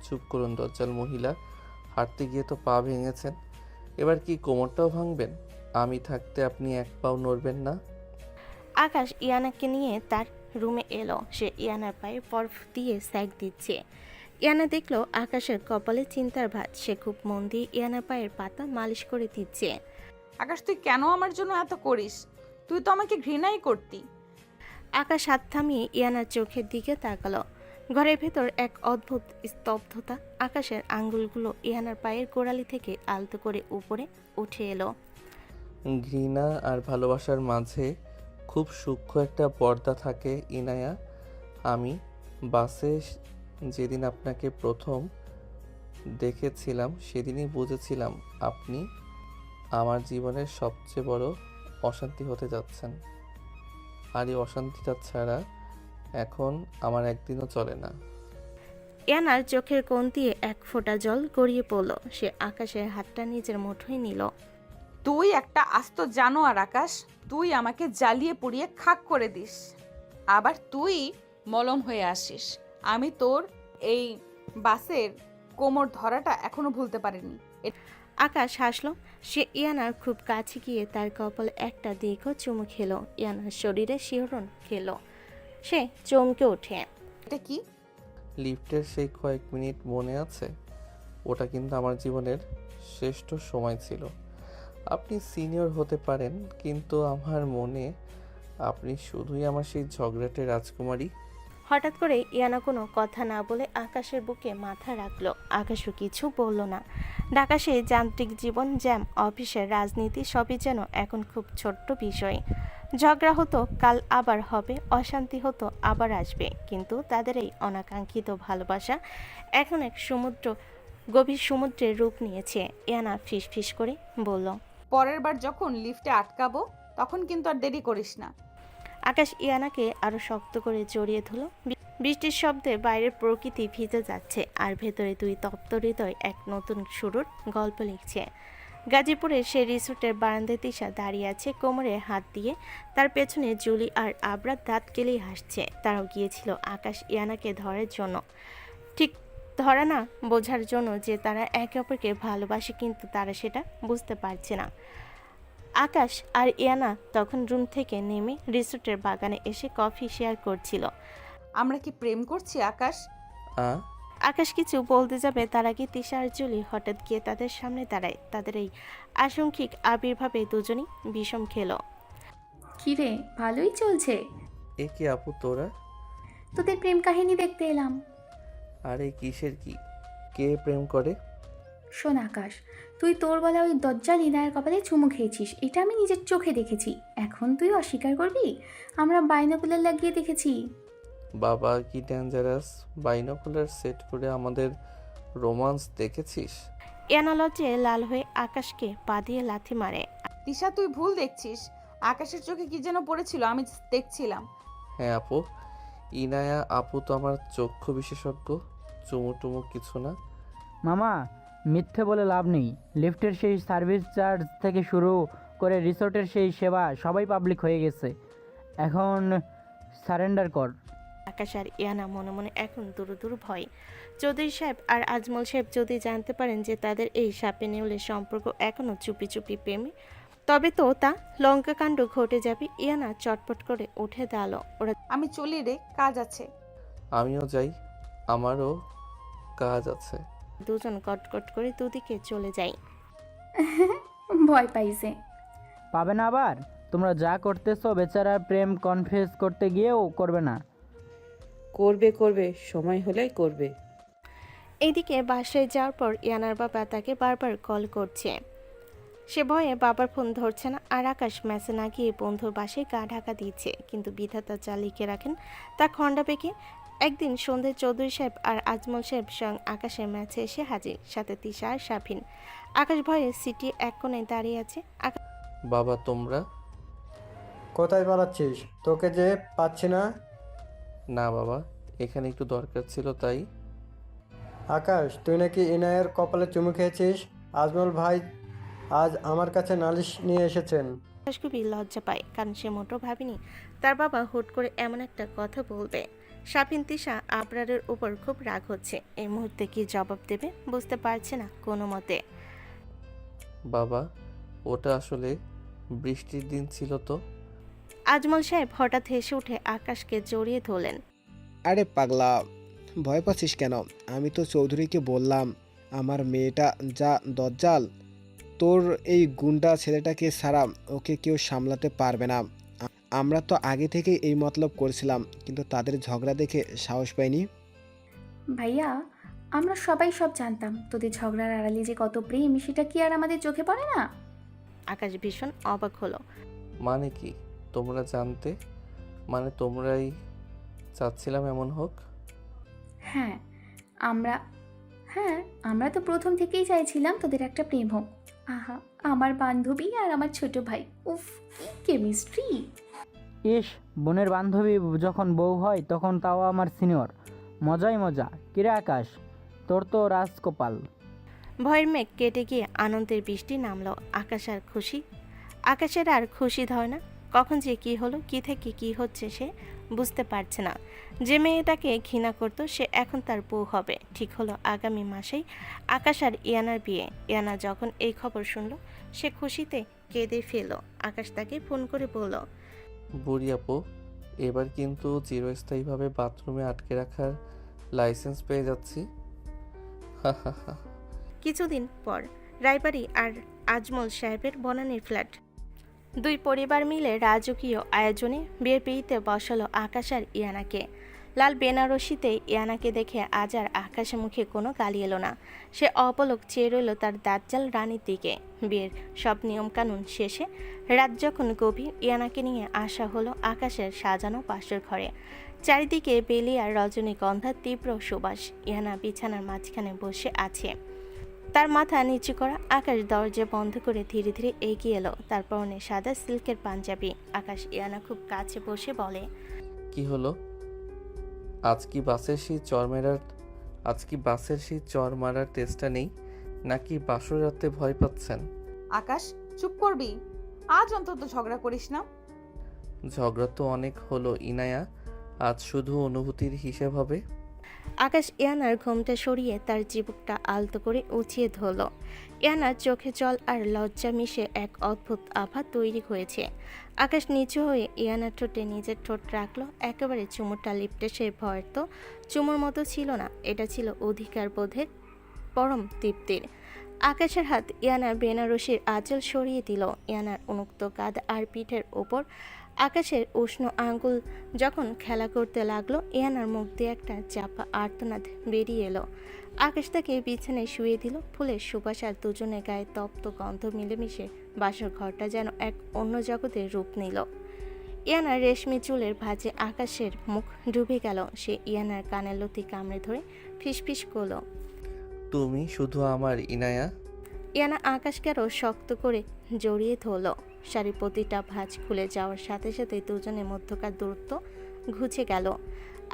চুপ করুন দজ্জাল মহিলা, হাঁটতে গিয়ে তো পা ভেঙেছেন, এবার কি কোমরটাও ভাঙবেন? আমি থাকতে আপনি এক পাও নড়বেন না। আকাশ ইয়ানাকে নিয়ে তার রুমে এলো। সে ইয়ানার পায়ে বরফ দিয়ে স্যাক দিচ্ছে। ইয়ানা দেখলো আকাশের কপালে চিন্তার ভাঁজ। সে খুব মন দিয়ে ইয়ানার পায়ের পাতা মালিশ করে দিচ্ছে। আকাশ, তুই কেন আমার জন্য এত করিস? তুই তো আমাকে ঘৃণাই করতি। আকাশ হাত থামিয়ে ইয়ানার চোখের দিকে তাকালো। ঘরের ভেতর এক অদ্ভুত স্তব্ধতা। আকাশের আঙ্গুলগুলো ইয়ানার পায়ের গোড়ালি থেকে আলতো করে উপরে উঠে এলো। ঘৃণা আর ভালোবাসার মাঝে খুব সূক্ষ্ম একটা পর্দা থাকে ইনায়া। আমি বাসে যেদিন আপনাকে প্রথম দেখেছিলাম সেদিনই বুঝেছিলাম আপনি আমার জীবনের সবচেয়ে বড় অশান্তি হতে যাচ্ছেন। আর এই অশান্তিটা ছাড়া এখন আমার একদিনও চলে না। ইয়ানার চোখের কোণ দিয়ে এক ফোঁটা জল গড়িয়ে পড়ল। সে আকাশের হাতটা নিজের মুঠোয় নিল। তুই একটা আস্ত জানোয়ার আকাশ, তুই আমাকে জ্বালিয়ে পুড়িয়ে খাক করে দিস, আবার তুই মলম হয়ে আসিস। আমি তোর এই বাসের কোমর ধরাটা এখনো ভুলতে পারিনি। আকাশ হাসলো। সে ইয়ানার খুব কাছে গিয়ে তার কপালে একটা দীর্ঘ চুমু খেলো। ইয়ানার শরীরে শিহরণ খেলো। সে চমকে ওঠে। এটা কি? লিফটের সেই কয়েক মিনিট মনে আছে? ওটা কিন্তু আমার জীবনের শ্রেষ্ঠ সময় ছিল। আপনি সিনিয়র হতে পারেন, কিন্তু আমার মনে আপনি শুধুই আমার সেই ঝগড়াটে রাজকুমারী। হঠাৎ করে ইয়ানা কোনো কথা না বলে আকাশের বুকে মাথা রাখলো। আকাশও কিছু বলল না। ঢাকা সেই যান্ত্রিক জীবন, জ্যাম, অফিসের রাজনীতি সবই যেন এখন খুব ছোট্ট বিষয়। ঝগড়া হতো, কাল আবার হবে, অশান্তি হতো, আবার আসবে, কিন্তু তাদের এই অনাকাঙ্ক্ষিত ভালোবাসা এখন এক গভীর সমুদ্রের রূপ নিয়েছে। ইয়ানা ফিস ফিস করে বলল, পরের বার যখন লিফটে আটকাবো তখন কিন্তু আর দেরি করিস না। আকাশ ইয়ানাকে আরো শক্ত করে জড়িয়ে ধরল। বৃষ্টির শব্দে বাইরের প্রকৃতি ভিজে যাচ্ছে, আর ভেতরে দুই তপ্ত হৃদয় এক নতুন শুরুর গল্প লিখছে। গাজীপুরের সেই রিসোর্টের বারান্দায় তিশা দাঁড়িয়ে আছে, কোমরে হাত দিয়ে। তার পেছনে জুলি আর আবরার দাঁত কেলেই হাসছে। তারাও গিয়েছিল আকাশ ইয়ানাকে ধরার জন্য, ঠিক ধরা না, বোঝার জন্য যে তারা একে অপরকে ভালোবাসে, কিন্তু তারা সেটা বুঝতে পারছে না। আকাশ আর ইয়ানা তখন রুম থেকে নেমে রিসোর্টের বাগানে এসে কফি শেয়ার করছিল। আমরা কি প্রেম করছি আকাশ? আকাশ কিছু বলতে যাবে, তার আগে তিশা আর জুলি হঠাৎ গিয়ে তাদের সামনে দাঁড়ায়। তাদের এই আশঙ্কিক আবির্ভাবে দুজনই বিষম খেলো। কিরে, ভালোই চলছে? এ কি আপু তোরা? তোদের প্রেম কাহিনী দেখতে এলাম। আরে কিসের কি? কে প্রেম করে? শোন আকাশ, তুই তোর বলা ওই দজ্জাল ইনায়ের কপালে চুমু খেয়েছিস, এটা আমি নিজের চোখে দেখেছি। এখন তুই অস্বীকার করবি? আমরা বাইনোকুলার লাগিয়ে দেখেছি। বাবা কি ডেঞ্জারাস! বাইনোকুলার সেট করে আমাদের রোমান্স দেখেছিস? ইয়ানা লজ্জায় লাল হয়ে আকাশকে পা দিয়ে লাথি মারে। তিশা, তুই ভুল দেখছিস। আকাশের চোখে কি যেন পড়েছিল, আমি দেখছিলাম। হ্যাঁ আপু, ইনায়া আপু তো আমার চক্ষু বিশেষজ্ঞ, চুমু টুমু কিছু না। মামা, মিথ্যে বলে লাভ নেই। লিফটের সেই সার্ভিস চার্জ থেকে শুরু করে রিসোর্টের সেই সেবা সবাই পাবলিক হয়ে গেছে। এখন সারেন্ডার কর। আকাশ আর ইয়ানা মনে মনে এখন দূর দূর ভয়। চৌধুরী সাহেব আর আজমল সাহেব যদি জানতে পারেন যে তাদের এই সাপে নেউলের সম্পর্ক এখনও চুপি চুপি প্রেমে, তবে তো তা লঙ্কাকাণ্ড ঘটে যাবে। ইয়ানা চটপট করে উঠে দাঁড়ালো। ওরা আমি চলি রে, কাজ আছে। আমিও যাই, আমারও কাজ আছে। দুজন কটকট করে দুদিকে চলে যায়। ভয় পাইছে। পাবে না আবার? তোমরা যা করতেছো বেচারার প্রেম কনফেস করতে গিয়েও করবে না। করবে করবে, সময় হলেই করবে। এইদিকে বাসায় যাওয়ার পর ইয়ানার বাবা তাকে বারবার কল করছে। সে ভয়ে বাবার ফোন ধরছে না। আর আকাশ ম্যাচে না গিয়ে বন্ধুর বাসায় গা ঢাকা দিচ্ছে। কিন্তু বিধাতা যা লিখে রাখেন তা খণ্ডা পেকে একদিন সন্ধ্যায় চৌধুরী সাহেব আর আজমল সাহেব স্বয়ং আকাশের ম্যাচে এসে হাজির, সাথে তিশা আর শাফিন। আকাশ ভয়ে সিটি এক কোণে দাঁড়িয়ে আছে। বাবা তোমরা কোথায় পালাচ্ছিস? তোকে যে পাচ্ছি না। না বাবা, এখানে একটু দরকার ছিল তাই। আকাশ, তুই নাকি ইনায়ের কপালে চুমু খেয়েছিস? আজমল ভাই আজ আমার কাছে নালিশ নিয়ে এসেছেন। আকাশ খুবই লজ্জা পায়, কারণ সে মোটেও ভাবেনি তার বাবা হুট করে এমন একটা কথা বলবে। শাফিন তিশা আবরারের উপর খুব রাগ হচ্ছে। এই মুহূর্তে কি জবাব দেবে বুঝতে পারছে না কোনো মতে। বাবা, ওটা আসলে বৃষ্টির দিন ছিল তো। আজমল সাহেব হঠাৎ হেসে উঠে আকাশকে জড়িয়ে ধরলেন। আরে পাগলা, ভয় পাচ্ছিস কেন? আমি তো চৌধুরীকে বললাম আমার মেয়েটা যা দজ্জাল, তোর এই গুন্ডা ছেলেটাকে ছাড়া ওকে কেউ সামলাতে পারবে না। আমরা তো আগে থেকেই এই মতলব করছিলাম, কিন্তু তাদের ঝগড়া দেখে সাহস পাইনি। ভাইয়া, আমরা সবাই সব জানতাম। তোদের ঝগড়ার আড়ালে যে কত প্রেম, সেটা কি আর আমাদের চোখে পড়ে না? আকাশ ভীষণ অবাক হলো। মানে কি তোমরা জানতে? মানে তোমরাই চাচ্ছিলাম এমন হোক? হ্যাঁ আমরা তো প্রথম থেকেই চাইছিলাম তোদের একটা প্রেম হোক। আহা, আমার বান্ধবী আর আমার ছোট ভাই, উফ কি কেমিস্ট্রি! ইস, বোনের বান্ধবী যখন বউ হয় তখন তাও আমার সিনিয়র, মজাই মজা। কিরে আকাশ, তোর তো রাজকপাল। ভয়ের মেঘ কেটে গিয়ে আনন্দের বৃষ্টি নামলো। আকাশের আর খুশি ধরে না। কখন যে কি হলো, কি থেকে কি হচ্ছে সে বুঝতে পারছে না। যে মেয়ে তাকে ঘৃণা করত সে এখন তার বউ হবে। ঠিক হলো আগামী মাসেই আকাশ আর ইয়ানার বিয়ে। ইয়ানা যখন এই খবর শুনলো সে খুশিতে কেঁদে ফেলল। আকাশ তাকে ফোন করে বলল, বুড়ি আপু, এবার কিন্তু চিরস্থায়ীভাবে বাথরুমে আটকে রাখার লাইসেন্স পেয়ে যাচ্ছি। কিছুদিন পর রায়বাড়ি আর আজমল সাহেবের বনানীর ফ্ল্যাট। দুই পরিবার মিলে রাজকীয় আয়োজনে বিয়ের পিড়িতে বসালো আকাশ আর ইয়ানাকে। লাল বেনারসিতে ইয়ানাকে দেখে আজ আর আকাশের মুখে কোনো গালি এলো না। সে অপলক চেয়ে রইল তার দাজ্জাল রানীর দিকে। বিয়ের সব নিয়মকানুন শেষে রাত যখন গভীর, ইয়ানাকে নিয়ে আসা হলো আকাশের সাজানো পাশের ঘরে। চারিদিকে বেলি আর রজনীগন্ধার তীব্র সুবাস। ইয়ানা বিছানার মাঝখানে বসে আছে, তার মাথা নিচু করা। আকাশ দরজা বন্ধ করে ধীরে ধীরে এগিয়ে এলো। তার পরনে সাদা সিল্কের পাঞ্জাবি। আকাশ ইয়ানা খুব কাছে বসে বলে, কি হলো? আজ কি বাসের সেই চর মারার টেস্টটা নেই, নাকি বাসর রাতে ভয় পাচ্ছেন? আকাশ, চুপ করবি? আজ অন্তত ঝগড়া করিস না। ঝগড়া তো অনেক হলো ইনায়া, আজ শুধু অনুভূতির হিসেব হবে। আকাশ ইয়ানার ঘোমটা সরিয়ে তার চিবুকটা আলতো করে উঁচিয়ে ধরল। ইয়ানার চোখে জল আর লজ্জা মিশে এক অদ্ভুত আভা তৈরি হয়েছে। আকাশ নিচু হয়ে ইয়ানার ঠোঁটে নিজের ঠোঁট রাখলো। একেবারে চুমুরটা লিপটে সে ভয়ের তো চুমুর মতো ছিল না, এটা ছিল অধিকার বোধের পরম তৃপ্তির। আকাশের হাত ইয়ানার বেনারসির আঁচল সরিয়ে দিল। ইয়ানার উন্মুক্ত কাঁধ আর পিঠের ওপর আকাশের উষ্ণ আঙ্গুল যখন খেলা করতে লাগলো, ইয়ানার মুখ দিয়ে একটা চাপা আর্তনাদ বেরিয়ে এলো। আকাশ তাকে বিছানায় শুয়ে দিল। ফুলের সুবাস আর দুজনের গায়ে তপ্ত গন্ধ মিলেমিশে বাসর ঘরটা যেন এক অন্য জগতের রূপ নিল। ইয়ানার রেশমি চুলের ভাঁজে আকাশের মুখ ডুবে গেল। সে ইয়ানার কানের লতি কামড়ে ধরে ফিসফিস করল, তুমি শুধু আমার ইনায়া। ইয়ানা আকাশকে আরও শক্ত করে জড়িয়ে ধরল। শাড়ির প্রতিটা ভাঁজ খুলে যাওয়ার সাথে সাথে দুজনের মধ্যকার দূরত্ব ঘুচে গেল।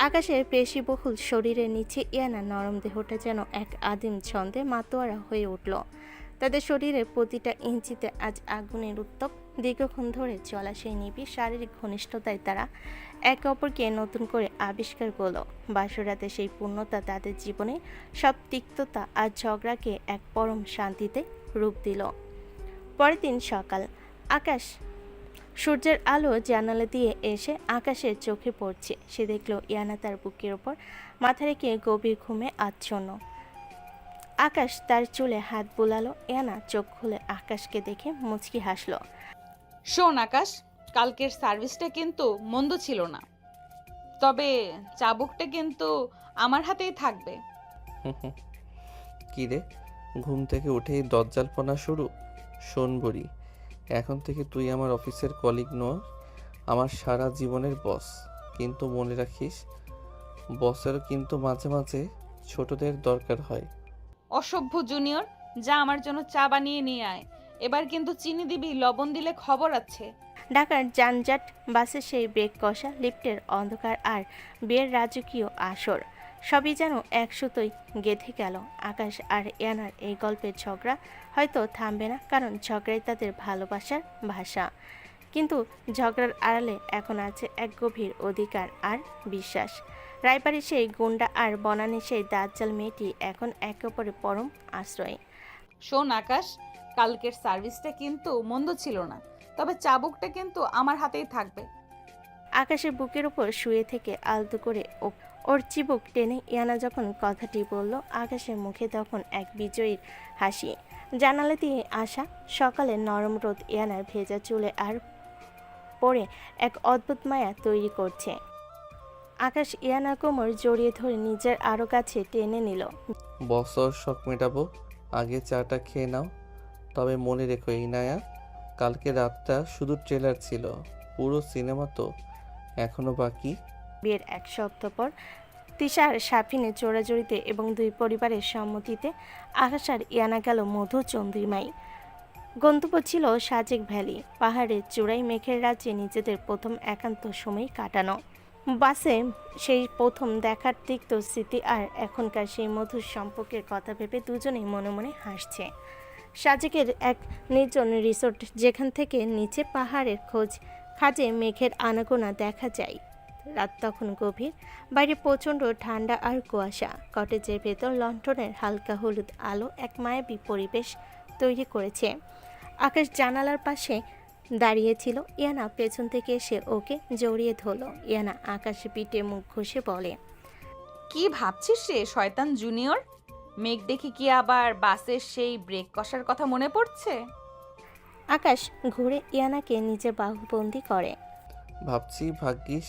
আকাশের পেশিবহুল শরীরের নিচে ইয়ানার নরম দেহটা যেন এক আদিম ছন্দে মাতোয়ারা হয়ে উঠল। তাদের শরীরের প্রতিটা ইঞ্চিতে আজ আগুনের উত্তপ। দীর্ঘক্ষণ ধরে চলা সেই নিবিড় শারীরিক ঘনিষ্ঠতায় তারা একে অপরকে নতুন করে আবিষ্কার করলো। বাসরাতে সেই পূর্ণতা তাদের জীবনে সব তিক্ততা আর ঝগড়াকে এক পরম শান্তিতে রূপ দিল। পরের দিন সকাল, আকাশ সূর্যের আলো জানালা দিয়ে এসে আকাশের চোখে পড়ছে। সে দেখল ইয়ানা তার বুকের ওপর মাথা রেখে গভীর ঘুমে আচ্ছন্ন। আকাশ তার চুলে হাত বুলালো। ইয়ানা চোখ খুলে আকাশকে দেখে মুচকি হাসলো। শোন আকাশ, কালকের সার্ভিসটা কিন্তু মন্দ ছিল না, তবে চাবুকটা কিন্তু আমার হাতেই থাকবে। কি রে, ঘুম থেকে উঠেই দজ্জালপনা শুরু? শোন বুড়ি, এখন থেকে তুই আমার অফিসের কলিগ নয়, আমার সারা জীবনের বস। কিন্তু মনে রাখিস, বসেরও কিন্তু মাঝে মাঝে ছোটদের দরকার হয়। অসভ্য জুনিয়র, যা আমার জন্য চা বানিয়ে নিয়ে আয়। এবার কিন্তু চিনি দিবি, লবণ দিলে খবর আছে। ঢাকার যানজট, বাসে সেই ব্রেক কষা, লিফটের অন্ধকার আর বিয়ের রাজকীয় আসর সবই যেন এক সুতোয় গেঁথে গেল। আকাশ আর ইয়ানার এই গল্পের ঝগড়া হয়তো থামবে না, কারণ ঝগড়াই তাদের ভালোবাসার ভাষা। কিন্তু ঝগড়ার আড়ালে এখন আছে এক গভীর অধিকার আর বিশ্বাস। রায়বাড়ির সেই গুন্ডা আর বনানী সেই দাজ্জাল মেয়েটি এখন একে অপরের পরম আশ্রয়। শোন আকাশ, কালকের সার্ভিসটা কিন্তু মন্দ ছিল না, তবে চাবুকটা কিন্তু আমার হাতেই থাকবে। আকাশের বুকের উপর শুয়ে থেকে আলতো করে ওর চিবুক টেনে ইয়ানা যখন কথাটি বলল, আকাশের মুখে তখন এক বিজয়ীর হাসি। জানালা দিয়ে আসা সকালের নরম রোদ ইয়ানার ভেজা চুলে আর পরে এক অদ্ভুত মায়া তৈরি করছে। আকাশ ইয়ানার কোমর জড়িয়ে ধরে নিজের আরও কাছে টেনে নিল। বছর শখ মেটাবো, আগে চাটা খেয়ে নাও। তবে মনে রেখো ইনায়া, কালকে রাতটা শুধু ট্রেলার ছিল, পুরো সিনেমা তো এখনো বাকি। বিয়ের এক সপ্তাহ পর তিশার সাফিনে চোরাচুরিতে এবং দুই পরিবারের সম্মতিতে আকাশ আর ইয়ানা গেল মধু চন্দ্রিমাই। গন্তব্য ছিল সাজেক ভ্যালি, পাহাড়ের চূড়ায় মেঘের রাজ্যে নিজেদের প্রথম একান্ত সময় কাটানো। বাসে সেই প্রথম দেখার তিক্ত স্মৃতি আর এখনকার সেই মধুর সম্পর্কের কথা ভেবে দুজনেই মনে মনে হাসছে। সাজেকের এক নির্জন রিসোর্ট, যেখান থেকে নিচে পাহাড়ের খাজে মেঘের আনাগোনা দেখা যায়। রাত তখন গভীর, বাইরে প্রচণ্ড ঠান্ডা আর কুয়াশা। কটেজের ভেতর লণ্ঠনের হালকা হলুদ আলো এক মায়াবী পরিবেশ তৈরি করেছে। আকাশ জানালার পাশে দাঁড়িয়েছিল। ইয়ানা পেছন থেকে এসে ওকে জড়িয়ে ধরল। ইয়ানা আকাশে পিঠে মুখ ঘষে বলে, কি ভাবছিস রে শয়তান জুনিয়র? মেঘ দেখে কি আবার বাসের সেই ব্রেক কষার কথা মনে পড়ছে? আকাশ ঘুরে ইয়ানাকে নিজের বাহুবন্দি করে। ভাবছি ভাগ্যিস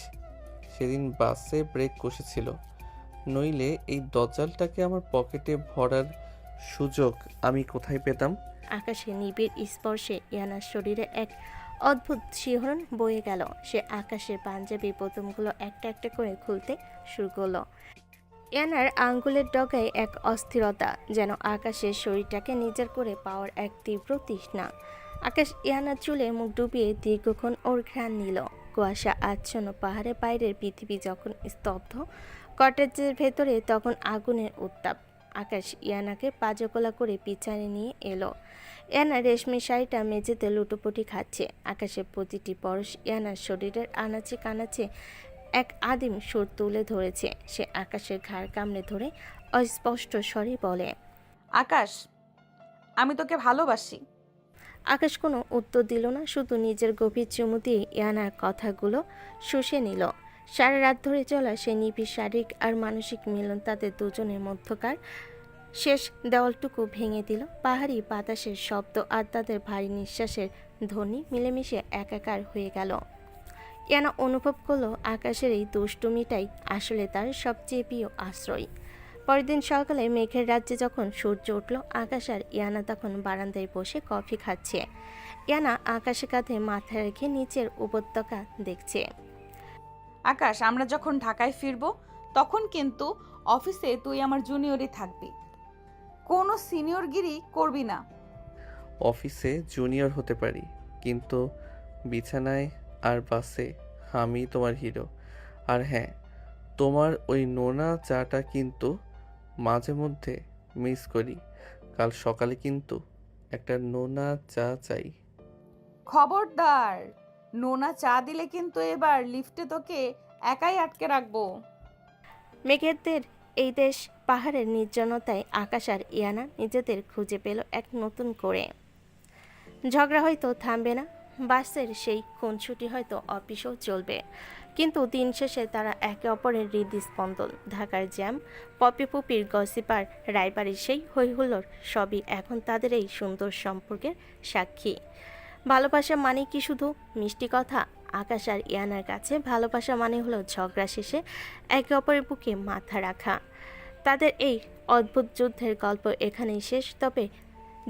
সেদিন বাসে ব্রেক কষেছিল, নইলে এই দজ্জালটাকে আমার পকেটে ভরার সুযোগ আমি কোথায় পেতাম। আকাশে নিবিড় স্পর্শে ইয়ানার শরীরে এক অদ্ভুত শিহরণ বয়ে গেল। সে আকাশের পাঞ্জাবি বোতামগুলো একটা একটা করে খুলতে শুরু করলো। ইয়ানার আঙ্গুলের ডগায় এক অস্থিরতা, যেন আকাশের শরীরটাকে নিজের করে পাওয়ার এক তীব্র তৃষ্ণা। আকাশ ইয়ানার চুলে মুখ ডুবিয়ে দীর্ঘক্ষণ ওর ঘ্রাণ নিল। কুয়াশা আচ্ছন্ন পাহাড়ের বাইরের পৃথিবী যখন স্তব্ধ, কটেজের ভেতরে তখন আগুনের উত্তাপ। আকাশ ইয়ানাকে পাজকলা করে পিছনে নিয়ে এলো। ইয়ানা রেশমি শাড়িটা মেঝেতে লুটোপুটি খাচ্ছে। আকাশের প্রতিটি পরশ ইয়ানার শরীরের আনাচে কানাচে এক আদিম সুর তুলে ধরেছে। সে আকাশের ঘাড় কামড়ে ধরে অস্পষ্ট স্বরে বলে, আকাশ, আমি তোকে ভালোবাসি। আকাশ কোনো উত্তর দিল না, শুধু নিজের গভীর চুমু দিয়ে ইয়ানার কথাগুলো শুষে নিল। সারা রাত ধরে চলা সে নিবিড় শারীরিক আর মানসিক মিলন তাদের দুজনের মধ্যকার শেষ দেওয়ালটুকু ভেঙে দিল। পাহাড়ি বাতাসের শব্দ আর তাদের ভারী নিঃশ্বাসের ধ্বনি মিলেমিশে একাকার হয়ে গেল। ইয়ানা অনুভব করলো আকাশের এই দুষ্টুমিটাই আসলে তার সবচেয়ে প্রিয় আশ্রয়। পরের দিন সকালে মেঘের রাজ্যে যখন সূর্য উঠল, আকাশ আর ইয়ানা তখন বারান্দায় বসে কফি খাচ্ছে। ইয়ানা আকাশের কাঁধে মাথা রেখে নিচের উপত্যকা দেখছে। আকাশ, আমরা যখন ঢাকায় ফিরবো তখন কিন্তু অফিসে তুই আমার জুনিয়রই থাকবি, কোনো সিনিয়রগিরি করবি না। অফিসে জুনিয়র হতে পারি, কিন্তু বিছানায় আর বাসে আমি তোমার হিরো। আর হ্যাঁ, তোমার ওই নোনা চাটা কিন্তু মাঝে মধ্যে মিস করি। কাল সকালে কিন্তু একটা নোনা চা চাই। খবরদার, নোনা চা দিলে কিন্তু এবার লিফটে তোকে একাই আটকে রাখবো। মেঘেদের এই দেশ পাহাড়ের নির্জনতায় আকাশ আর ইয়ানা নিজেদের খুঁজে পেল এক নতুন করে। ঝগড়া হয়তো থামবে না, বাসের সেই খুনসুটি হয়তো অফিসেও চলবে, কিন্তু দিন শেষে তারা একে অপরের হৃদস্পন্দন। ঢাকার জ্যাম, পপি পুপির গসিপার, রায়বাড়ির সেই হৈহুল্লোড় সবই এখন তাদের এই সুন্দর সম্পর্কের সাক্ষী। ভালোবাসা মানে কি শুধু মিষ্টি কথা? আকাশ আর ইয়ানার কাছে ভালোবাসা মানে হলো ঝগড়া শেষে একে অপরের বুকে মাথা রাখা। তাদের এই অদ্ভুত যুদ্ধের গল্প এখানেই শেষ, তবে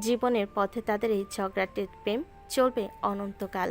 জীবনের পথে তাদের এই ঝগড়াটির প্রেম চলবে অনন্তকাল।